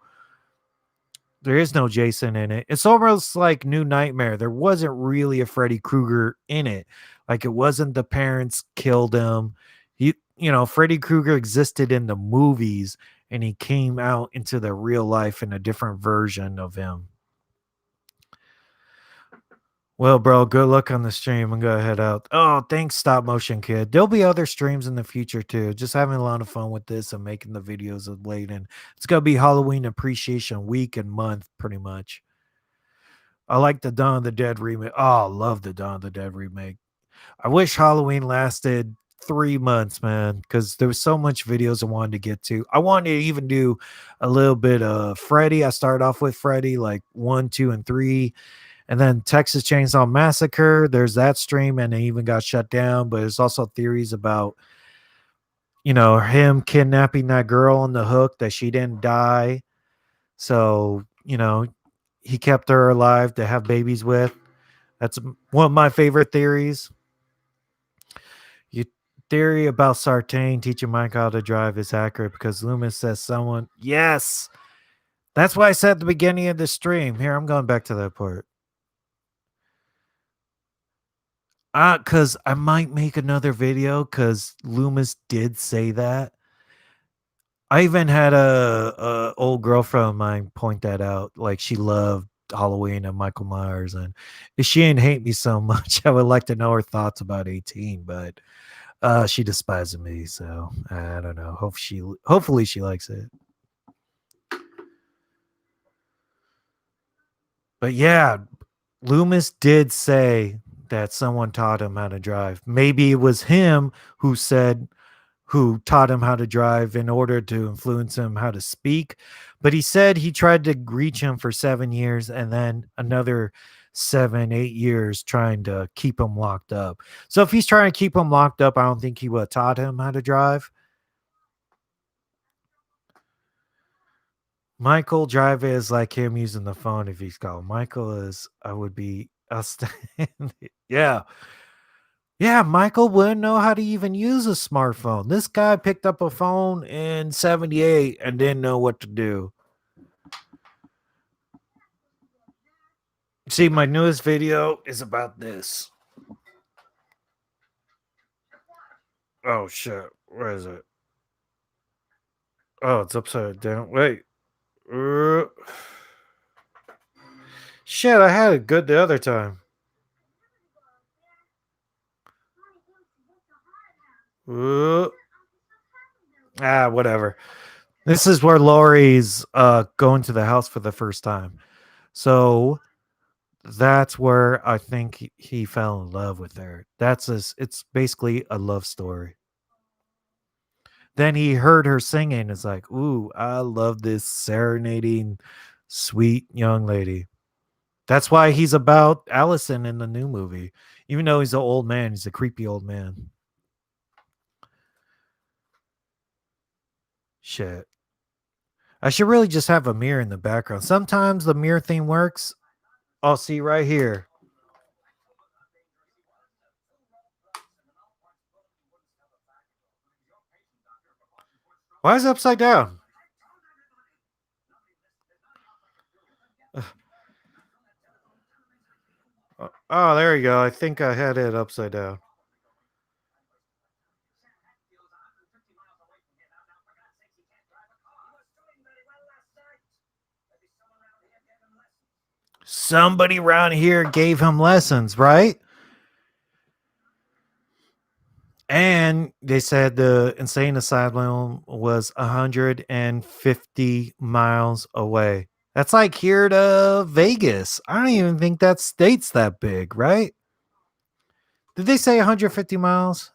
Jason in it. It's almost like New Nightmare. There wasn't really a Freddy Krueger in it. Like it wasn't the parents killed him. Freddy Krueger existed in the movies and he came out into the real life in a different version of him. Well, bro, good luck on the stream. I'm gonna head out. Oh, thanks, Stop Motion Kid. There'll be other streams in the future too. Just having a lot of fun with this and making the videos of late. And it's gonna be Halloween Appreciation Week and month, pretty much. I like the Dawn of the Dead remake. Oh, I love the Dawn of the Dead remake. I wish Halloween lasted 3 months, man, because there was so much videos I wanted to get to. I wanted to even do a little bit of Freddy. I started off with Freddy, like 1, 2, and 3. And then Texas Chainsaw Massacre, there's that stream, and it even got shut down. But there's also theories about, him kidnapping that girl on the hook, that she didn't die. So, he kept her alive to have babies with. That's one of my favorite theories. Your theory about Sartain teaching Mike how to drive is accurate because Loomis says someone. Yes. That's why I said at the beginning of the stream. Here, I'm going back to that part. Because I might make another video because Loomis did say that. I even had a old girlfriend of mine point that out. Like she loved Halloween and Michael Myers, and if she didn't hate me so much, I would like to know her thoughts about 18. But she despises me, so I don't know. Hopefully she likes it. But yeah, Loomis did say that someone taught him how to drive. Maybe it was him who taught him how to drive in order to influence him how to speak. But he said he tried to reach him for 7 years and then another 7, 8 years trying to keep him locked up. So if he's trying to keep him locked up, I don't think he would have taught him how to drive. Michael drive is like him using the phone if he's called. Michael is, I would be outstanding. Yeah. Yeah, Michael wouldn't know how to even use a smartphone. This guy picked up a phone in 78 and didn't know what to do. See, my newest video is about this. Oh, shit. Where is it? Oh, it's upside down. Wait. Shit, I had it good the other time. Whatever. This is where Lori's going to the house for the first time. So that's where I think he fell in love with her. It's basically a love story. Then he heard her singing. It's like, ooh, I love this serenading, sweet young lady. That's why he's about Allison in the new movie. Even though he's an old man, he's a creepy old man. Shit. I should really just have a mirror in the background. Sometimes the mirror thing works. I'll see right here. Why is it upside down? Oh, there you go. I think I had it upside down. Somebody around here gave him lessons, right? And they said the insane asylum was 150 miles away. That's like here to Vegas. I don't even think that state's that big, right? Did they say 150 miles?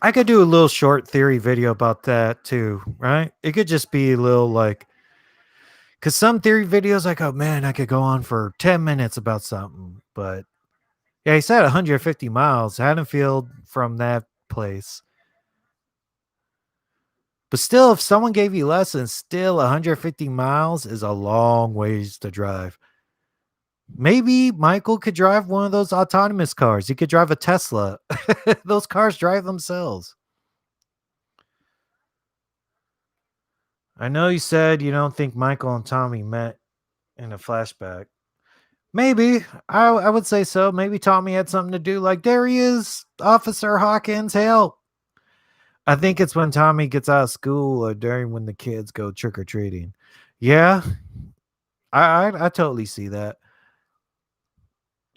I could do a little short theory video about that too, right? It could just be a little like, because some theory videos, I go, man, I could go on for 10 minutes about something. But yeah, he said 150 miles, Haddonfield from that place. But still, if someone gave you lessons, still 150 miles is a long ways to drive. Maybe Michael could drive one of those autonomous cars. He could drive a Tesla. Those cars drive themselves. I know you said you don't think Michael and Tommy met in a flashback. Maybe. I would say so. Maybe Tommy had something to do. Like, there he is, Officer Hawkins, help. I think it's when Tommy gets out of school or during when the kids go trick or treating. Yeah, I totally see that.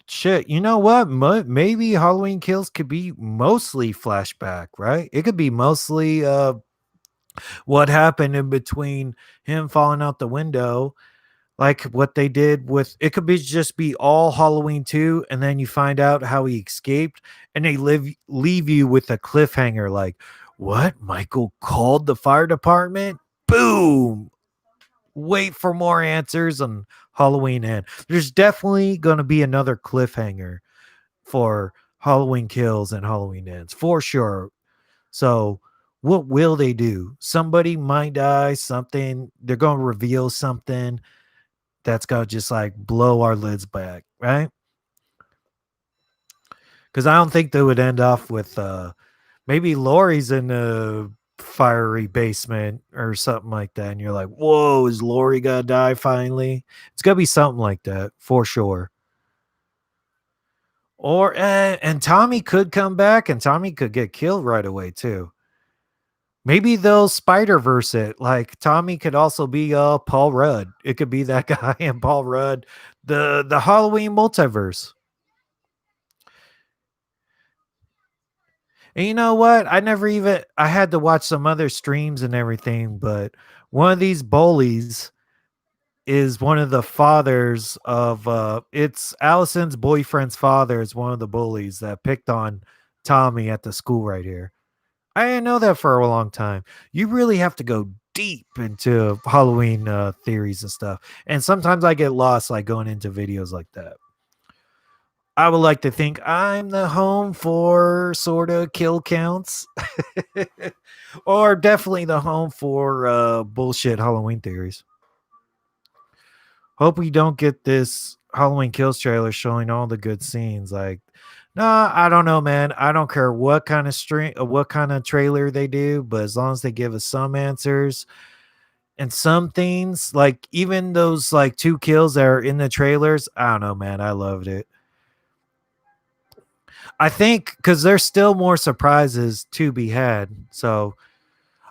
Shit, you know what? Maybe Halloween Kills could be mostly flashback, right? It could be mostly what happened in between him falling out the window, like what they did with it could be just be all Halloween 2, and then you find out how he escaped, and they leave you with a cliffhanger like, what? Michael called the fire department? Boom! Wait for more answers on Halloween End. There's definitely going to be another cliffhanger for Halloween Kills and Halloween Ends for sure. So, what will they do? Somebody might die, something, they're going to reveal something that's going to just like blow our lids back, right? Because I don't think they would end off with maybe Lori's in a fiery basement or something like that. And you're like, whoa, is Lori going to die finally? It's going to be something like that for sure. Or, and Tommy could come back and Tommy could get killed right away too. Maybe they'll Spider-Verse it. Like Tommy could also be Paul Rudd. It could be that guy and Paul Rudd, the Halloween multiverse. And you know what? I had to watch some other streams and everything, but one of these bullies is one of the fathers of it's Allison's boyfriend's father is one of the bullies that picked on Tommy at the school right here. I didn't know that for a long time. You really have to go deep into Halloween theories and stuff. And sometimes I get lost like going into videos like that. I would like to think I'm the home for sort of kill counts, or definitely the home for bullshit Halloween theories. Hope we don't get this Halloween Kills trailer showing all the good scenes. Like, nah, I don't know, man. I don't care what kind of what kind of trailer they do, but as long as they give us some answers and some things, like even those like 2 kills that are in the trailers, I don't know, man. I loved it. I think because there's still more surprises to be had. So,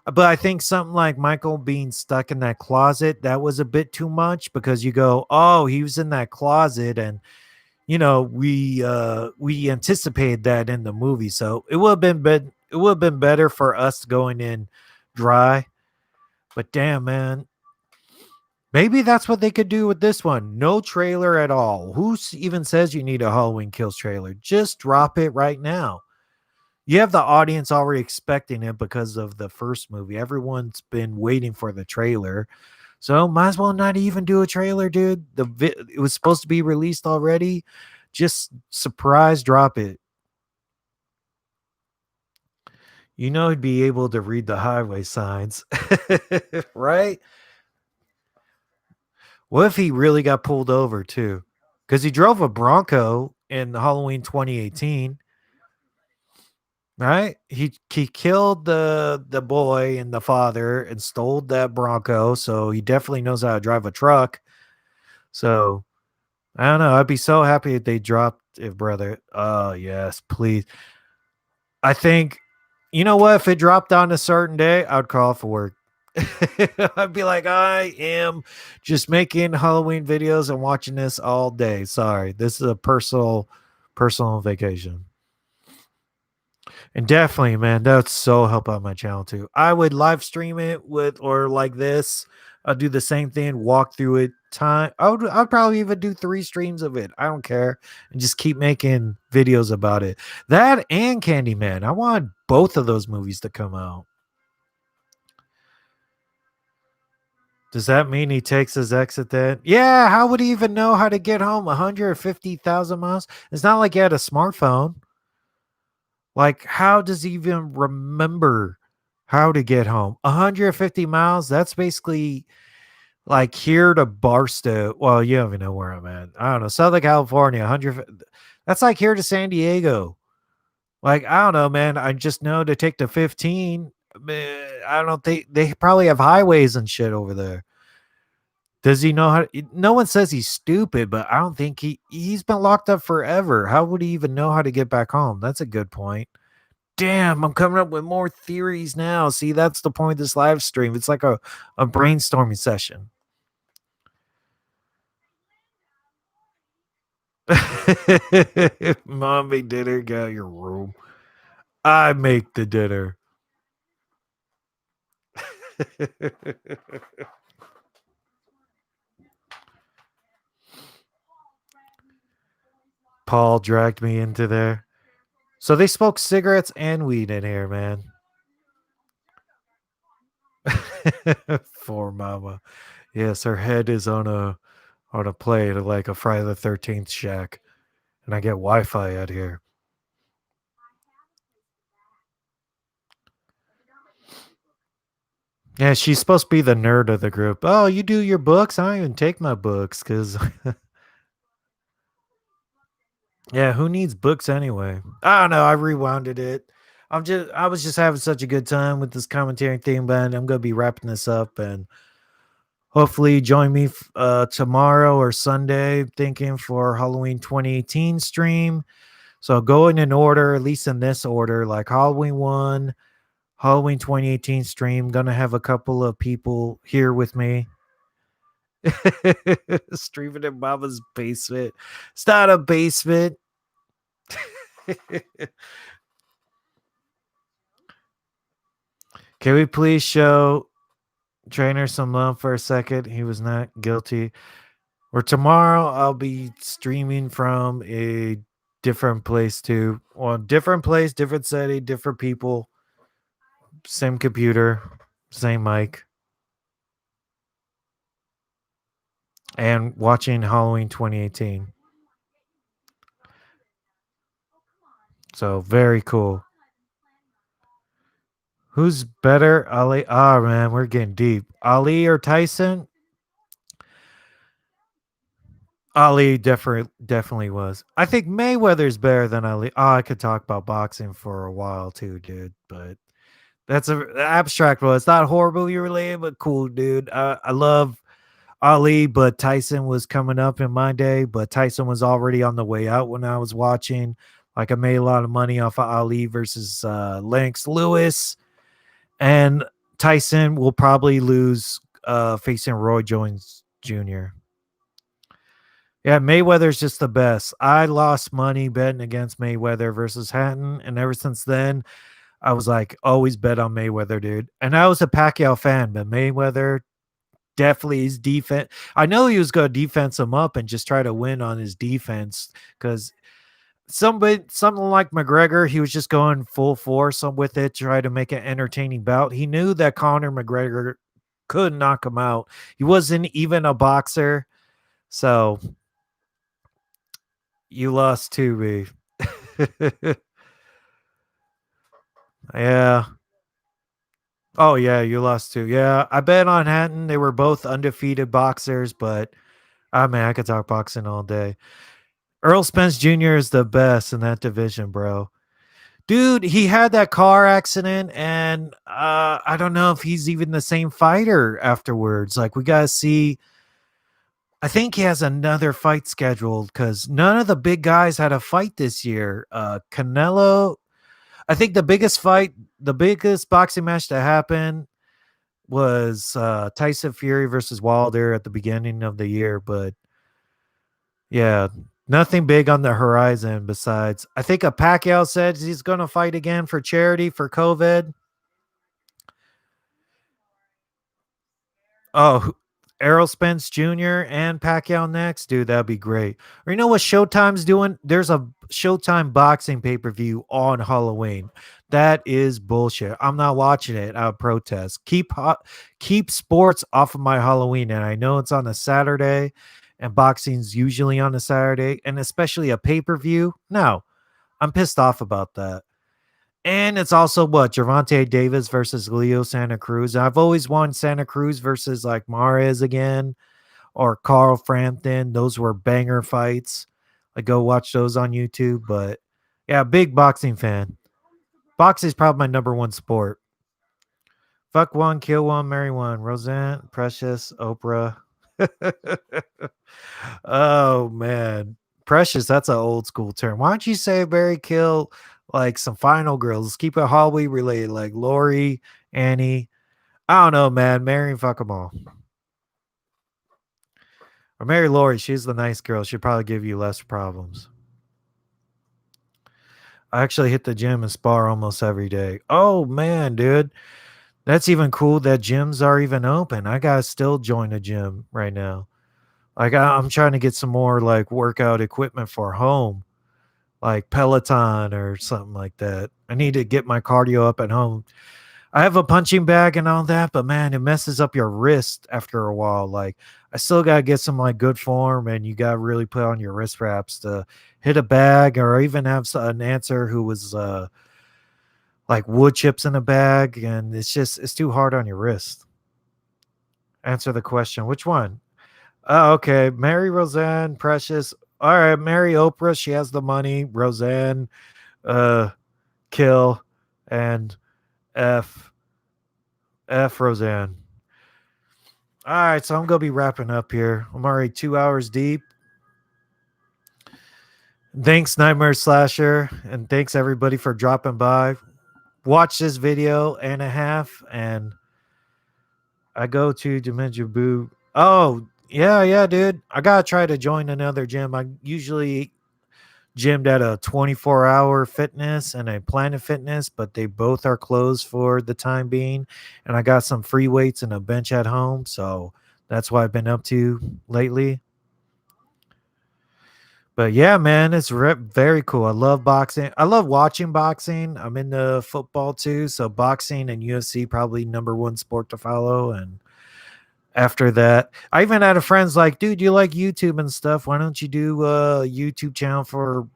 but I think something like Michael being stuck in that closet, that was a bit too much because you go, oh, he was in that closet. And, we anticipated that in the movie. So it would have it would have been better for us going in dry. But damn, man. Maybe that's what they could do with this one. No trailer at all. Who even says you need a Halloween Kills trailer? Just drop it right now. You have the audience already expecting it because of the first movie. Everyone's been waiting for the trailer. So might as well not even do a trailer, dude. It was supposed to be released already. Just surprise drop it. He'd be able to read the highway signs. Right? What if he really got pulled over too? Because he drove a Bronco in Halloween 2018. Right? He killed the boy and the father and stole that Bronco, so he definitely knows how to drive a truck. So I don't know. I'd be so happy if they dropped it, brother. Oh yes, please. I think you know what? If it dropped on a certain day, I'd call for work. I'd be like, I am just making Halloween videos and watching this all day. Sorry, this is a personal vacation. And definitely, man, that would so help out my channel too. I would live stream it with or like this. I'll do the same thing, walk through it. I'd probably even do 3 streams of it. I don't care. And just keep making videos about it. That and Candyman. I want both of those movies to come out. Does that mean he takes his exit then? Yeah, how would he even know how to get home 150,000 miles? It's not like he had a smartphone. Like, how does he even remember How to get home? 150 miles. That's basically like here to Barstow. Well, you don't even know where I'm at. I don't know. Southern California, 100. That's like here to San Diego. Like, I don't know, man. I just know to take the 15. I don't think they probably have highways and shit over there. Does he know how? No one says he's stupid, but I don't think he's been locked up forever. How would he even know how to get back home? That's a good point. Damn, I'm coming up with more theories now. See, that's the point of this live stream. It's like a brainstorming session. Mommy dinner got your room. I make the dinner. Paul dragged me into there. So they smoke cigarettes and weed in here, man. For mama. Yes, her head is on a plate like a Friday the 13th shack. And I get Wi-Fi out here. Yeah, she's supposed to be the nerd of the group. Oh, you do your books? I don't even take my books because yeah, who needs books anyway? I don't know. I rewounded it. I was just having such a good time with this commentary theme, but I'm gonna be wrapping this up and hopefully join me tomorrow or Sunday, thinking for Halloween 2018 stream. So going in order, at least in this order, like Halloween 1, Halloween 2018 stream. Gonna have a couple of people here with me. Streaming in Mama's basement. It's not a basement. Can we please show Trainer some love for a second? He was not guilty. Or tomorrow I'll be streaming from a different place too. Well, different place, different setting, different people, same computer, same mic. And watching Halloween 2018. So very cool. Who's better? Ali. Oh man, we're getting deep. Ali or Tyson? Ali definitely was. I think Mayweather's better than Ali. Oh, I could talk about boxing for a while too, dude. But that's a abstract one. It's not horribly related, but cool, dude. I love Ali, but Tyson was coming up in my day. But Tyson was already on the way out when I was watching. Like I made a lot of money off of Ali versus Lennox Lewis, and Tyson will probably lose facing Roy Jones Jr. Yeah, Mayweather's just the best. I lost money betting against Mayweather versus Hatton, and ever since then, I was like, always bet on Mayweather, dude. And I was a Pacquiao fan, but Mayweather definitely his defense. I know he was going to defense him up and just try to win on his defense because something like McGregor, he was just going full force with it, try to make an entertaining bout. He knew that Conor McGregor could knock him out. He wasn't even a boxer, so you lost too, me. Yeah. Oh yeah, you lost too. Yeah, I bet on Hatton. They were both undefeated boxers, but I mean, I could talk boxing all day. Earl Spence Jr. is the best in that division, bro. Dude, he had that car accident, and I don't know if he's even the same fighter afterwards. Like, we gotta see. I think he has another fight scheduled because none of the big guys had a fight this year. Canelo, I think the biggest boxing match that happened was Tyson Fury versus Wilder at the beginning of the year, but yeah, nothing big on the horizon besides I think a Pacquiao said he's going to fight again for charity for COVID. Oh, Errol Spence Jr. and Pacquiao next, dude, that'd be great. Or you know what Showtime's doing? There's a Showtime boxing pay-per-view on Halloween. That is bullshit. I'm not watching it out of protest. Keep sports off of my Halloween, and I know it's on a Saturday, and boxing's usually on a Saturday, and especially a pay-per-view. No, I'm pissed off about that. And it's also what Gervonta Davis versus Leo Santa Cruz. I've always wanted Santa Cruz versus like Mares again or Carl Frampton. Those were banger fights. I go watch those on YouTube. But yeah, big boxing fan. Boxing is probably my number one sport. Fuck one, kill one, marry one. Roseanne, Precious, Oprah. Oh man. Precious, that's an old school term. Why don't you say Barry kill like some final girls? Let's keep it Halloween related, like Lori, Annie. I don't know, man. Marry and fuck them all. Or marry Lori. She's the nice girl. She'd probably give you less problems. I actually hit the gym and spar almost every day. Oh man, dude. That's even cool that gyms are even open. I gotta still join a gym right now. Like I'm trying to get some more like workout equipment for home, like Peloton or something like that. I need to get my cardio up at home. I have a punching bag and all that, but man, it messes up your wrist after a while. Like I still gotta get some like good form, and you gotta really put on your wrist wraps to hit a bag, or even have an answer who was like wood chips in a bag, and it's too hard on your wrist. Answer the question. Which one? Oh, okay. Mary Roseanne, Precious. All right, Mary Oprah. She has the money. Roseanne, uh, kill, and F Roseanne. All right, so I'm gonna be wrapping up here. I'm already 2 hours deep. Thanks, Nightmare Slasher, and thanks everybody for dropping by. Watch this video and a half, and I go to Dementia Boo. Oh, yeah, dude. I gotta try to join another gym. I usually gymmed at a 24-hour fitness and a Planet Fitness, but they both are closed for the time being. And I got some free weights and a bench at home, so that's what I've been up to lately. But yeah, man, it's very cool. I love boxing. I love watching boxing. I'm into football too, so boxing and UFC probably number one sport to follow. And after that, I even had a friend's like, dude, you like YouTube and stuff. Why don't you do a YouTube channel for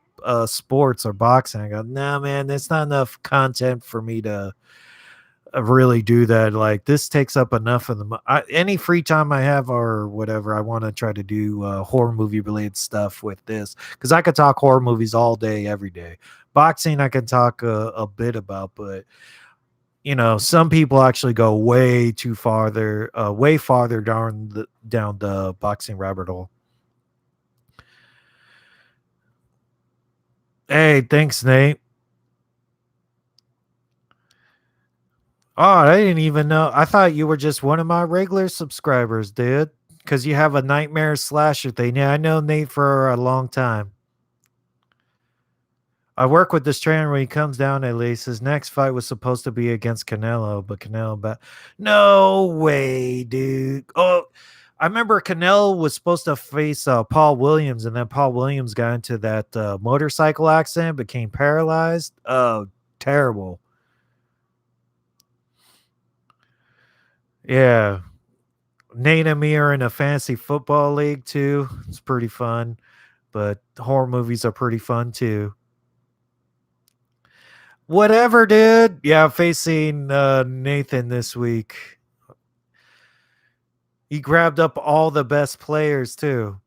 sports or boxing? I go, nah, man, there's not enough content for me to really do that. Like this takes up enough of any free time I have or whatever. I want to try to do horror movie related stuff with this because I could talk horror movies all day, every day. Boxing, I can talk a bit about, but some people actually go way farther down the boxing rabbit hole. Hey, thanks, Nate. Oh, I didn't even know. I thought you were just one of my regular subscribers, dude. Because you have a nightmare slasher thing. Yeah, I know Nate for a long time. I work with this trainer when he comes down at least. His next fight was supposed to be against Canelo, but no way, dude. Oh, I remember Canelo was supposed to face Paul Williams, and then Paul Williams got into that motorcycle accident, became paralyzed. Oh, terrible. Yeah. Nate and me are in a fantasy football league too. It's pretty fun, but horror movies are pretty fun too. Whatever, dude. Yeah, facing Nathan this week. He grabbed up all the best players too.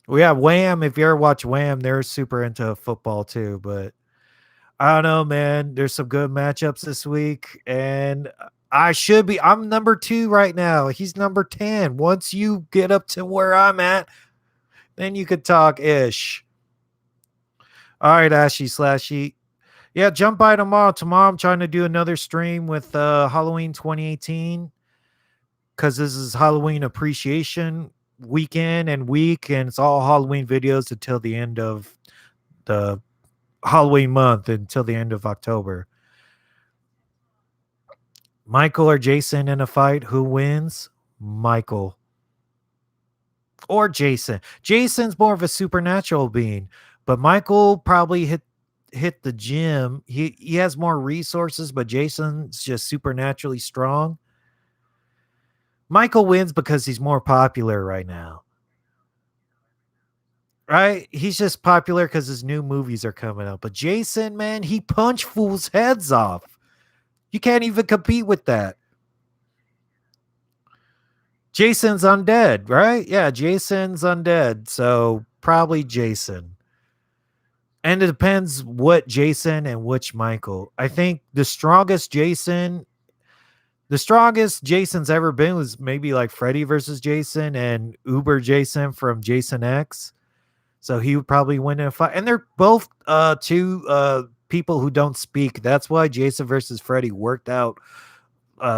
We have Wham. If you ever watch Wham, they're super into football too. But I don't know, man. There's some good matchups this week, and I'm number 2 right now. He's number 10. Once you get up to where I'm at, then you could talk ish. All right, Ashy Slashy. Yeah, jump by tomorrow. Tomorrow I'm trying to do another stream with Halloween 2018 because this is Halloween appreciation weekend and week, and it's all Halloween videos until the end of the Halloween month, until the end of October. Michael or Jason in a fight, who wins? Michael or Jason. Jason's more of a supernatural being, but Michael probably hit the gym. He has more resources, but Jason's just supernaturally strong. Michael wins because he's more popular right now. right? He's just popular because his new movies are coming out. But Jason, man, he punched fools' heads off. You can't even compete with that. Jason's undead, right? Yeah, Jason's undead. So probably Jason. And it depends what Jason and which Michael. I think the strongest Jason's ever been was maybe like Freddy versus Jason and Uber Jason from Jason X. So he would probably win in a fight. And they're both two people who don't speak. That's why Jason versus Freddy worked out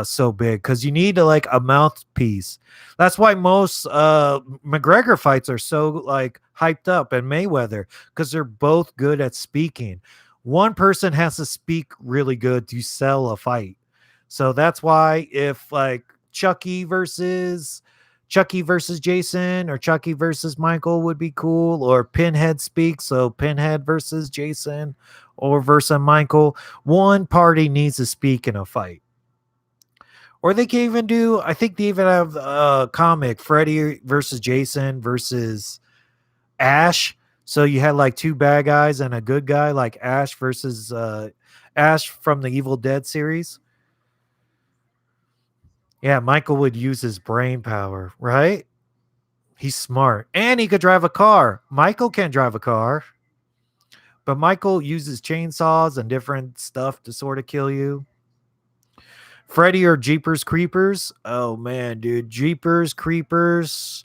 so big, because you need like a mouthpiece. That's why most McGregor fights are so like hyped up, and Mayweather, because they're both good at speaking. One person has to speak really good to sell a fight. So that's why if like Chucky versus Jason, or Chucky versus Michael would be cool, or Pinhead speaks, so Pinhead versus Jason or versus Michael, one party needs to speak in a fight. Or they can even do, I think they even have a comic, Freddy versus Jason versus Ash. So you had like two bad guys and a good guy, like Ash versus Ash from the Evil Dead series. Yeah, Michael would use his brain power, right? He's smart. And he could drive a car. Michael can't drive a car, but Michael uses chainsaws and different stuff to sort of kill you. Freddy or Jeepers Creepers? Oh man, dude. Jeepers Creepers.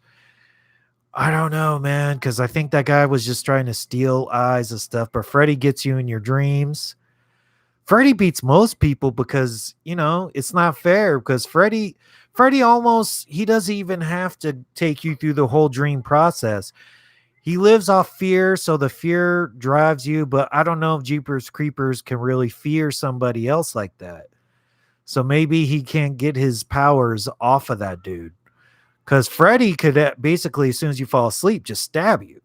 I don't know, man, because I think that guy was just trying to steal eyes and stuff, but Freddy gets you in your dreams. Freddy beats most people because, it's not fair, because Freddy almost, he doesn't even have to take you through the whole dream process. He lives off fear, so the fear drives you, but I don't know if Jeepers Creepers can really fear somebody else like that. So maybe he can't get his powers off of that dude. Because Freddy could basically, as soon as you fall asleep, just stab you.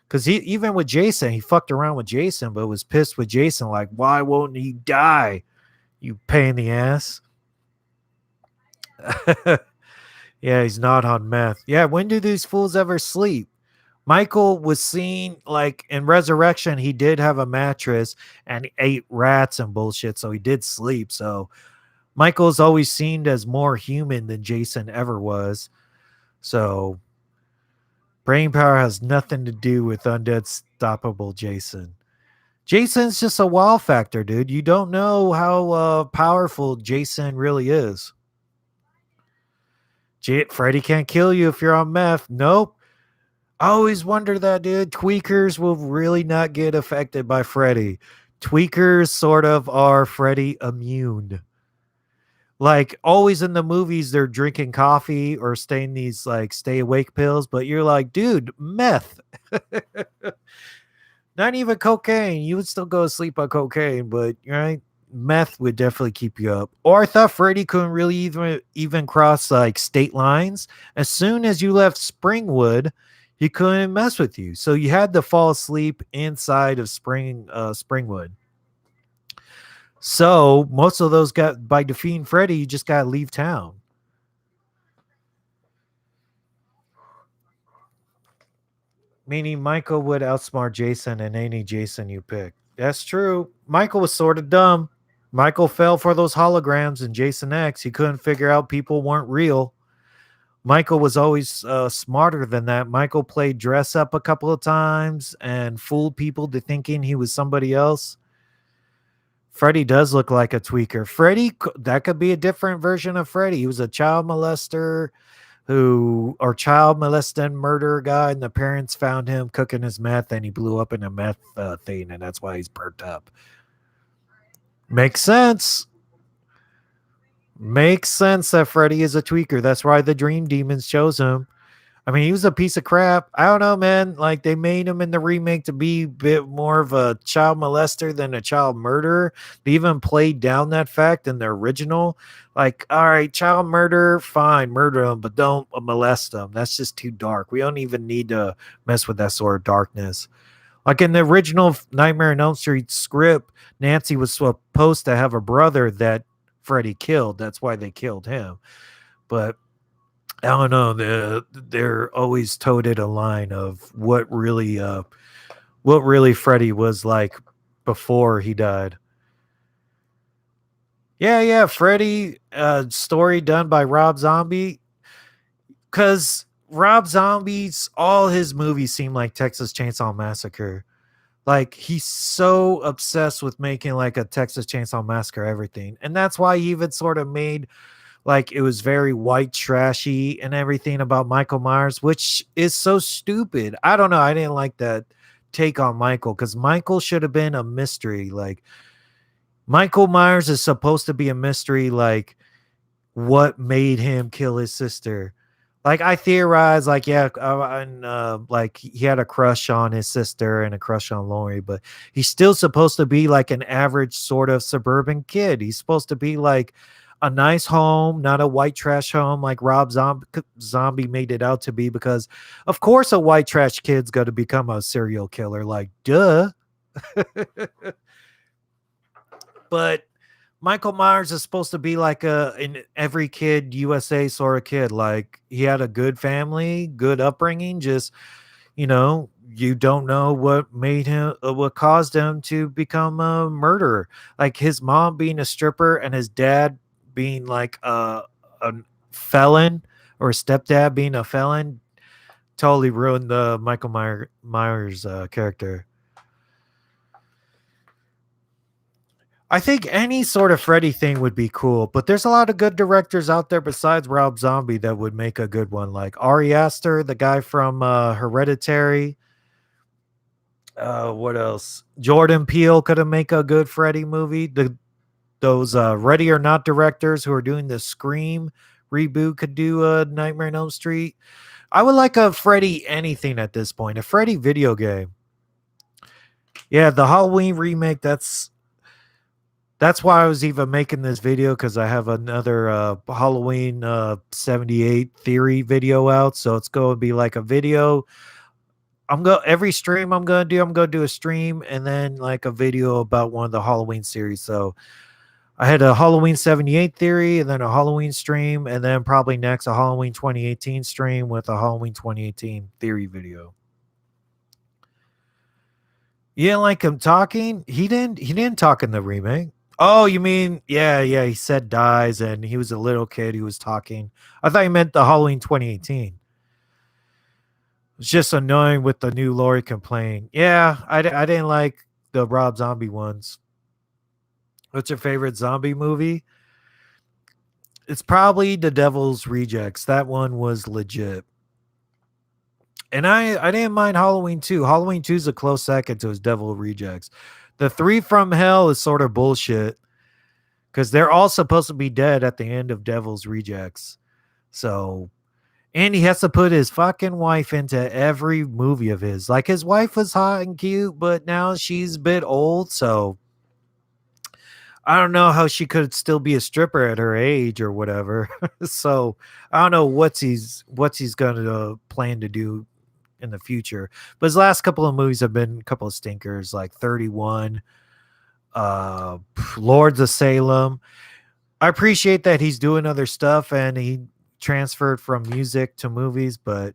Because he, even with Jason, he fucked around with Jason, but was pissed with Jason, like, why won't he die? You pain in the ass. Yeah, he's not on meth. Yeah, when do these fools ever sleep? Michael was seen like in Resurrection, he did have a mattress and he ate rats and bullshit, so he did sleep. So Michael's always seemed as more human than Jason ever was. So brain power has nothing to do with undead stoppable Jason. Jason's just a wow factor, dude. You don't know how powerful Jason really is. Freddy can't kill you if you're on meth. Nope. I always wonder that, dude. Tweakers will really not get affected by Freddy. Tweakers sort of are Freddy immune. Like always in the movies, they're drinking coffee or staying these like stay awake pills, but you're like, dude, meth. Not even cocaine. You would still go to sleep on cocaine, but right, meth would definitely keep you up. Or I thought Freddy couldn't really even cross like state lines. As soon as you left Springwood, he couldn't mess with you. So you had to fall asleep inside of Springwood. So most of those got by defeating Freddy, you just gotta leave town. Meaning Michael would outsmart Jason in any Jason you pick. That's true. Michael was sort of dumb. Michael fell for those holograms in Jason X. He couldn't figure out people weren't real. Michael was always smarter than that. Michael played dress up a couple of times and fooled people to thinking he was somebody else. Freddy does look like a tweaker. That could be a different version of Freddy. He was a child molester or child molesting murder guy, and the parents found him cooking his meth, and he blew up in a meth thing, and that's why he's burnt up. Makes sense. Makes sense that Freddy is a tweaker. That's why the Dream Demons chose him. I mean, he was a piece of crap. I don't know, man. Like, they made him in the remake to be a bit more of a child molester than a child murderer. They even played down that fact in the original. Like, all right, child murder, fine, murder him, but don't molest him. That's just too dark. We don't even need to mess with that sort of darkness. Like in the original Nightmare on Elm Street script, Nancy was supposed to have a brother that Freddy killed. That's why they killed him. But I don't know. They're always toted a line of what really Freddy was like before he died. Yeah, yeah, Freddy, story done by Rob Zombie. Because Rob Zombie's all his movies seem like Texas Chainsaw Massacre. Like he's so obsessed with making like a Texas Chainsaw Massacre everything, and that's why he even sort of made like it was very white trashy and everything about Michael Myers, which is so stupid. I don't know. I didn't like that take on Michael because Michael should have been a mystery. Like Michael Myers is supposed to be a mystery. Like what made him kill his sister. Like I theorized, like yeah, and like he had a crush on his sister and a crush on Lori, but he's still supposed to be like an average sort of suburban kid. He's supposed to be like a nice home, not a white trash home like Zombie made it out to be. Because of course, a white trash kid's going to become a serial killer. Like duh. But Michael Myers is supposed to be like an every kid USA sort of kid. Like he had a good family, good upbringing. Just you don't know what made him, what caused him to become a murderer. Like his mom being a stripper and his dad being like a felon, or stepdad being a felon, totally ruined the Myers character. I think any sort of Freddy thing would be cool, but there's a lot of good directors out there besides Rob Zombie that would make a good one, like Ari Aster, the guy from Hereditary. What else? Jordan Peele could have make a good Freddy movie. Those Ready or Not directors who are doing the Scream reboot could do a Nightmare on Elm Street. I would like a Freddy anything at this point, a Freddy video game. Yeah, the Halloween remake. That's why I was even making this video, because I have another Halloween 78 theory video out. So it's going to be like a video. Every stream I'm going to do a stream and then like a video about one of the Halloween series. So I had a Halloween 78 theory and then a Halloween stream, and then probably next a Halloween 2018 stream with a Halloween 2018 theory video. You didn't like him talking? He didn't talk in the remake. Oh, you mean yeah, yeah, he said dies and he was a little kid who was talking. I thought you meant the Halloween 2018. It's just annoying with the new Laurie complaint. Yeah, I didn't like the Rob Zombie ones. What's your favorite zombie movie? It's probably The Devil's Rejects. That one was legit. And I didn't mind Halloween 2. Halloween 2 is a close second to his Devil Rejects. The Three from Hell is sort of bullshit because they're all supposed to be dead at the end of Devil's Rejects. So, and he has to put his fucking wife into every movie of his. Like his wife was hot and cute, but now she's a bit old. So I don't know how she could still be a stripper at her age or whatever. So I don't know what's he's gonna plan to do in the future. But his last couple of movies have been a couple of stinkers, like 31, uh, Lords of Salem. I appreciate that he's doing other stuff and he transferred from music to movies, but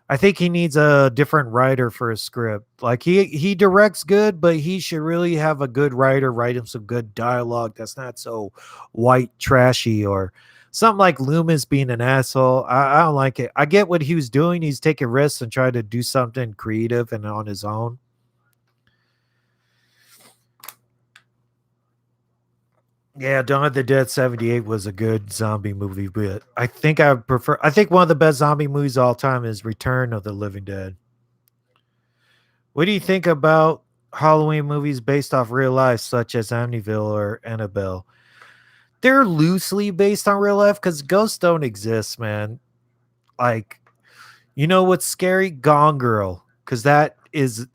I think he needs a different writer for his script. Like he directs good, but he should really have a good writer write him some good dialogue that's not so white trashy, or something like Loomis being an asshole. I don't like it. I get what he was doing. He's taking risks and trying to do something creative and on his own. Yeah, Dawn of the Dead 78 was a good zombie movie, but I think one of the best zombie movies of all time is Return of the Living Dead. What do you think about Halloween movies based off real life, such as Amityville or Annabelle? They're loosely based on real life because ghosts don't exist, man. Like, you know what's scary? Gone Girl, because that is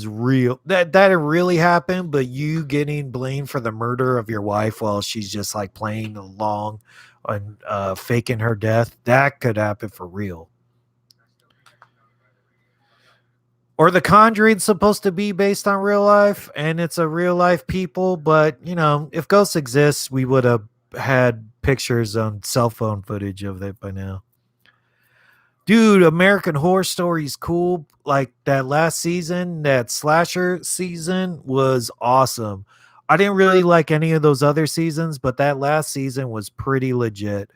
real. That it really happened, but you getting blamed for the murder of your wife while she's just like playing along and faking her death, that could happen for real. Or The Conjuring's supposed to be based on real life, and it's a real life people, but if ghosts exist, we would have had pictures on cell phone footage of it by now. Dude, American Horror Story is cool. Like that last season, that slasher season was awesome. I didn't really like any of those other seasons, but that last season was pretty legit.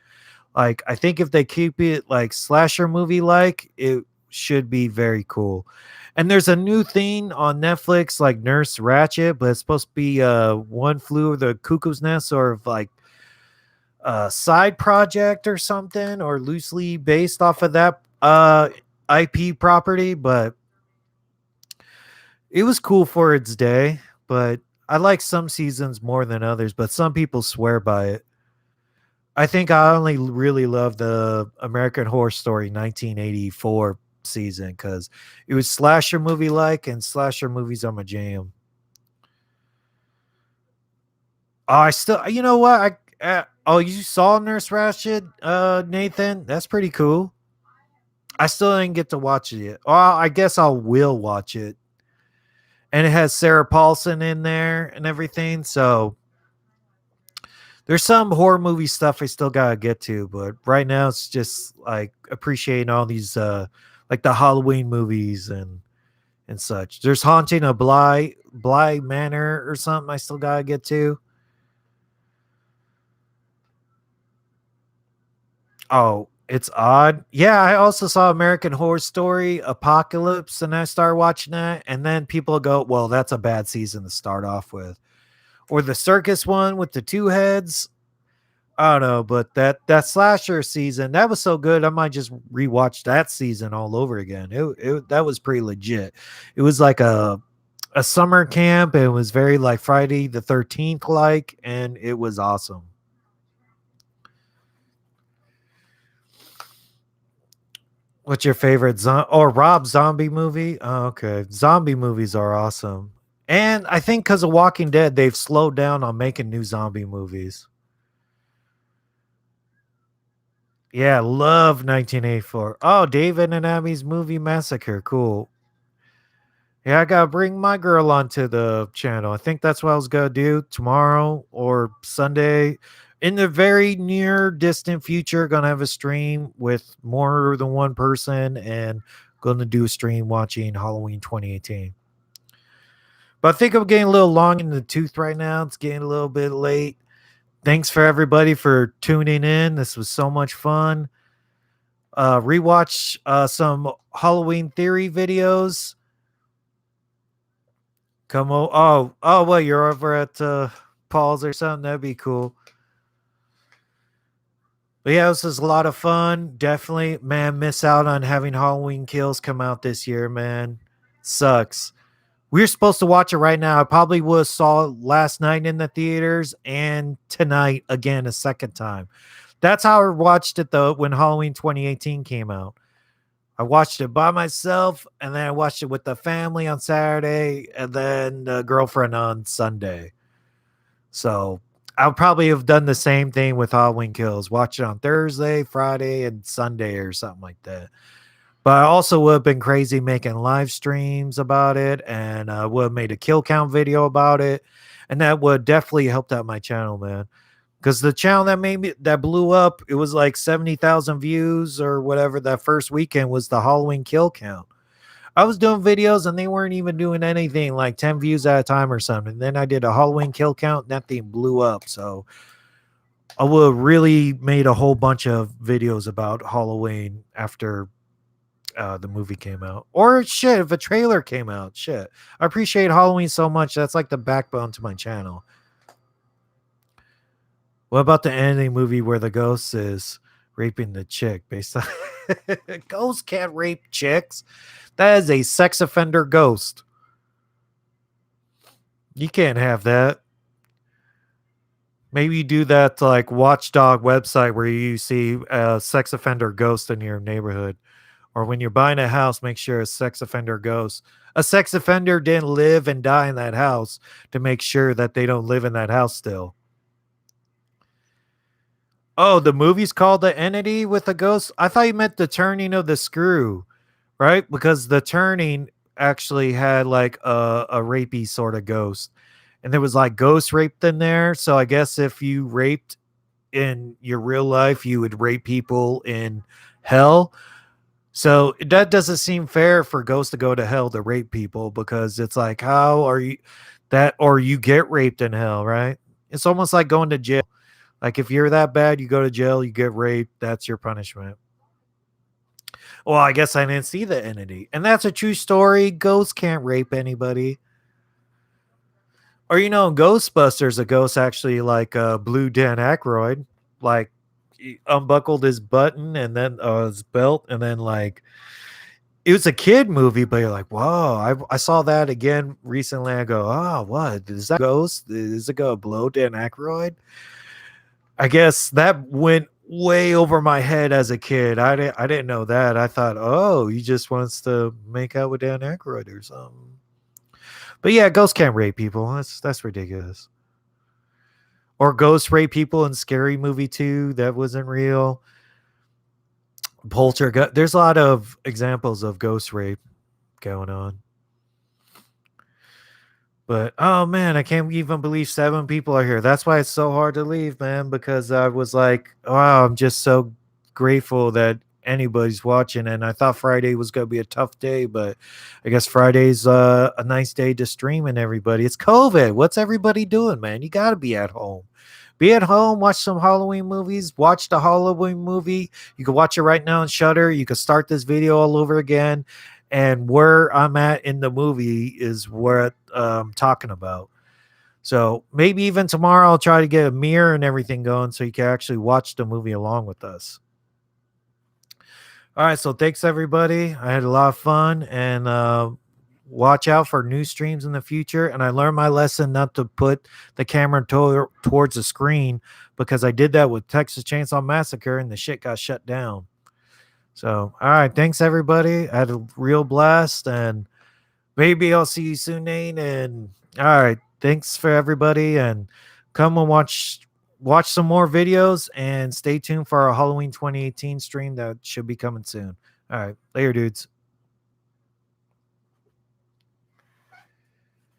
Like I think if they keep it like slasher movie like, it should be very cool. And there's a new thing on Netflix like Nurse Ratchet, but it's supposed to be One Flew Over the Cuckoo's Nest, sort of like a side project or something, or loosely based off of that IP property, but it was cool for its day. But I like some seasons more than others, but some people swear by it. I think I only really love the American Horror Story 1984 season because it was slasher movie like, and slasher movies are my jam. Oh, I still, you know what? Oh, you saw Nurse Ratched, Nathan? That's pretty cool. I still didn't get to watch it yet. Well, I guess I will watch it. And it has Sarah Paulson in there and everything. So there's some horror movie stuff I still gotta get to, but right now it's just like appreciating all these like the Halloween movies and such. There's Haunting of Bly Manor or something I still gotta get to. Oh, it's odd. Yeah, I also saw American Horror Story Apocalypse, and I started watching that, and then people go, "Well, that's a bad season to start off with." Or the circus one with the two heads. I don't know, but that slasher season that was so good. I might just rewatch that season all over again. That was pretty legit. It was like a summer camp. And it was very like Friday the 13th like, and it was awesome. What's your favorite or Rob zombie movie? Oh, okay, zombie movies are awesome, and I think because of Walking Dead, they've slowed down on making new zombie movies. Yeah, love 1984. Oh, David and Abby's Movie Massacre. Cool. Yeah, I gotta bring my girl onto the channel. I think that's what I was gonna do tomorrow or Sunday. In the very near distant future, gonna have a stream with more than one person and gonna do a stream watching Halloween 2018. But I think I'm getting a little long in the tooth right now. It's getting a little bit late. Thanks for everybody for tuning in. This was so much fun. Rewatch some Halloween theory videos. Well, you're over at Paul's or something. That'd be cool. But yeah, this was a lot of fun. Definitely, man, miss out on having Halloween Kills come out this year, man. Sucks. We are supposed to watch it right now. I probably would have saw it last night in the theaters and tonight again a second time. That's how I watched it though when Halloween 2018 came out. I watched it by myself, and then I watched it with the family on Saturday, and then the girlfriend on Sunday. So I'll probably have done the same thing with Halloween Kills. Watch it on Thursday, Friday, and Sunday or something like that. But I also would have been crazy making live streams about it, and would have made a kill count video about it, and that would definitely helped out my channel, man. Because the channel that blew up, it was like 70,000 views or whatever. That first weekend was the Halloween kill count. I was doing videos and they weren't even doing anything, like 10 views at a time or something. And then I did a Halloween kill count and that thing blew up. So I would have really made a whole bunch of videos about Halloween after the movie came out. Or shit, if a trailer came out, shit. I appreciate Halloween so much. That's like the backbone to my channel. What about the ending movie where the ghost is raping the chick based on ghosts can't rape chicks? That is a sex offender ghost. You can't have that. Maybe you do that to like Watchdog website where you see a sex offender ghost in your neighborhood. Or when you're buying a house, make sure a sex offender ghost. A sex offender didn't live and die in that house to make sure that they don't live in that house still. Oh, the movie's called The Entity with a ghost? I thought you meant The Turning of the Screw, right? Because The Turning actually had like a rapey sort of ghost. And there was like ghost raped in there. So I guess if you raped in your real life, you would rape people in hell. So that doesn't seem fair for ghosts to go to hell to rape people because it's like, how are you that, or you get raped in hell, right? It's almost like going to jail. Like if you're that bad, you go to jail, you get raped, that's your punishment. Well, I guess I didn't see the entity. And that's a true story. Ghosts can't rape anybody. Or Ghostbusters, a ghost actually like blew Dan Aykroyd, like he unbuckled his button and then his belt, and then like it was a kid movie, but you're like, whoa! I saw that again recently. I go, oh, what is that ghost? Is it gonna blow Dan Aykroyd? I guess that went way over my head as a kid. I didn't know that. I thought, oh, he just wants to make out with Dan Aykroyd or something. But yeah, ghosts can't rape people. That's ridiculous. Or ghost rape people in Scary Movie 2 that wasn't real. Poltergeist. There's a lot of examples of ghost rape going on. But oh man, I can't even believe 7 people are here. That's why it's so hard to leave, man, because I was like, wow, I'm just so grateful that anybody's watching. And I thought Friday was gonna be a tough day, but I guess Friday's a nice day to stream and everybody. It's COVID. What's everybody doing, man? You gotta be at home. Be at home, watch some Halloween movies, watch the Halloween movie. You can watch it right now on Shutter. You can start this video all over again. And where I'm at in the movie is what I'm talking about. So maybe even tomorrow I'll try to get a mirror and everything going so you can actually watch the movie along with us. All right, so thanks everybody. I had a lot of fun, and watch out for new streams in the future. And I learned my lesson not to put the camera towards the screen because I did that with Texas Chainsaw Massacre and the shit got shut down. So, all right, thanks everybody. I had a real blast, and maybe I'll see you soon, Nate. And all right, thanks for everybody, and come and watch some more videos, and stay tuned for our Halloween 2018 stream that should be coming soon. All right, later, dudes.